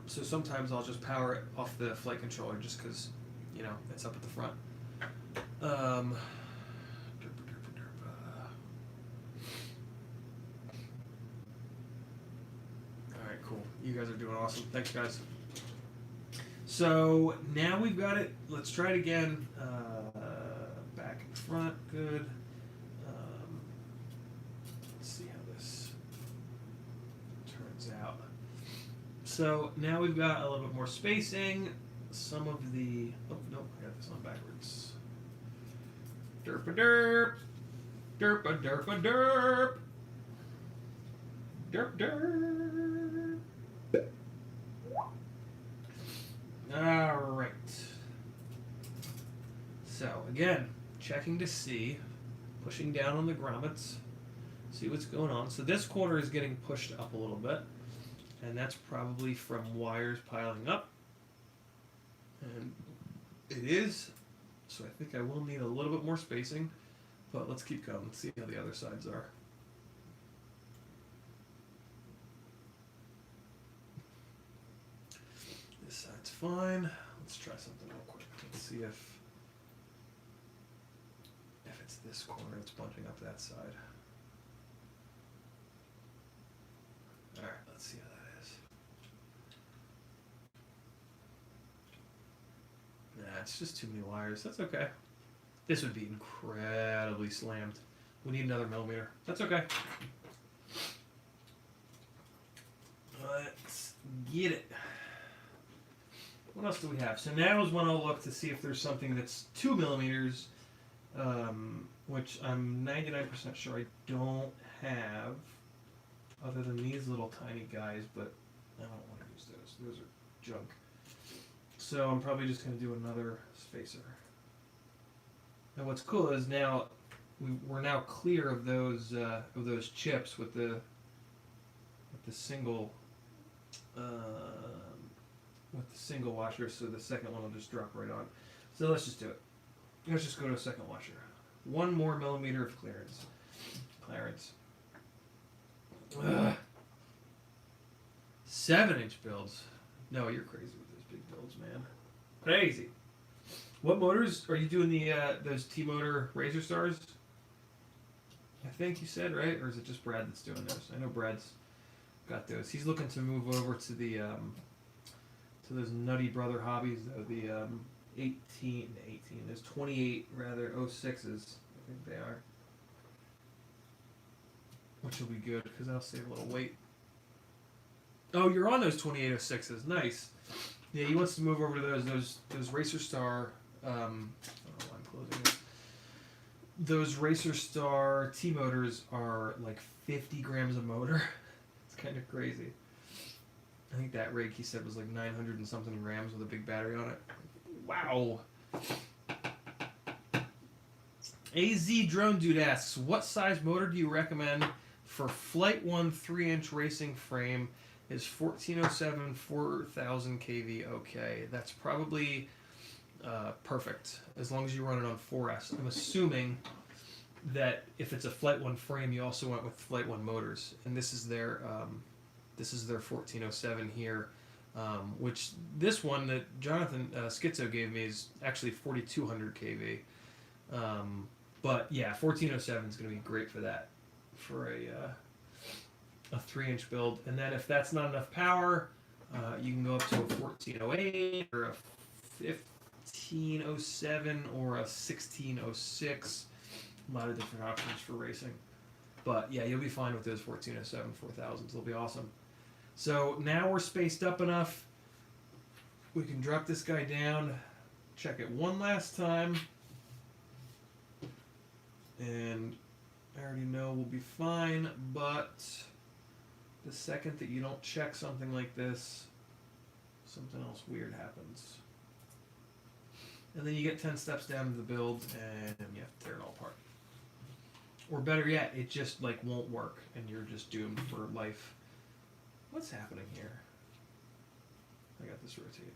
So sometimes I'll just power it off the flight controller just because, it's up at the front. Alright, cool. You guys are doing awesome. Thanks, guys. So now we've got it. Let's try it again. Back and front. Good. Let's see how this turns out. So now we've got a little bit more spacing. Some of the... Oh, no, I got this on backwards. Derp-a-derp. Derp-a-derp-a-derp. Derp-derp. Alright. So, again, checking to see. Pushing down on the grommets. See what's going on. So this corner is getting pushed up a little bit. And that's probably from wires piling up. And it is. So I think I will need a little bit more spacing. But let's keep going. Let's see how the other sides are. This side's fine. Let's try something real quick. Let's see if it's this corner that's bunching up that side. Alright, let's see how that is. Nah, it's just too many wires. That's okay. This would be incredibly slammed. We need another millimeter. That's okay. Let's get it. What else do we have? So now is when I'll look to see if there's something that's 2 millimeters, which I'm 99% sure I don't have, other than these little tiny guys, but I don't want to use those. Those are junk. So I'm probably just going to do another spacer. And what's cool is now we're now clear of those chips with the single washer, so the second one will just drop right on. So let's just do it. Let's just go to a second washer. 1 more millimeter of clearance. 7-inch builds. No, you're crazy with those big builds, man. Crazy. What motors are you doing? Those T-Motor Razor Stars? I think you said, right? Or is it just Brad that's doing those? I know Brad's got those. He's looking to move over to the to those Nutty Brother hobbies, though. The 18, there's 28 rather 06s, I think they are. Which will be good because that'll save a little weight. Oh, you're on those 2806s. Nice. Yeah, he wants to move over to those Racer Star. I don't know why I'm closing this. Those Racer Star T-motors are like 50 grams of motor. It's kind of crazy. I think that rig he said was like 900 and something grams with a big battery on it. Wow. AZ Drone Dude asks, what size motor do you recommend for Flight 1 3-inch racing frame? Is 1407 4000 kV okay? That's probably perfect, as long as you run it on 4S. I'm assuming that if it's a Flight 1 frame, you also went with Flight 1 motors, and this is their 1407 here, which this one that Jonathan Schizo gave me is actually 4200 kV. But yeah, 1407 is going to be great for that, for a 3-inch build. And then if that's not enough power, you can go up to a 1408 or a 1507 or a 1606. A lot of different options for racing. But yeah, you'll be fine with those 1407 4000s. They'll be awesome. So now we're spaced up enough. We can drop this guy down, check it one last time. And I already know we'll be fine, but the second that you don't check something like this, something else weird happens. And then you get 10 steps down to the build and you have to tear it all apart. Or better yet, it just like won't work and you're just doomed for life. What's happening here? I got this rotated.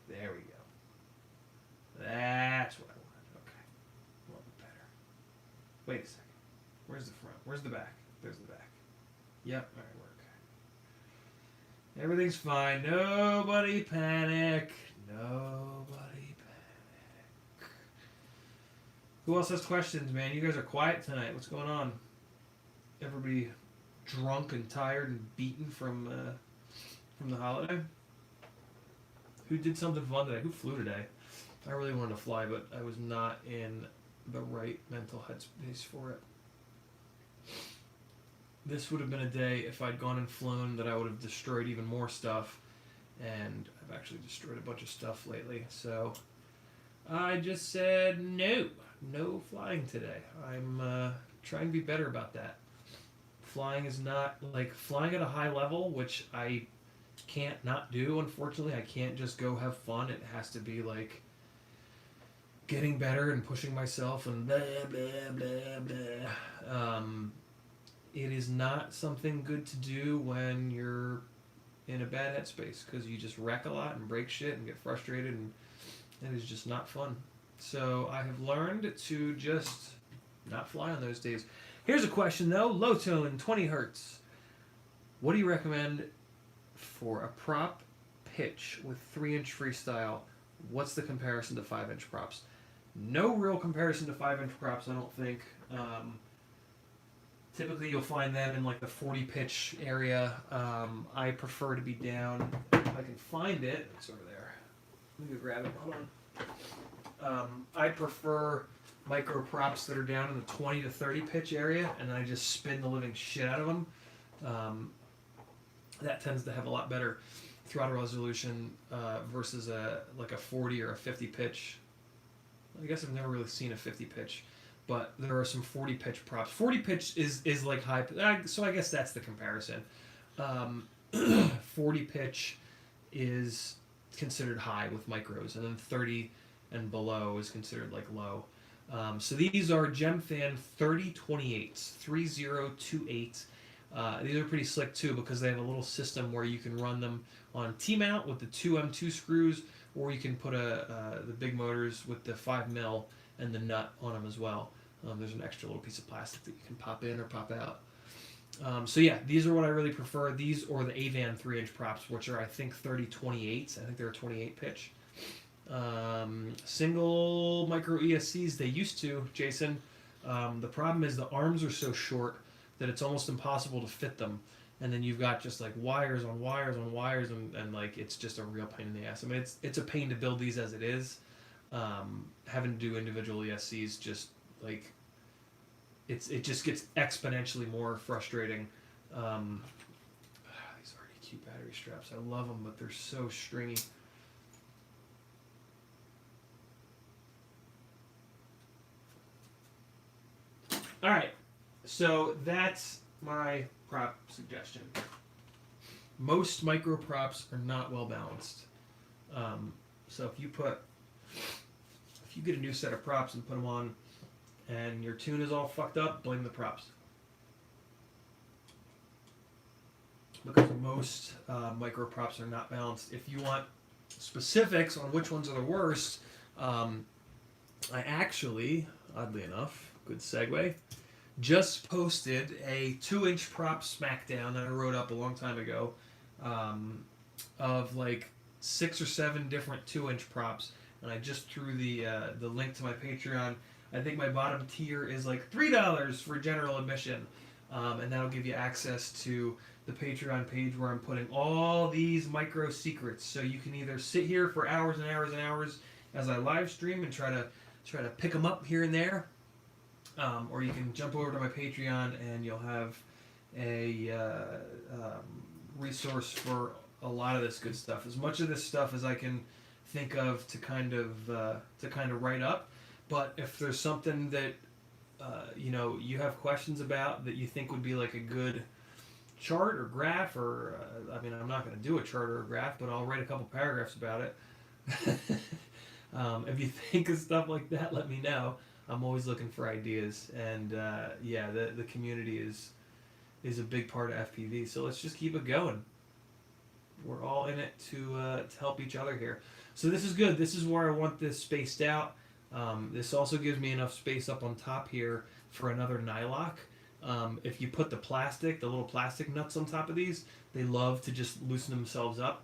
There we go. That's what I wanted. Okay. A little bit better. Wait a second. Where's the front? Where's the back? There's the back. Yep. Alright, we're okay. Everything's fine. Nobody panic. Nobody panic. Who else has questions, man? You guys are quiet tonight. What's going on? Everybody drunk and tired and beaten from the holiday? Who did something fun today? Who flew today? I really wanted to fly, but I was not in the right mental headspace for it. This would have been a day, if I'd gone and flown, that I would have destroyed even more stuff. And I've actually destroyed a bunch of stuff lately. So I just said no. No flying today. I'm trying to be better about that. Flying is not, like, flying at a high level, which I can't not do, unfortunately. I can't just go have fun. It has to be, like, getting better and pushing myself and blah, blah, blah, blah. It is not something good to do when you're in a bad headspace, because you just wreck a lot and break shit and get frustrated, and it is just not fun. So I have learned to just not fly on those days. Here's a question though. Low tone, 20 hertz. What do you recommend for a prop pitch with 3-inch freestyle? What's the comparison to 5-inch props? No real comparison to 5-inch props, I don't think. Typically you'll find them in like the 40 pitch area. I prefer to be down, if I can find it, it's over there. Let me go grab it, hold on. I prefer micro props that are down in the 20 to 30 pitch area, and then I just spin the living shit out of them. That tends to have a lot better throttle resolution versus a 40 or a 50 pitch. I guess I've never really seen a 50 pitch, but there are some 40 pitch props. 40 pitch is like high, so I guess that's the comparison. 40 pitch is considered high with micros, and then 30 and below is considered like low. So these are Gemfan 3028s, 3028. These are pretty slick too, because they have a little system where you can run them on T-mount with the 2 M2 screws, or you can put the big motors with the 5mm and the nut on them as well. There's an extra little piece of plastic that you can pop in or pop out. So yeah, these are what I really prefer. These or the Avan 3-inch props, which are I think 3028s. I think they're a 28 pitch. Single micro ESCs, they used to, Jason. The problem is the arms are so short that it's almost impossible to fit them, and then you've got just like wires on wires on wires, and like it's just a real pain in the ass. I mean, it's a pain to build these as it is. Having to do individual ESCs just like it just gets exponentially more frustrating. These RDQ battery straps, I love them, but they're so stringy. All right, so that's my prop suggestion. Most micro props are not well balanced. So if you if you get a new set of props and put them on, and your tune is all fucked up, blame the props. Because most micro props are not balanced. If you want specifics on which ones are the worst, I actually, oddly enough, good segue, just posted a 2-inch prop smackdown that I wrote up a long time ago, of like 6 or 7 different 2-inch props, and I just threw the link to my Patreon. I think my bottom tier is like $3 for general admission, and that'll give you access to the Patreon page where I'm putting all these micro secrets. So you can either sit here for hours and hours and hours as I live stream and try to pick them up here and there, or you can jump over to my Patreon and you'll have a resource for a lot of this good stuff. As much of this stuff as I can think of to kind of write up. But if there's something that you have questions about that you think would be like a good chart or graph, or I'm not going to do a chart or a graph, but I'll write a couple paragraphs about it. If you think of stuff like that, let me know. I'm always looking for ideas, and the community is a big part of FPV. So let's just keep it going. We're all in it to help each other here. So this is good. This is where I want this spaced out. This also gives me enough space up on top here for another nylock. If you put the little plastic nuts on top of these, they love to just loosen themselves up.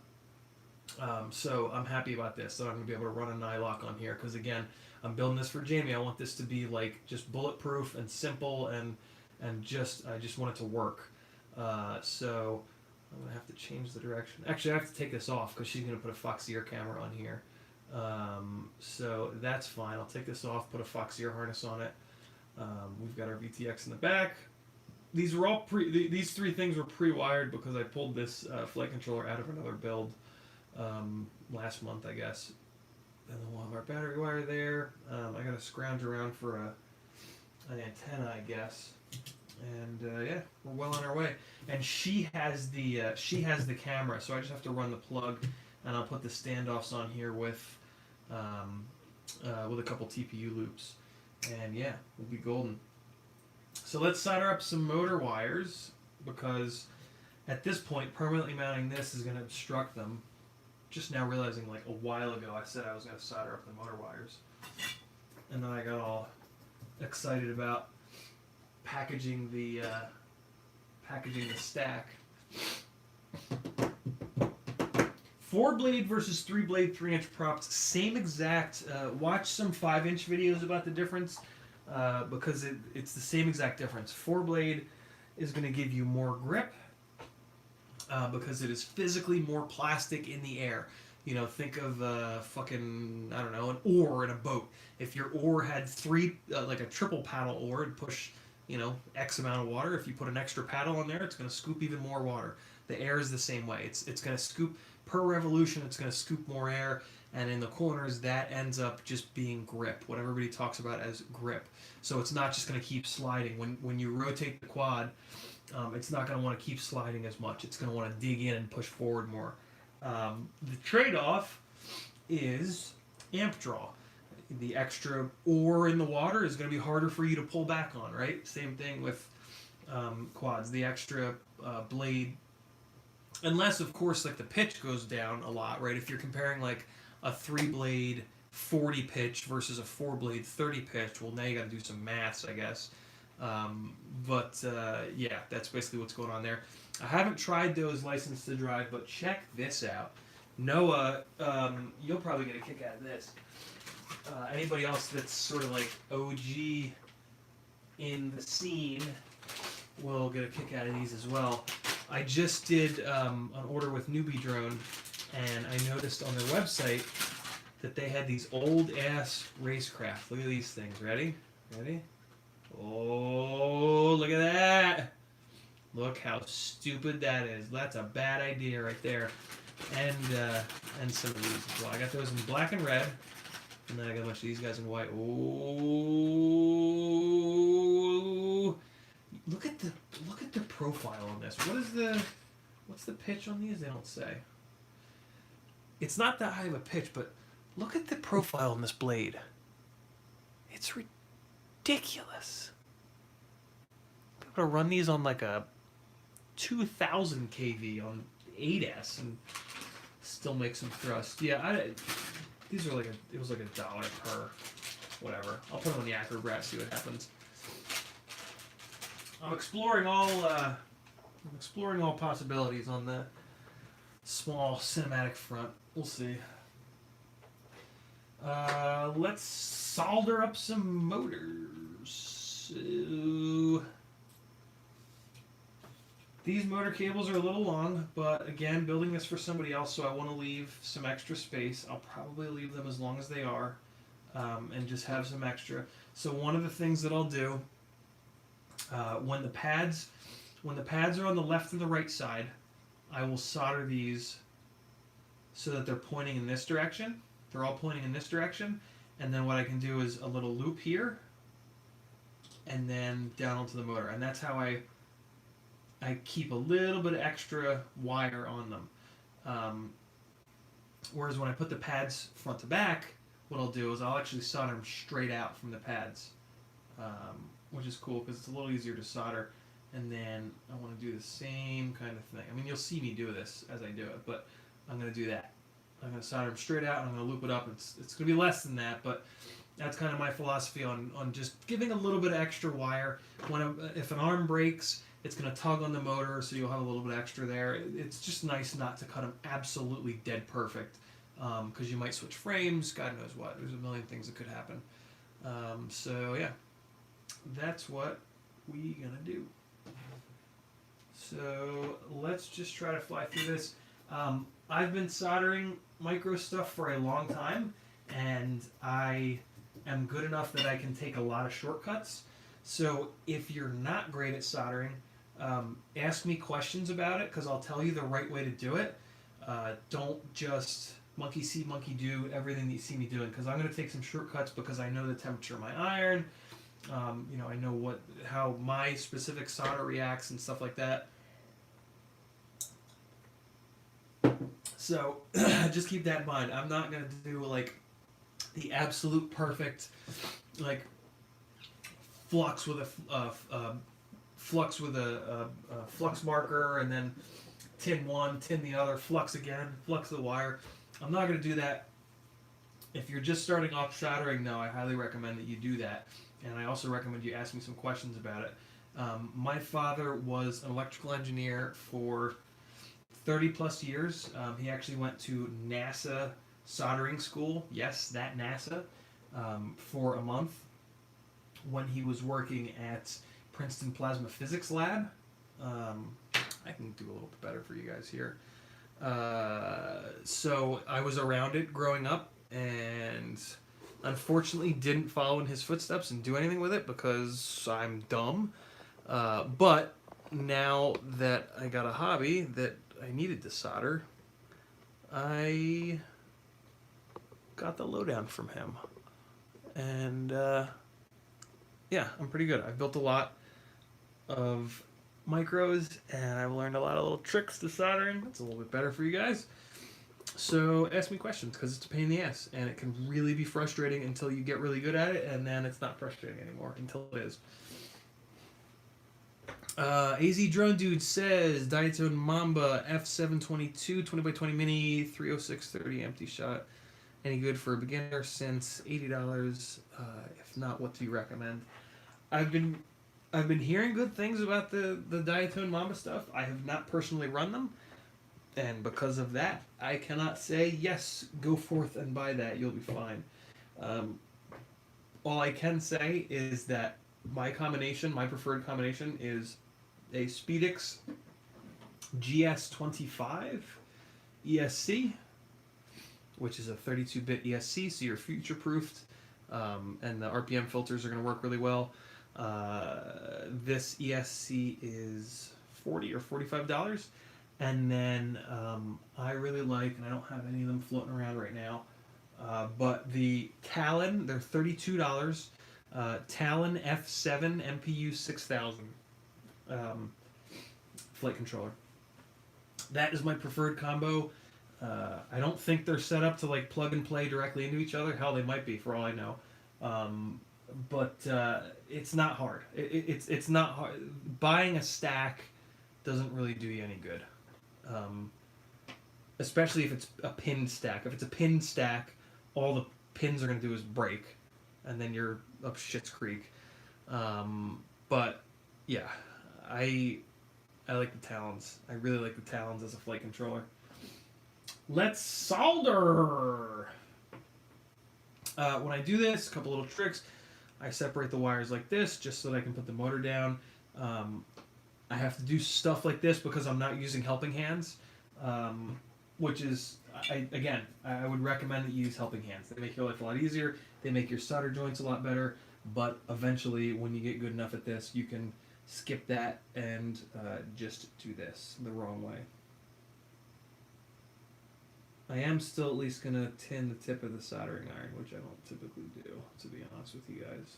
So I'm happy about this. So I'm going to be able to run a nylock on here because, again, I'm building this for Jamie. I want this to be like just bulletproof and simple and I just want it to work. So I'm going to have to change the direction. Actually, I have to take this off because she's going to put a Foxeer camera on here. So that's fine. I'll take this off, put a Foxeer harness on it. We've got our VTX in the back. These were all these 3 things were pre-wired because I pulled this flight controller out of another build last month, I guess. And then we'll have our battery wire there. I got to scrounge around for an antenna, I guess. And we're well on our way. And she has the camera, so I just have to run the plug, and I'll put the standoffs on here with a couple TPU loops. And yeah, we'll be golden. So let's solder up some motor wires, because at this point, permanently mounting this is going to obstruct them. Just now realizing, like a while ago, I said I was going to solder up the motor wires. And then I got all excited about packaging the stack. 4-blade versus 3-blade 3-inch props, same exact. Watch some 5-inch videos about the difference, because it's the same exact difference. 4-blade is going to give you more grip, because it is physically more plastic in the air. You know, think of an oar in a boat. If your oar had like a triple paddle oar, it'd push, X amount of water. If you put an extra paddle on there, it's going to scoop even more water. The air is the same way. It's going to scoop per revolution. It's going to scoop more air, and in the corners, that ends up just being grip. What everybody talks about as grip. So it's not just going to keep sliding. When you rotate the quad, it's not going to want to keep sliding as much. It's going to want to dig in and push forward more. The trade-off is amp draw. The extra oar in the water is going to be harder for you to pull back on, right? Same thing with quads. The extra blade, unless, of course, like the pitch goes down a lot, right? If you're comparing like a 3-blade 40 pitch versus a 4-blade 30 pitch, well, now you got to do some maths, I guess. That's basically what's going on there. I haven't tried those licensed to drive, but check this out. Noah, you'll probably get a kick out of this. Anybody else that's sort of like OG in the scene will get a kick out of these as well. I just did an order with Newbie Drone, and I noticed on their website that they had these old-ass racecraft. Look at these things. Ready? Ready? Oh, look at that! Look how stupid that is. That's a bad idea right there. And some of these as well. I got those in black and red, and then I got a bunch of these guys in white. Oh, look at the profile on this. What's the pitch on these? They don't say. It's not that high of a pitch, but look at the profile on this blade. It's ridiculous. Be able to run these on like a 2000 kV on 8S and still make some thrust. Yeah, these are it was like $1 per whatever. I'll put them on the Acrobat, see what happens. I'm exploring all possibilities on the small cinematic front. We'll see. Let's solder up some motors. So, these motor cables are a little long, but again, building this for somebody else, so I want to leave some extra space. I'll probably leave them as long as they are, and just have some extra. So one of the things that I'll do, when the pads are on the left and the right side, I will solder these so that they're pointing in this direction. They're all pointing in this direction, and then what I can do is a little loop here, and then down onto the motor, and that's how I keep a little bit of extra wire on them. Whereas when I put the pads front to back, what I'll do is I'll actually solder them straight out from the pads, which is cool because it's a little easier to solder. And then I want to do the same kind of thing. I mean, you'll see me do this as I do it, but I'm going to do that. I'm going to solder them straight out, and I'm going to loop it up. It's going to be less than that, but that's kind of my philosophy on just giving a little bit of extra wire. If an arm breaks, it's going to tug on the motor, so you'll have a little bit extra there. It's just nice not to cut them absolutely dead perfect, because you might switch frames, God knows what. There's a million things that could happen. So yeah, that's what we're going to do. So let's just try to fly through this. I've been soldering micro stuff for a long time, and I am good enough that I can take a lot of shortcuts. So if you're not great at soldering, ask me questions about it, because I'll tell you the right way to do it. Don't just monkey see, monkey do everything that you see me doing, because I'm going to take some shortcuts because I know the temperature of my iron. I know how my specific solder reacts and stuff like that. So just keep that in mind. I'm not going to do like the absolute perfect like flux with a flux marker, and then tin one, tin the other, flux again, flux the wire. I'm not going to do that. If you're just starting off soldering, no, I highly recommend that you do that. And I also recommend you ask me some questions about it. My father was an electrical engineer for 30 plus years. He actually went to NASA soldering school. Yes, that NASA. For a month when he was working at Princeton Plasma Physics Lab. I can do a little bit better for you guys here. So I was around it growing up, and unfortunately didn't follow in his footsteps and do anything with it because I'm dumb. But now that I got a hobby that I needed to solder, I got the lowdown from him. And yeah, I'm pretty good. I've built a lot of micros, and I've learned a lot of little tricks to soldering. That's a little bit better for you guys. So ask me questions, because it's a pain in the ass, and it can really be frustrating until you get really good at it, and then it's not frustrating anymore until it is. AZ Drone Dude says Diatone Mamba F722 20x20 Mini 30630 empty shot. Any good for a beginner? Since $80. If not, what do you recommend? I've been hearing good things about the Diatone Mamba stuff. I have not personally run them, and because of that, I cannot say yes, go forth and buy that. You'll be fine. All I can say is that my preferred combination, is a Speedix GS25 ESC, which is a 32-bit ESC, so you're future-proofed, and the RPM filters are going to work really well. This ESC is $40 or $45, and then I really like, and I don't have any of them floating around right now, but the Talon, they're $32. Talon F7 MPU 6000 flight controller. That is my preferred combo. I don't think they're set up to like plug and play directly into each other. Hell, they might be for all I know. but it's not hard. It's not hard. Buying a stack doesn't really do you any good, especially if it's a pinned stack. If it's a pinned stack, all the pins are going to do is break, and then you're up shit's creek. But yeah, I like the Talons. I really like the Talons as a flight controller. Let's solder. When I do this, a couple little tricks. I separate the wires like this just so that I can put the motor down. I have to do stuff like this because I'm not using helping hands, which is, I would recommend that you use helping hands. They make your life a lot easier. They make your solder joints a lot better. But eventually, when you get good enough at this, you can skip that and just do this the wrong way. I am still at least going to tin the tip of the soldering iron, which I don't typically do, to be honest with you guys.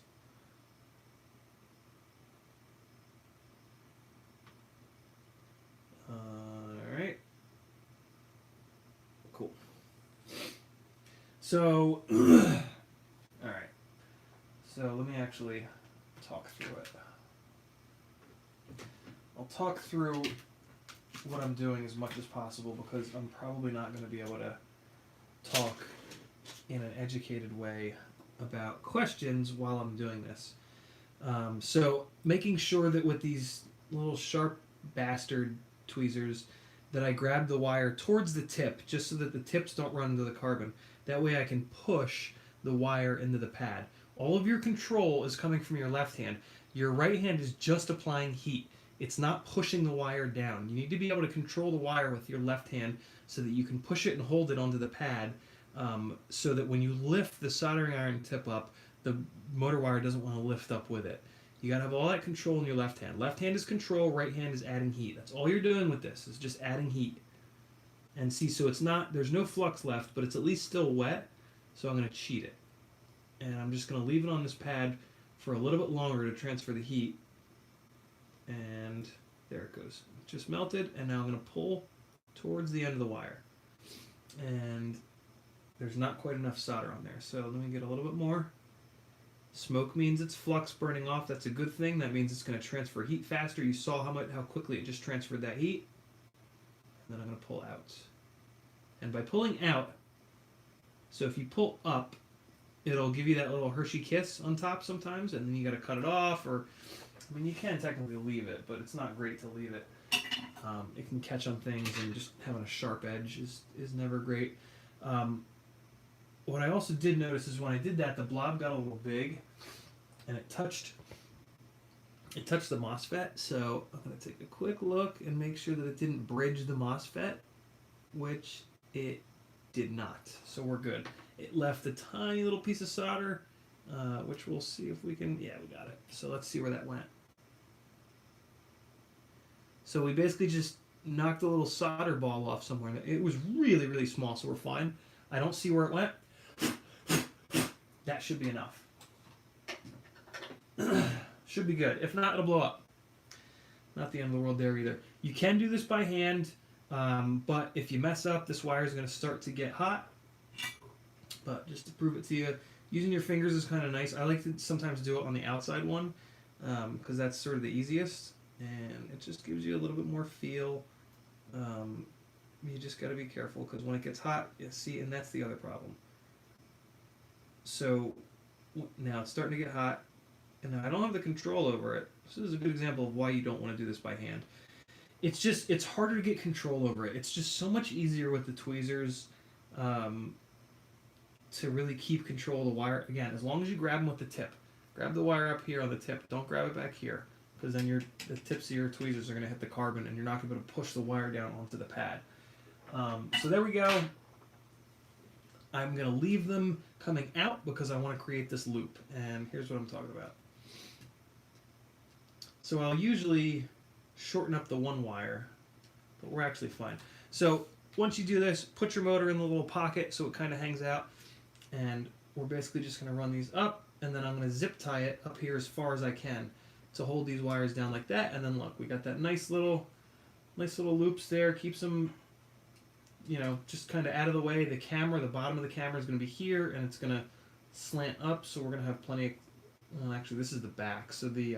Alright. Cool. So, alright. So let me actually talk through it. I'll talk through what I'm doing as much as possible because I'm probably not going to be able to talk in an educated way about questions while I'm doing this. So making sure that with these little sharp bastard tweezers that I grab the wire towards the tip just so that the tips don't run into the carbon. That way I can push the wire into the pad. All of your control is coming from your left hand. Your right hand is just applying heat. It's not pushing the wire down. You need to be able to control the wire with your left hand so that you can push it and hold it onto the pad so that when you lift the soldering iron tip up, the motor wire doesn't want to lift up with it. You got to have all that control in your left hand. Left hand is control, right hand is adding heat. That's all you're doing with this, is just adding heat. And see, so it's not, there's no flux left, but it's at least still wet, so I'm going to cheat it. And I'm just going to leave it on this pad for a little bit longer to transfer the heat. And there it goes. It just melted, and now I'm going to pull towards the end of the wire. And there's not quite enough solder on there, so let me get a little bit more. Smoke means it's flux burning off. That's a good thing. That means it's going to transfer heat faster. You saw how quickly it just transferred that heat. And then I'm going to pull out. And by pulling out, so if you pull up, it'll give you that little Hershey kiss on top sometimes, and then you got to cut it off, or I mean, you can technically leave it, but it's not great to leave it. It can catch on things, and just having a sharp edge is never great. What I also did notice is when I did that, the blob got a little big, and it touched the MOSFET. So I'm going to take a quick look and make sure that it didn't bridge the MOSFET, which it did not. So we're good. It left a tiny little piece of solder, which we'll see if we can. Yeah, we got it. So let's see where that went. So we basically just knocked a little solder ball off somewhere. It was really, really small, so we're fine. I don't see where it went. That should be enough. Should be good. If not, it'll blow up. Not the end of the world there either. You can do this by hand, but if you mess up, this wire is going to start to get hot. But just to prove it to you, using your fingers is kind of nice. I like to sometimes do it on the outside one because that's sort of the easiest. And it just gives you a little bit more feel. You just got to be careful because when it gets hot, you see, and that's the other problem. So now it's starting to get hot, and I don't have the control over it. This is a good example of why you don't want to do this by hand. It's harder to get control over it. It's just so much easier with the tweezers to really keep control of the wire. Again, as long as you grab them with the tip. Grab the wire up here on the tip. Don't grab it back here, because then the tips of your tweezers are going to hit the carbon, and you're not going to be able to push the wire down onto the pad. So there we go. I'm going to leave them coming out because I want to create this loop. And here's what I'm talking about. So I'll usually shorten up the one wire, but we're actually fine. So once you do this, put your motor in the little pocket so it kind of hangs out. And we're basically just going to run these up, and then I'm going to zip tie it up here as far as I can to hold these wires down like that. And then look, we got that nice little loops there. Keeps them, just kind of out of the way. The bottom of the camera is going to be here, and it's going to slant up, so we're going to have plenty Well, actually, this is the back, so the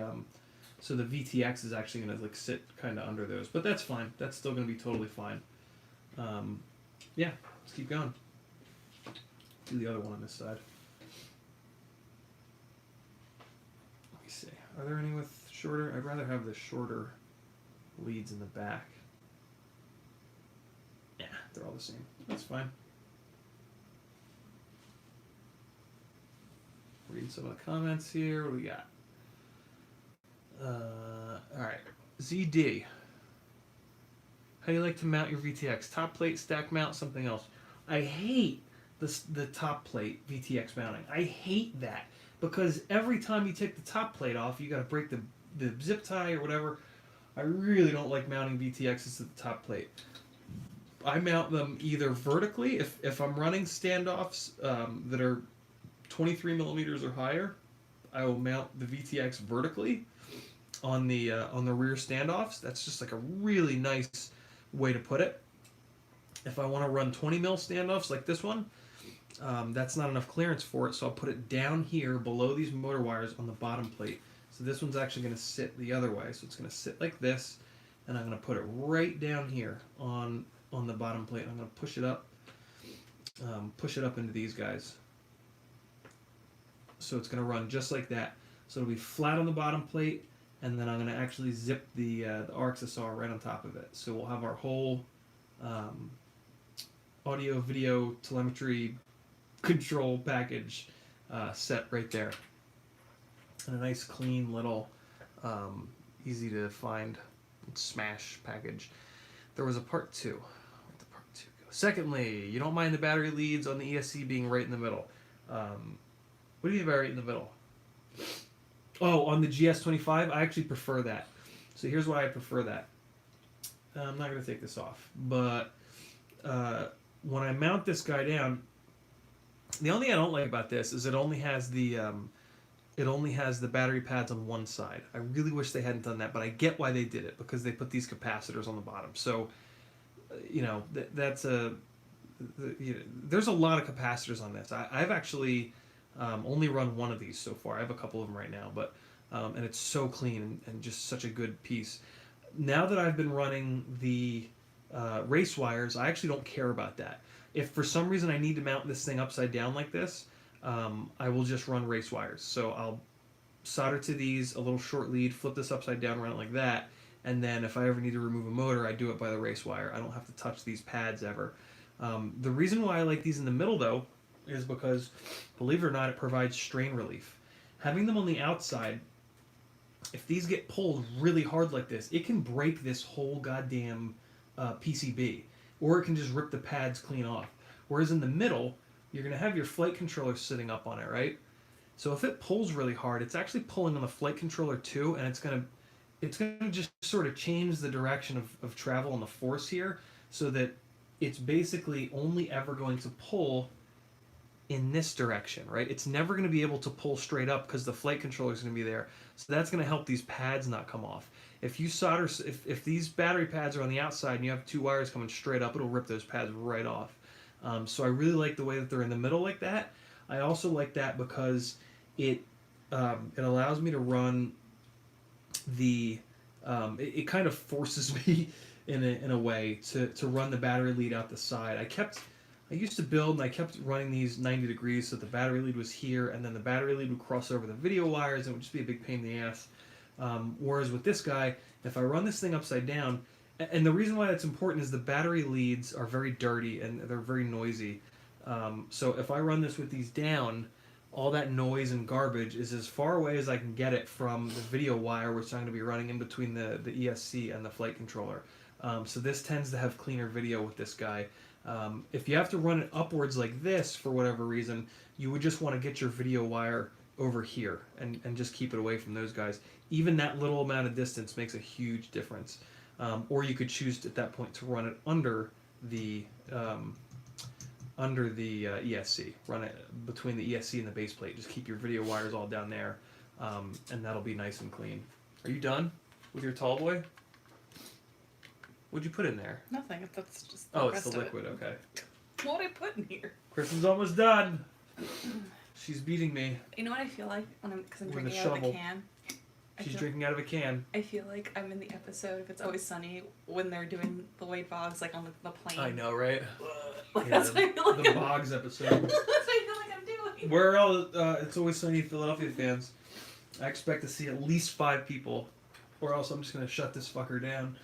VTX is actually gonna like sit kind of under those, but that's fine. That's still gonna be totally fine. Yeah, let's keep going. Do the other one on this side. Let me see. Are there any with shorter? I'd rather have the shorter leads in the back. Yeah, they're all the same. That's fine. Read some of the comments here. What do we got? Alright. ZD. How do you like to mount your VTX? Top plate, stack mount, something else. I hate the top plate VTX mounting. I hate that. Because every time you take the top plate off, you gotta break the zip tie or whatever. I really don't like mounting VTXs to the top plate. I mount them either vertically, if I'm running standoffs that are 23 millimeters or higher, I will mount the VTX vertically on the rear standoffs. That's just like a really nice way to put it. If I want to run 20 mil standoffs like this one, that's not enough clearance for it, so I'll put it down here below these motor wires on the bottom plate. So this one's actually going to sit the other way, so it's going to sit like this, and I'm going to put it right down here on the bottom plate. I'm going to push it up into these guys. So it's going to run just like that. So it'll be flat on the bottom plate, and then I'm going to actually zip the RxSR right on top of it. So we'll have our whole audio, video, telemetry control package set right there. And a nice, clean little, easy to find smash package. There was a part 2. Where'd the part 2 go? Secondly, you don't mind the battery leads on the ESC being right in the middle. What do you mean by right in the middle? Oh, on the GS25, I actually prefer that. So here's why I prefer that. I'm not going to take this off, but when I mount this guy down, the only thing I don't like about this is it only has the battery pads on one side. I really wish they hadn't done that, but I get why they did it, because they put these capacitors on the bottom. So, there's a lot of capacitors on this. I've actually only run one of these so far. I have a couple of them right now, but and it's so clean and just such a good piece. Now that I've been running the race wires, I actually don't care about that. If for some reason I need to mount this thing upside down like this, I will just run race wires. So I'll solder to these, a little short lead, flip this upside down, run it like that, and then if I ever need to remove a motor, I do it by the race wire. I don't have to touch these pads ever. The reason why I like these in the middle, though, is because, believe it or not, it provides strain relief. Having them on the outside, if these get pulled really hard like this, it can break this whole goddamn PCB, or it can just rip the pads clean off. Whereas in the middle, you're going to have your flight controller sitting up on it, right? So if it pulls really hard, it's actually pulling on the flight controller too, and it's going to just sort of change the direction of travel on the force here, so that it's basically only ever going to pull in this direction, right? It's never going to be able to pull straight up because the flight controller is going to be there. So that's going to help these pads not come off. If you solder, if these battery pads are on the outside and you have two wires coming straight up, it'll rip those pads right off. So I really like the way that they're in the middle like that. I also like that because it allows me to run the it kind of forces me in a way to run the battery lead out the side. I used to build and I kept running these 90 degrees so the battery lead was here, and then the battery lead would cross over the video wires and it would just be a big pain in the ass. Whereas with this guy, if I run this thing upside down, and the reason why that's important is the battery leads are very dirty and they're very noisy. So if I run this with these down, all that noise and garbage is as far away as I can get it from the video wire, which I'm going to be running in between the ESC and the flight controller. So this tends to have cleaner video with this guy. If you have to run it upwards like this for whatever reason, you would just want to get your video wire over here and just keep it away from those guys. Even that little amount of distance makes a huge difference. Or you could choose at that point to run it under the ESC. Run it between the ESC and the base plate. Just keep your video wires all down there, and that'll be nice and clean. Are you done with your tall boy? What'd you put in there? Nothing. That's just. Oh, it's the liquid. Okay. What did I put in here? Kristen's almost done. She's beating me. You know what I feel like when because I'm With a drinking out of shovel. the can. She's drinking out of a can. I feel like I'm in the episode of It's Always Sunny when they're doing the Wade Boggs like on the plane. I know, right? Like, Yeah, that's what I feel like. the I'm, Boggs episode. that's what I feel like I'm doing. We're all It's Always Sunny Philadelphia fans. I expect to see at least 5 people, or else I'm just gonna shut this fucker down.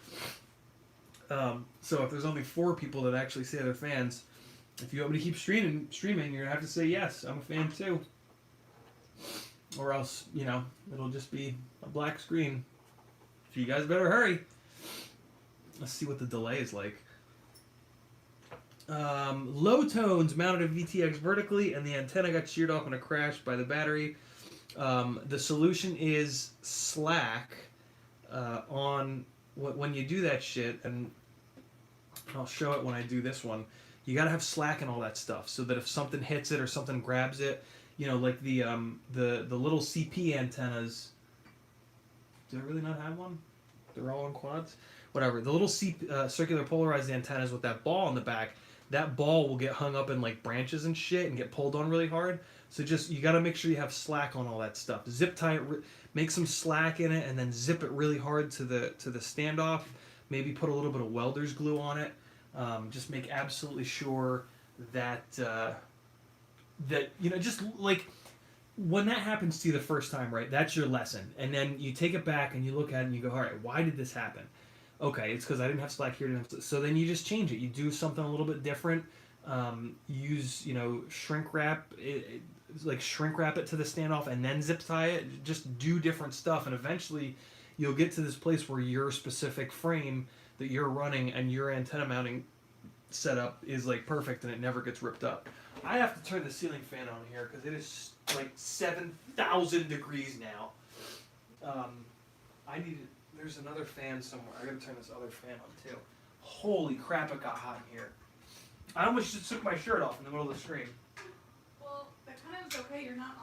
So if there's only 4 people that actually say they're fans, if you want me to keep streaming, you're gonna have to say yes. I'm a fan too. Or else, it'll just be a black screen. So you guys better hurry. Let's see what the delay is like. Low tones mounted a VTX vertically, and the antenna got sheared off in a crash by the battery. The solution is slack on when you do that shit, and I'll show it when I do this one. You gotta have slack and all that stuff, so that if something hits it or something grabs it, like the little CP antennas. Do I really not have one? They're all on quads. Whatever. The little circular polarized antennas with that ball in the back. That ball will get hung up in like branches and shit and get pulled on really hard. So you got to make sure you have slack on all that stuff. Zip tie it, make some slack in it, and then zip it really hard to the standoff. Maybe put a little bit of welder's glue on it. Just make absolutely sure that just like when that happens to you the first time, right? That's your lesson, and then you take it back and you look at it and you go, all right, why did this happen? Okay, it's because I didn't have slack here. So then you just change it. You do something a little bit different. Use shrink wrap it, like shrink wrap it to the standoff and then zip tie it. Just do different stuff, and eventually you'll get to this place where your specific frame that you're running and your antenna mounting setup is like perfect and it never gets ripped up. I have to turn the ceiling fan on here because it is like 7,000 degrees now. There's another fan somewhere. I gotta turn this other fan on too. Holy crap, it got hot in here. I almost just took my shirt off in the middle of the stream. Well, that kind of is okay. You're not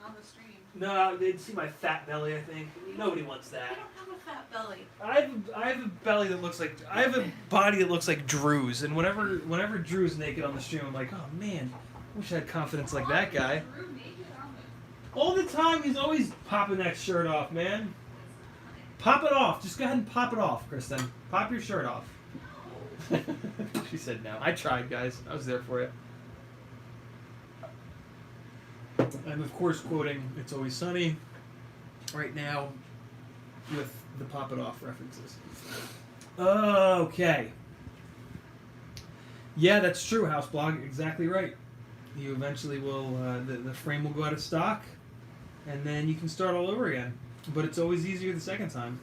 on the stream. No, they'd see my fat belly, I think. Nobody wants that. You don't have a fat belly. I have a belly that looks like... I have a body that looks like Drew's, and whenever Drew's naked on the stream, I'm like, oh man, I wish I had confidence like that guy. All the time, he's always popping that shirt off, man. Pop it off. Just go ahead and pop it off, Kristen. Pop your shirt off. She said no. I tried, guys. I was there for you. I'm, of course, quoting It's Always Sunny right now with the pop it off references. Okay. Yeah, that's true, Houseblog. Exactly right. You eventually will, the frame will go out of stock, and then you can start all over again. But it's always easier the second time.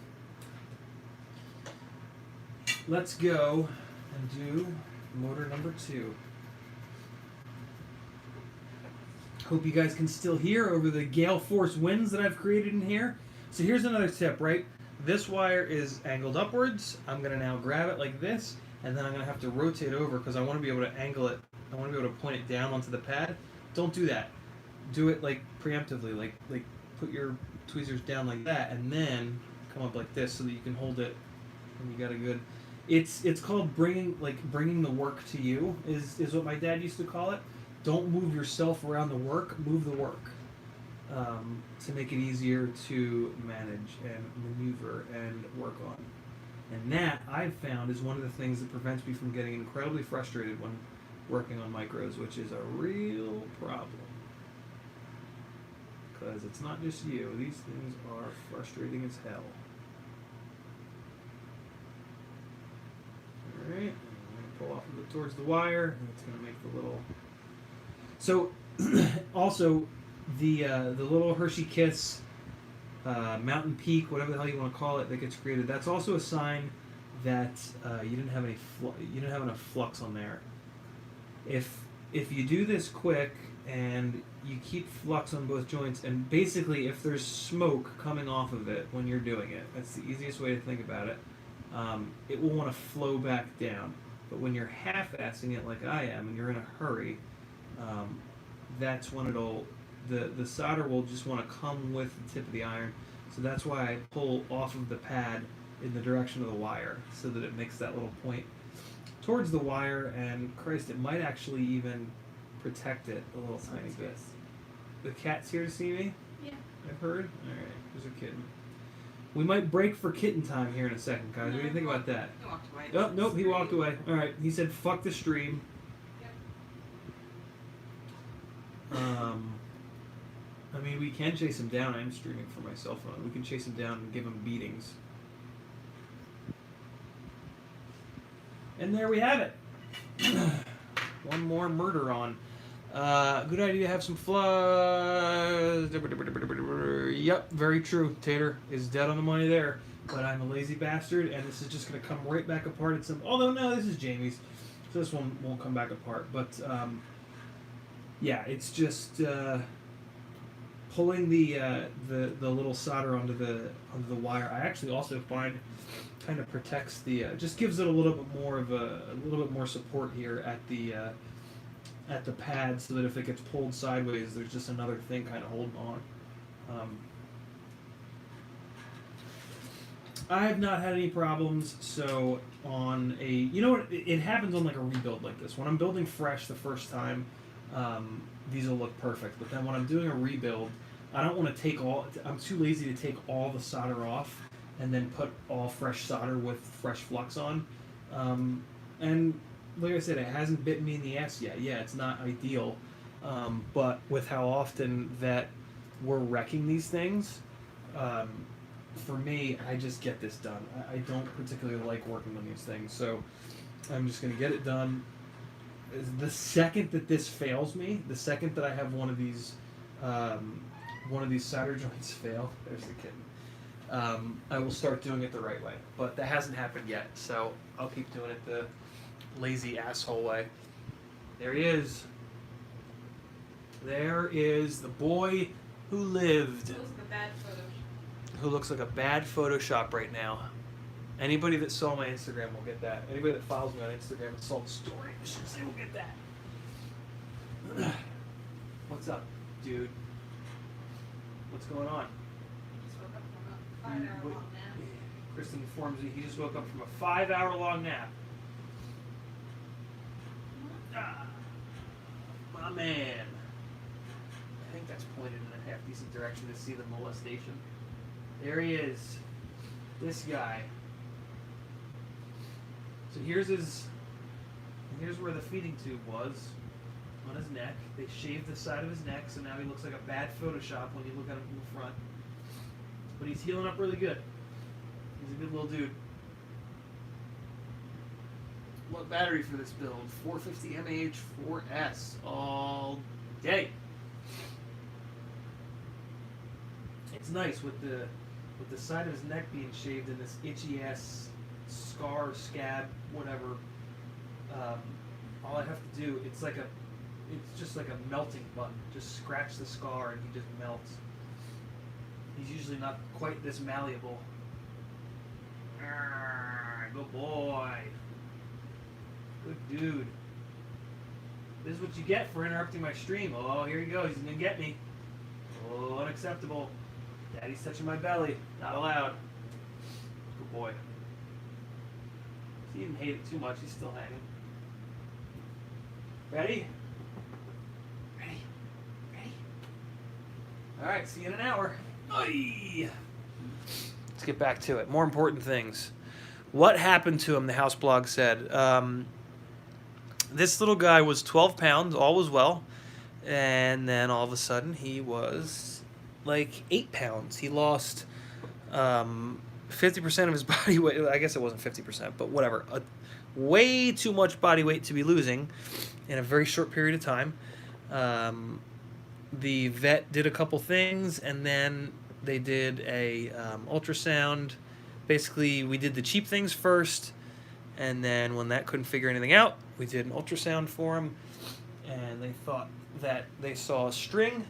Let's go and do motor number 2. Hope you guys can still hear over the gale force winds that I've created in here. So here's another tip, right? This wire is angled upwards. I'm going to now grab it like this, and then I'm going to have to rotate over because I want to be able to angle it. I want to be able to point it down onto the pad. Don't do that. Do it like preemptively, like put your tweezers down like that, and then come up like this so that you can hold it, and you got a good. It's called bringing the work to you is what my dad used to call it. Don't move yourself around the work. Move the work to make it easier to manage and maneuver and work on. And that I've found is one of the things that prevents me from getting incredibly frustrated when working on micros, which is a real problem. Because it's not just you. These things are frustrating as hell. Alright, I'm going to pull off of it towards the wire, and it's going to make the little... So, also, the little Hershey Kiss Mountain Peak, whatever the hell you want to call it, that gets created, that's also a sign that you didn't have enough flux on there. If you do this quick and you keep flux on both joints, and basically if there's smoke coming off of it when you're doing it, that's the easiest way to think about it, it will want to flow back down. But when you're half-assing it like I am and you're in a hurry, that's when the solder will just want to come with the tip of the iron. So that's why I pull off of the pad in the direction of the wire so that it makes that little point towards the wire, and Christ, it might actually even protect it a little tiny bit. The cat's here to see me? Yeah. I've heard. Alright, there's a kitten. We might break for kitten time here in a second, guys. What do you think about that? He walked away. Oh, nope, he walked away. Alright, he said, fuck the stream. I mean, we can chase him down. I'm streaming for my cell phone. We can chase him down and give him beatings. And there we have it. One more murder on. Good idea to have some floods. Yep, very true. Tater is dead on the money there. But I'm a lazy bastard, and this is just going to come right back apart at some... Although, no, this is Jamie's. So this one won't come back apart. But, yeah, it's just... pulling the little solder onto the wire, I actually also find kind of protects the just gives it a little bit more support here at the pad, so that if it gets pulled sideways, there's just another thing kind of holding on. I have not had any problems. So on a, you know what, it happens on like a rebuild like this. When I'm building fresh the first time, these will look perfect. But then when I'm doing a rebuild, I don't want to take all... I'm too lazy to take all the solder off and then put all fresh solder with fresh flux on. And like I said, it hasn't bitten me in the ass yet. Yeah, it's not ideal. But with how often that we're wrecking these things, for me, I just get this done. I don't particularly like working on these things, so I'm just going to get it done. The second that this fails me, the second that I have one of these solder joints fail, there's the kitten, I will start doing it the right way. But that hasn't happened yet, so I'll keep doing it the lazy asshole way. There he is. There is the boy who lived. Who looks like a bad Photoshop right now. Anybody that saw my Instagram will get that. Anybody that follows me on Instagram and saw the story, they will get that. What's up, dude? What's going on? Just woke up from a 5-hour long nap. Kristen informs me he just woke up from a 5-hour-long nap. My man. I think that's pointed in a half-decent direction to see the molestation. There he is. This guy. So here's where the feeding tube was on his neck. They shaved the side of his neck, so now he looks like a bad Photoshop when you look at him from the front. But he's healing up really good. He's a good little dude. What battery for this build? 450 mAh 4S all day. It's nice with the side of his neck being shaved and this itchy ass scar, scab, whatever. All I have to do, it's just like a melting button. Just scratch the scar and he just melts. He's usually not quite this malleable. Good boy. Good dude. This is what you get for interrupting my stream. Oh, here he goes. He's gonna get me. Oh, unacceptable. Daddy's touching my belly. Not allowed. Good boy. He didn't hate it too much. He's still hanging. Ready? Ready? Ready? Alright, see you in an hour. Oy. Let's get back to it. More important things. What happened to him, the house blog said. This little guy was 12 pounds, all was well. And then all of a sudden he was like 8 pounds. He lost 50% of his body weight. I guess it wasn't 50%, but whatever. Way too much body weight to be losing in a very short period of time. The vet did a couple things, and then they did a ultrasound. Basically, we did the cheap things first, and then when that couldn't figure anything out, we did an ultrasound for him, and they thought that they saw a string,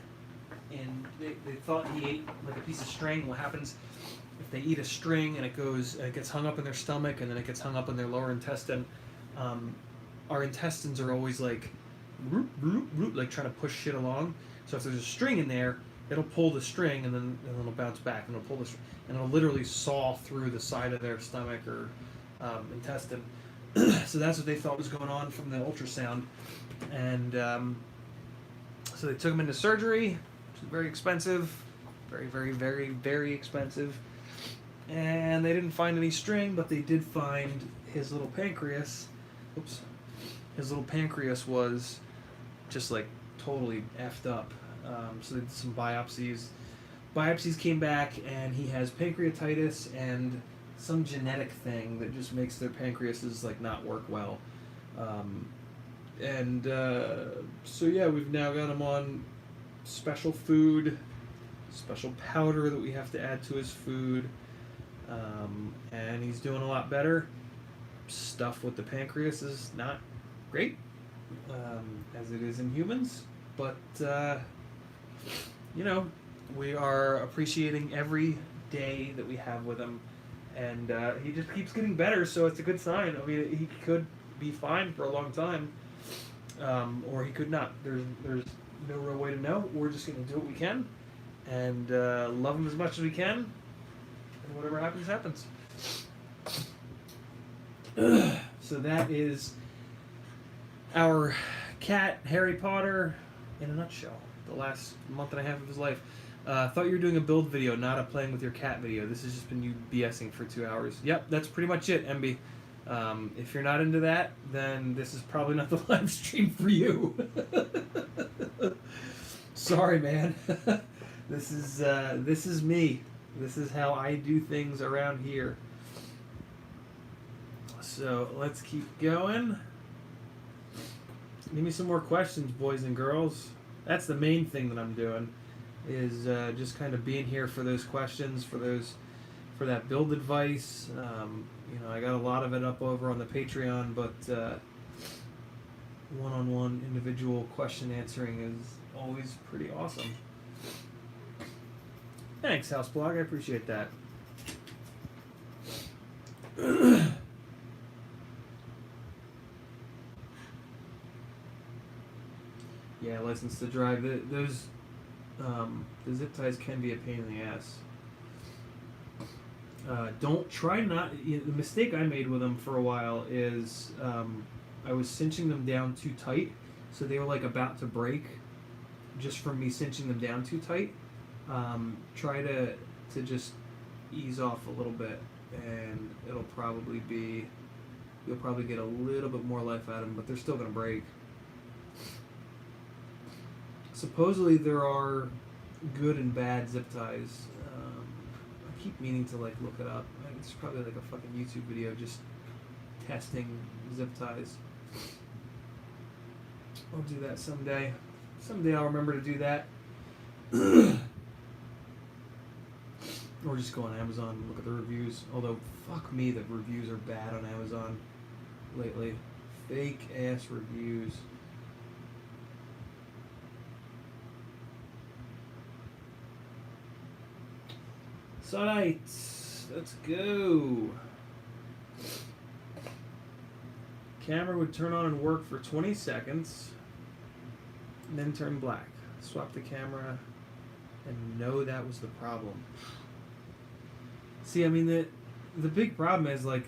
and they thought he ate like a piece of string. What happens if they eat a string and it gets hung up in their stomach, and then it gets hung up in their lower intestine? Our intestines are always like like trying to push shit along. So if there's a string in there, it'll pull the string, and then it'll bounce back, and it'll pull the string, and it'll literally saw through the side of their stomach or intestine. So that's what they thought was going on from the ultrasound, and so they took him into surgery. very expensive, very, very, very, very expensive. And they didn't find any string, but they did find his little pancreas. Oops. His little pancreas was just like totally effed up. So they did some biopsies. Biopsies came back, and he has pancreatitis and some genetic thing that just makes their pancreases like not work well. So yeah, we've now got him on special food, special powder that we have to add to his food, and he's doing a lot better. Stuff with the pancreas is not great, as it is in humans, but we are appreciating every day that we have with him, and he just keeps getting better, so it's a good sign. I mean, he could be fine for a long time, or he could not. There's no real way to know. We're just going to do what we can, and love him as much as we can, and whatever happens, happens. So that is our cat, Harry Potter, in a nutshell. The last month and a half of his life. Thought you were doing a build video, not a playing with your cat video. This has just been you BSing for 2 hours. Yep, that's pretty much it, MB. If you're not into that, then this is probably not the live stream for you. Sorry, man. This is me. This is how I do things around here. So let's keep going. Give me some more questions, boys and girls. That's the main thing that I'm doing, is just kind of being here for those questions, for that build advice. I got a lot of it up over on the Patreon, but one-on-one individual question answering is always pretty awesome. Thanks, Houseblog. I appreciate that. Yeah, license to drive. The zip ties can be a pain in the ass. The mistake I made with them for a while is I was cinching them down too tight, so they were like about to break just from me cinching them down too tight. Try to just ease off a little bit, and you'll probably get a little bit more life out of them, but they're still going to break. Supposedly there are good and bad zip ties. I keep meaning to look it up. It's probably like a fucking YouTube video just testing zip ties. I'll do that someday. Someday I'll remember to do that. Or just go on Amazon and look at the reviews. Although, fuck me, the reviews are bad on Amazon lately. Fake ass reviews. Sights. Let's go. Camera would turn on and work for 20 seconds, and then turn black. Swap the camera, and know that was the problem. See, I mean, the big problem is, a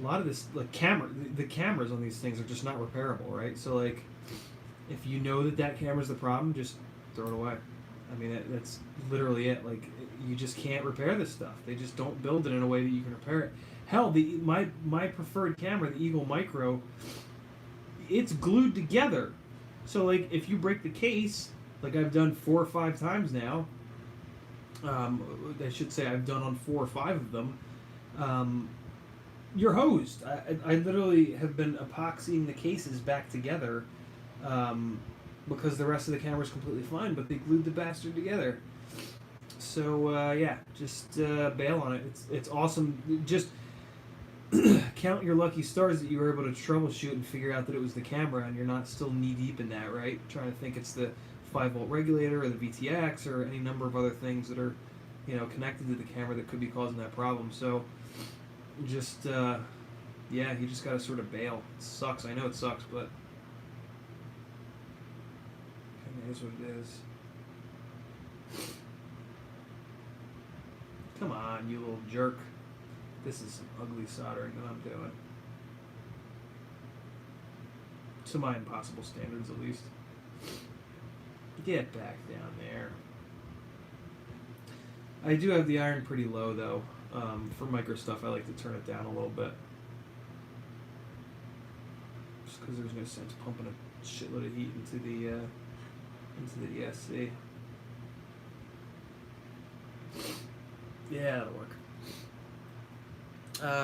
lot of this, the cameras on these things are just not repairable, right? So, if you know that camera's the problem, just throw it away. I mean, that's literally it. You just can't repair this stuff. They just don't build it in a way that you can repair it. Hell, my preferred camera, the Eagle Micro, it's glued together. So, if you break the case, I've done 4 or 5 times now, I should say I've done on 4 or 5 of them, you're hosed. I literally have been epoxying the cases back together, because the rest of the camera's completely fine, but they glued the bastard together. So, just bail on it. It's awesome. Just count your lucky stars that you were able to troubleshoot and figure out that it was the camera, and you're not still knee-deep in that, right? Trying to think it's the 5-volt regulator or the VTX or any number of other things that are, connected to the camera that could be causing that problem. So, just, you just gotta sort of bail. It sucks. I know it sucks, but it is what it is. Come on, you little jerk. This is some ugly soldering that I'm doing. To my impossible standards, at least. Get back down there. I do have the iron pretty low though. For micro stuff, I like to turn it down a little bit. Just because there's no sense pumping a shitload of heat into the ESC. Yeah, that'll work.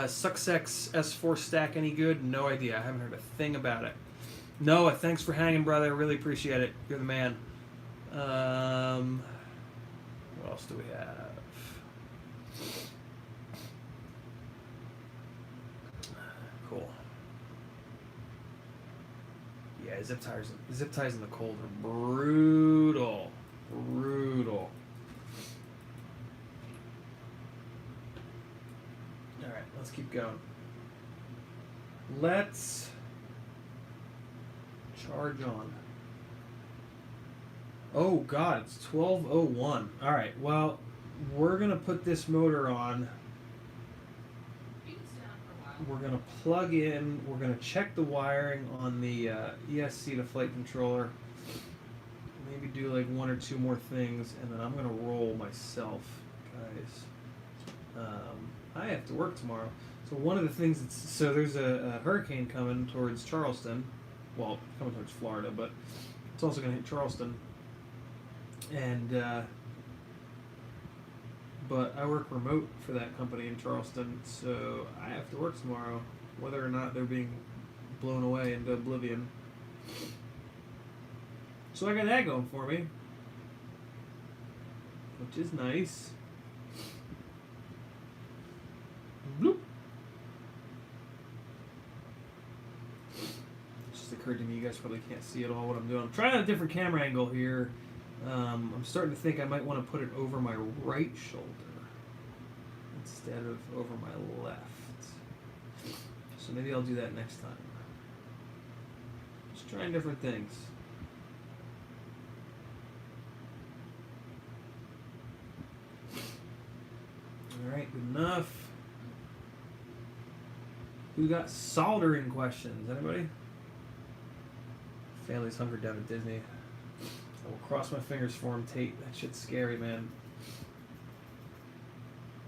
Success S4 stack any good? No idea. I haven't heard a thing about it. Noah, thanks for hanging, brother. I really appreciate it. You're the man. What else do we have? Cool. Yeah, zip ties in the cold are brutal. Brutal. Alright, let's keep going. Let's charge on. Oh god, it's 12:01. Alright, well, we're gonna put this motor on. We're gonna plug in, we're gonna check the wiring on the ESC to flight controller. Maybe do like one or two more things, and then I'm gonna roll myself, guys. I have to work tomorrow. So one of the things there's a hurricane coming towards Charleston. Well, coming towards Florida, but it's also gonna hit Charleston. And but I work remote for that company in Charleston, so I have to work tomorrow, whether or not they're being blown away into oblivion. So I got that going for me, which is nice. Bloop. It just occurred to me, you guys probably can't see at all what I'm doing. I'm trying a different camera angle here. I'm starting to think I might want to put it over my right shoulder instead of over my left. So maybe I'll do that next time. Just trying different things. Alright, good enough. Who got soldering questions? Anybody? Family's hunkered down at Disney. I will cross my fingers for him, Tate. That shit's scary, man.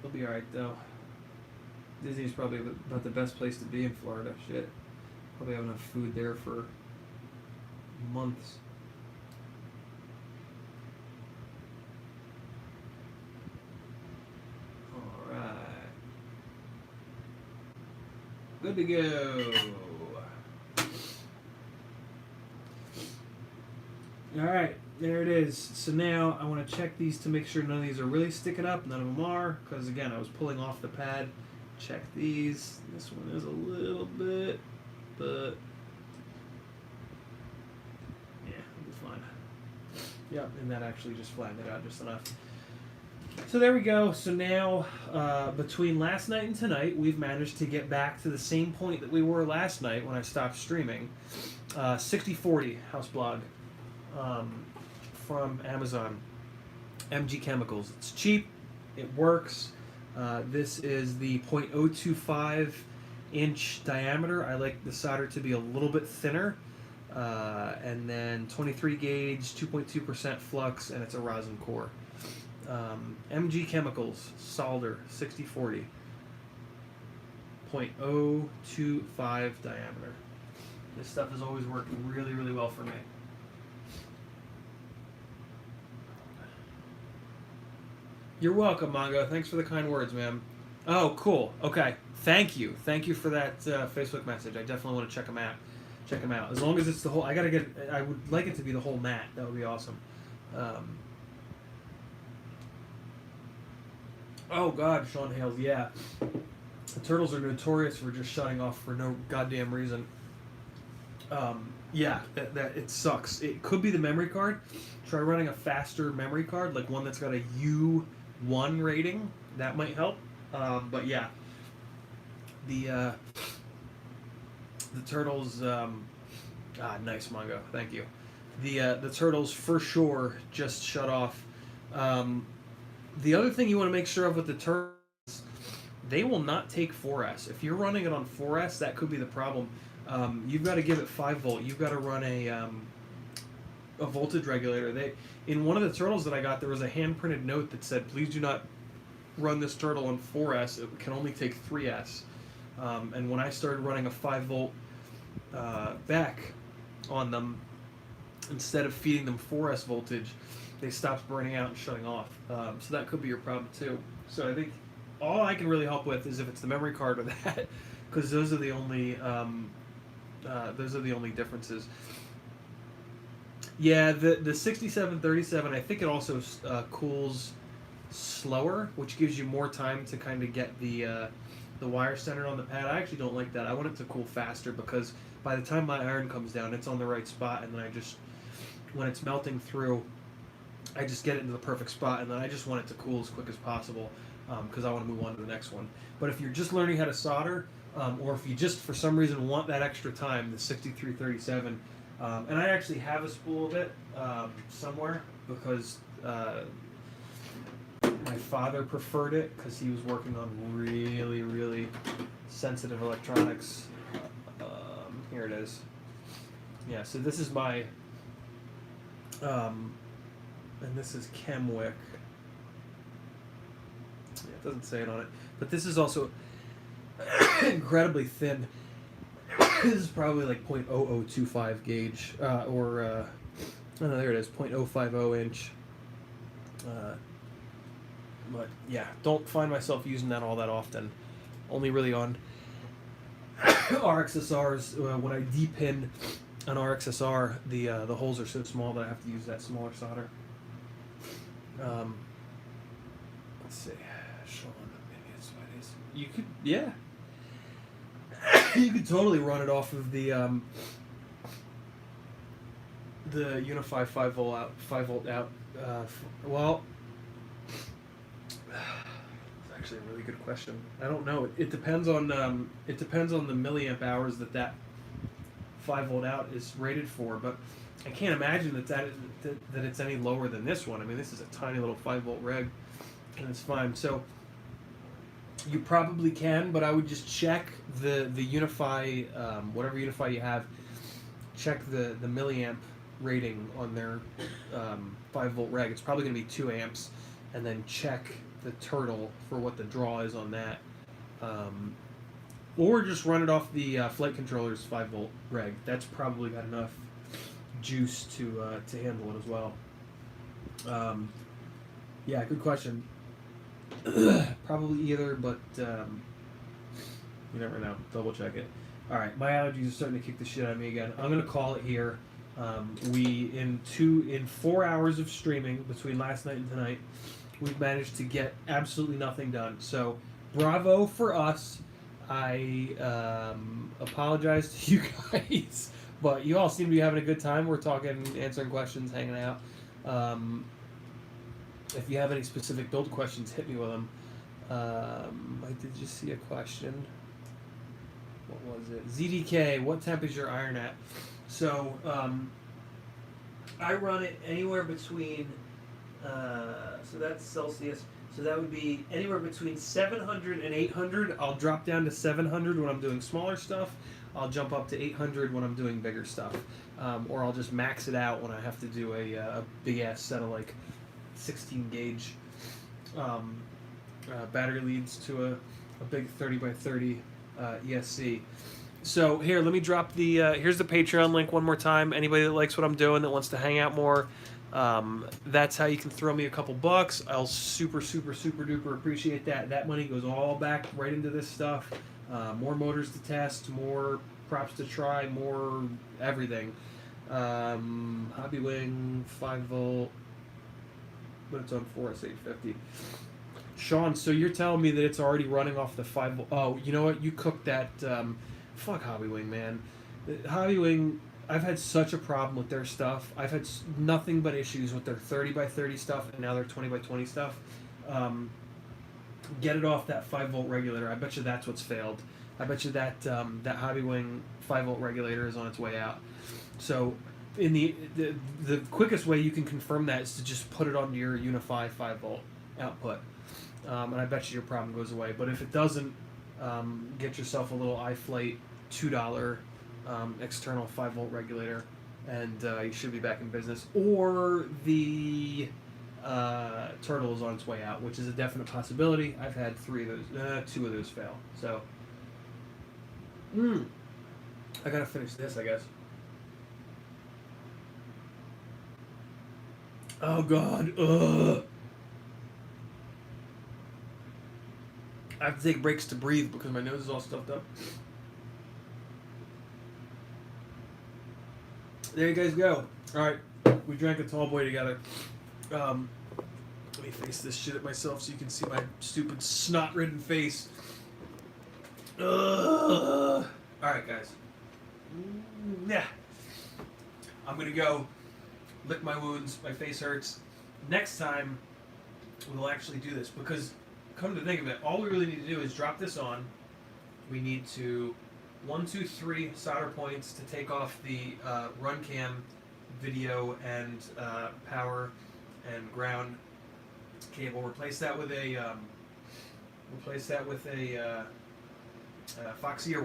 He'll be alright, though. Disney's probably about the best place to be in Florida. Shit. Probably have enough food there for months. Alright. Good to go. Alright. There it is. So now I want to check these to make sure none of these are really sticking up. None of them are, because again, I was pulling off the pad. Check these. This one is a little bit, but yeah, it'll be fine. Yep, and that actually just flattened it out just enough. So there we go. So now, between last night and tonight, we've managed to get back to the same point that we were last night when I stopped streaming. 6040 house blog. From Amazon, MG Chemicals. It's cheap, it works. This is the 0.025 inch diameter. I like the solder to be a little bit thinner, and then 23 gauge, 2.2% flux, and it's a rosin core. MG Chemicals solder 6040, 0.025 diameter. This stuff has always worked really, really well for me. You're welcome, Mongo. Thanks for the kind words, man. Oh, cool. Okay. Thank you. Thank you for that Facebook message. I definitely want to check them out. Check them out. As long as it's the whole... I would like it to be the whole mat. That would be awesome. Oh, God, Sean Hales. Yeah. The turtles are notorious for just shutting off for no goddamn reason. Yeah, that it sucks. It could be the memory card. Try running a faster memory card, like one that's got a U1 rating. That might help. But yeah, the turtles. Nice, Mongo. Thank you. The turtles for sure just shut off. The other thing you want to make sure of with the turtles, they will not take 4S. If you're running it on 4S, that could be the problem. You've got to give it 5 volt. You've got to run a voltage regulator. In one of the turtles that I got, there was a hand printed note that said, "Please do not run this turtle on 4S, it can only take 3S. And when I started running a 5-volt back on them, instead of feeding them 4S voltage, they stopped burning out and shutting off. So that could be your problem too. So I think all I can really help with is if it's the memory card or that, because those are the only differences. Yeah, the 6737, I think it also cools slower, which gives you more time to kind of get the wire centered on the pad. I actually don't like that. I want it to cool faster because by the time my iron comes down, it's on the right spot, and then when it's melting through, I just get it into the perfect spot, and then I just want it to cool as quick as possible because I want to move on to the next one. But if you're just learning how to solder, or if you just for some reason want that extra time, the 6337, and I actually have a spool of it somewhere because my father preferred it because he was working on really, really sensitive electronics. Here it is. Yeah, so this is my, and this is Chemwick. Yeah, it doesn't say it on it, but this is also incredibly thin. This is probably like .0025 gauge, oh no, there it is, 0.050 inch. But yeah, don't find myself using that all that often. Only really on RXSRs. When I depin an RXSR, the holes are so small that I have to use that smaller solder. Let's see, Sean, maybe it's what it is. You could, yeah. You could totally run it off of the Unify 5 volt out. Well, it's actually a really good question. I don't know. It depends on the milliamp hours that 5 volt out is rated for, but I can't imagine that it's any lower than this one. I mean, this is a tiny little 5 volt reg, and it's fine. So you probably can, but I would just check the Unify, whatever Unify you have, check the milliamp rating on their 5 volt reg. It's probably going to be 2 amps, and then check the turtle for what the draw is on that. Or just run it off the flight controller's 5 volt reg. That's probably got enough juice to handle it as well. Yeah, good question. Probably either, but you never know. Double check it. All right, my allergies are starting to kick the shit out of me again. I'm gonna call it here. In 4 hours of streaming between last night and tonight, we've managed to get absolutely nothing done. So, bravo for us. I apologize to you guys, but you all seem to be having a good time. We're talking, answering questions, hanging out. If you have any specific build questions, hit me with them. I did just see a question. What was it? ZDK, what temp is your iron at? So, I run it anywhere between, so that's Celsius, so that would be anywhere between 700 and 800. I'll drop down to 700 when I'm doing smaller stuff. I'll jump up to 800 when I'm doing bigger stuff. Or I'll just max it out when I have to do a big-ass set of, like, 16 gauge battery leads to a big 30 by 30 ESC. So here, let me drop the here's the Patreon link one more time. Anybody that likes what I'm doing, that wants to hang out more, that's how you can throw me a couple bucks. I'll super duper appreciate that. That money goes all back right into this stuff. More motors to test, more props to try, more everything. Hobbywing 5 volt. But it's on 4S 850. Sean, so you're telling me that it's already running off the 5 volt. Oh, you know what? You cooked that. Fuck Hobbywing, man. Hobbywing, I've had such a problem with their stuff. I've had nothing but issues with their 30 by 30 stuff and now their 20 by 20 stuff. Get it off that 5 volt regulator. I bet you that's what's failed. I bet you that that Hobbywing 5 volt regulator is on its way out. So, in the quickest way you can confirm that is to just put it onto your Unify 5 volt output, and I bet you your problem goes away. But if it doesn't, get yourself a little iFlight $2 external 5 volt regulator, and you should be back in business. Or the turtle is on its way out, which is a definite possibility. I've had 2 of those fail. So, I gotta finish this, I guess. Oh God, ugh. I have to take breaks to breathe because my nose is all stuffed up. There you guys go. Alright, we drank a tall boy together. Let me face this shit at myself so you can see my stupid snot-ridden face. Alright, guys. Yeah. I'm gonna go lick my wounds. My face hurts. Next time, we'll actually do this because, come to think of it, all we really need to do is drop this on. We need to 1, 2, 3 solder points to take off the run cam video and power and ground cable. Replace that with a Fox Ear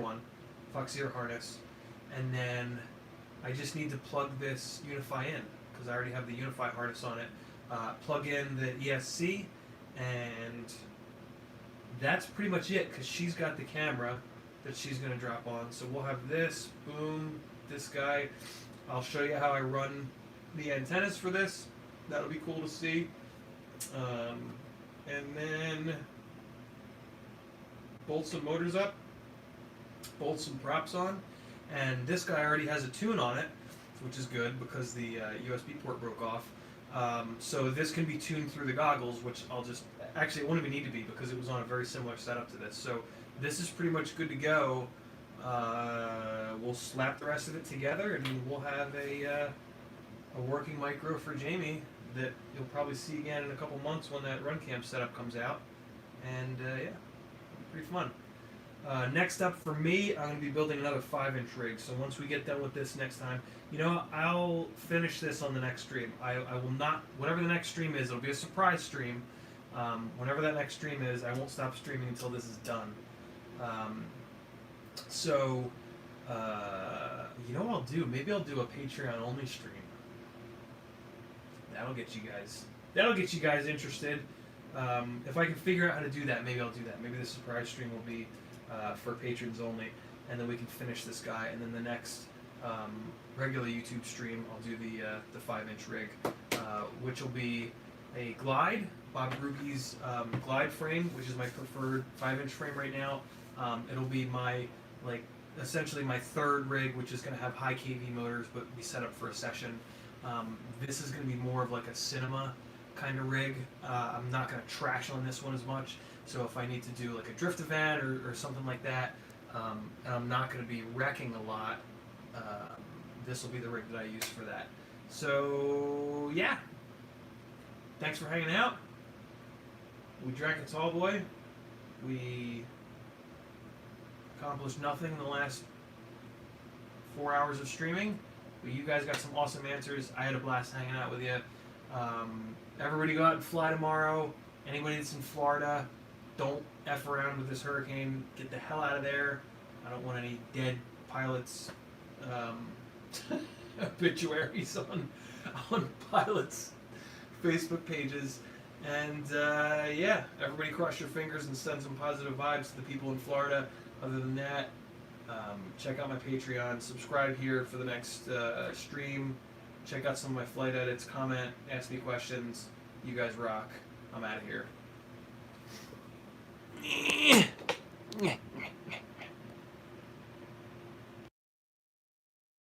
harness, and then I just need to plug this Unify in because I already have the Unify harness on it. Plug in the ESC, and that's pretty much it because she's got the camera that she's going to drop on. So we'll have this, boom, this guy. I'll show you how I run the antennas for this. That'll be cool to see. And then bolt some motors up, bolt some props on, and this guy already has a tune on it, which is good because the USB port broke off. So this can be tuned through the goggles, which actually it won't even need to be because it was on a very similar setup to this. So this is pretty much good to go. We'll slap the rest of it together and we'll have a working micro for Jamie that you'll probably see again in a couple months when that run cam setup comes out. And yeah, it'll be pretty fun. Next up for me, I'm going to be building another 5-inch rig. So once we get done with this next time, I'll finish this on the next stream. I will not, whatever the next stream is, it'll be a surprise stream. Whenever that next stream is, I won't stop streaming until this is done. So, you know what I'll do? Maybe I'll do a Patreon only stream. That'll get you guys interested. If I can figure out how to do that, maybe I'll do that. Maybe the surprise stream will be for patrons only, and then we can finish this guy. And then the next regular YouTube stream, I'll do the 5-inch rig, which will be a Glide, Bob Ruby's Glide frame, which is my preferred 5-inch frame right now. It'll be essentially my third rig, which is going to have high kV motors, but be set up for a session. This is going to be more of like a cinema kind of rig. I'm not going to trash on this one as much, so if I need to do like a drift event or something like that, and I'm not going to be wrecking a lot, this will be the rig that I use for that. So yeah, thanks for hanging out. We drank a tall boy. We accomplished nothing in the last 4 hours of streaming, but you guys got some awesome answers. I had a blast hanging out with you. Everybody go out and fly tomorrow. Anybody that's in Florida, don't F around with this hurricane. Get the hell out of there. I don't want any dead pilots obituaries on pilots' Facebook pages. And yeah, everybody cross your fingers and send some positive vibes to the people in Florida. Other than that, check out my Patreon, subscribe here for the next stream, check out some of my flight edits, comment, ask me questions. You guys rock. I'm out of here.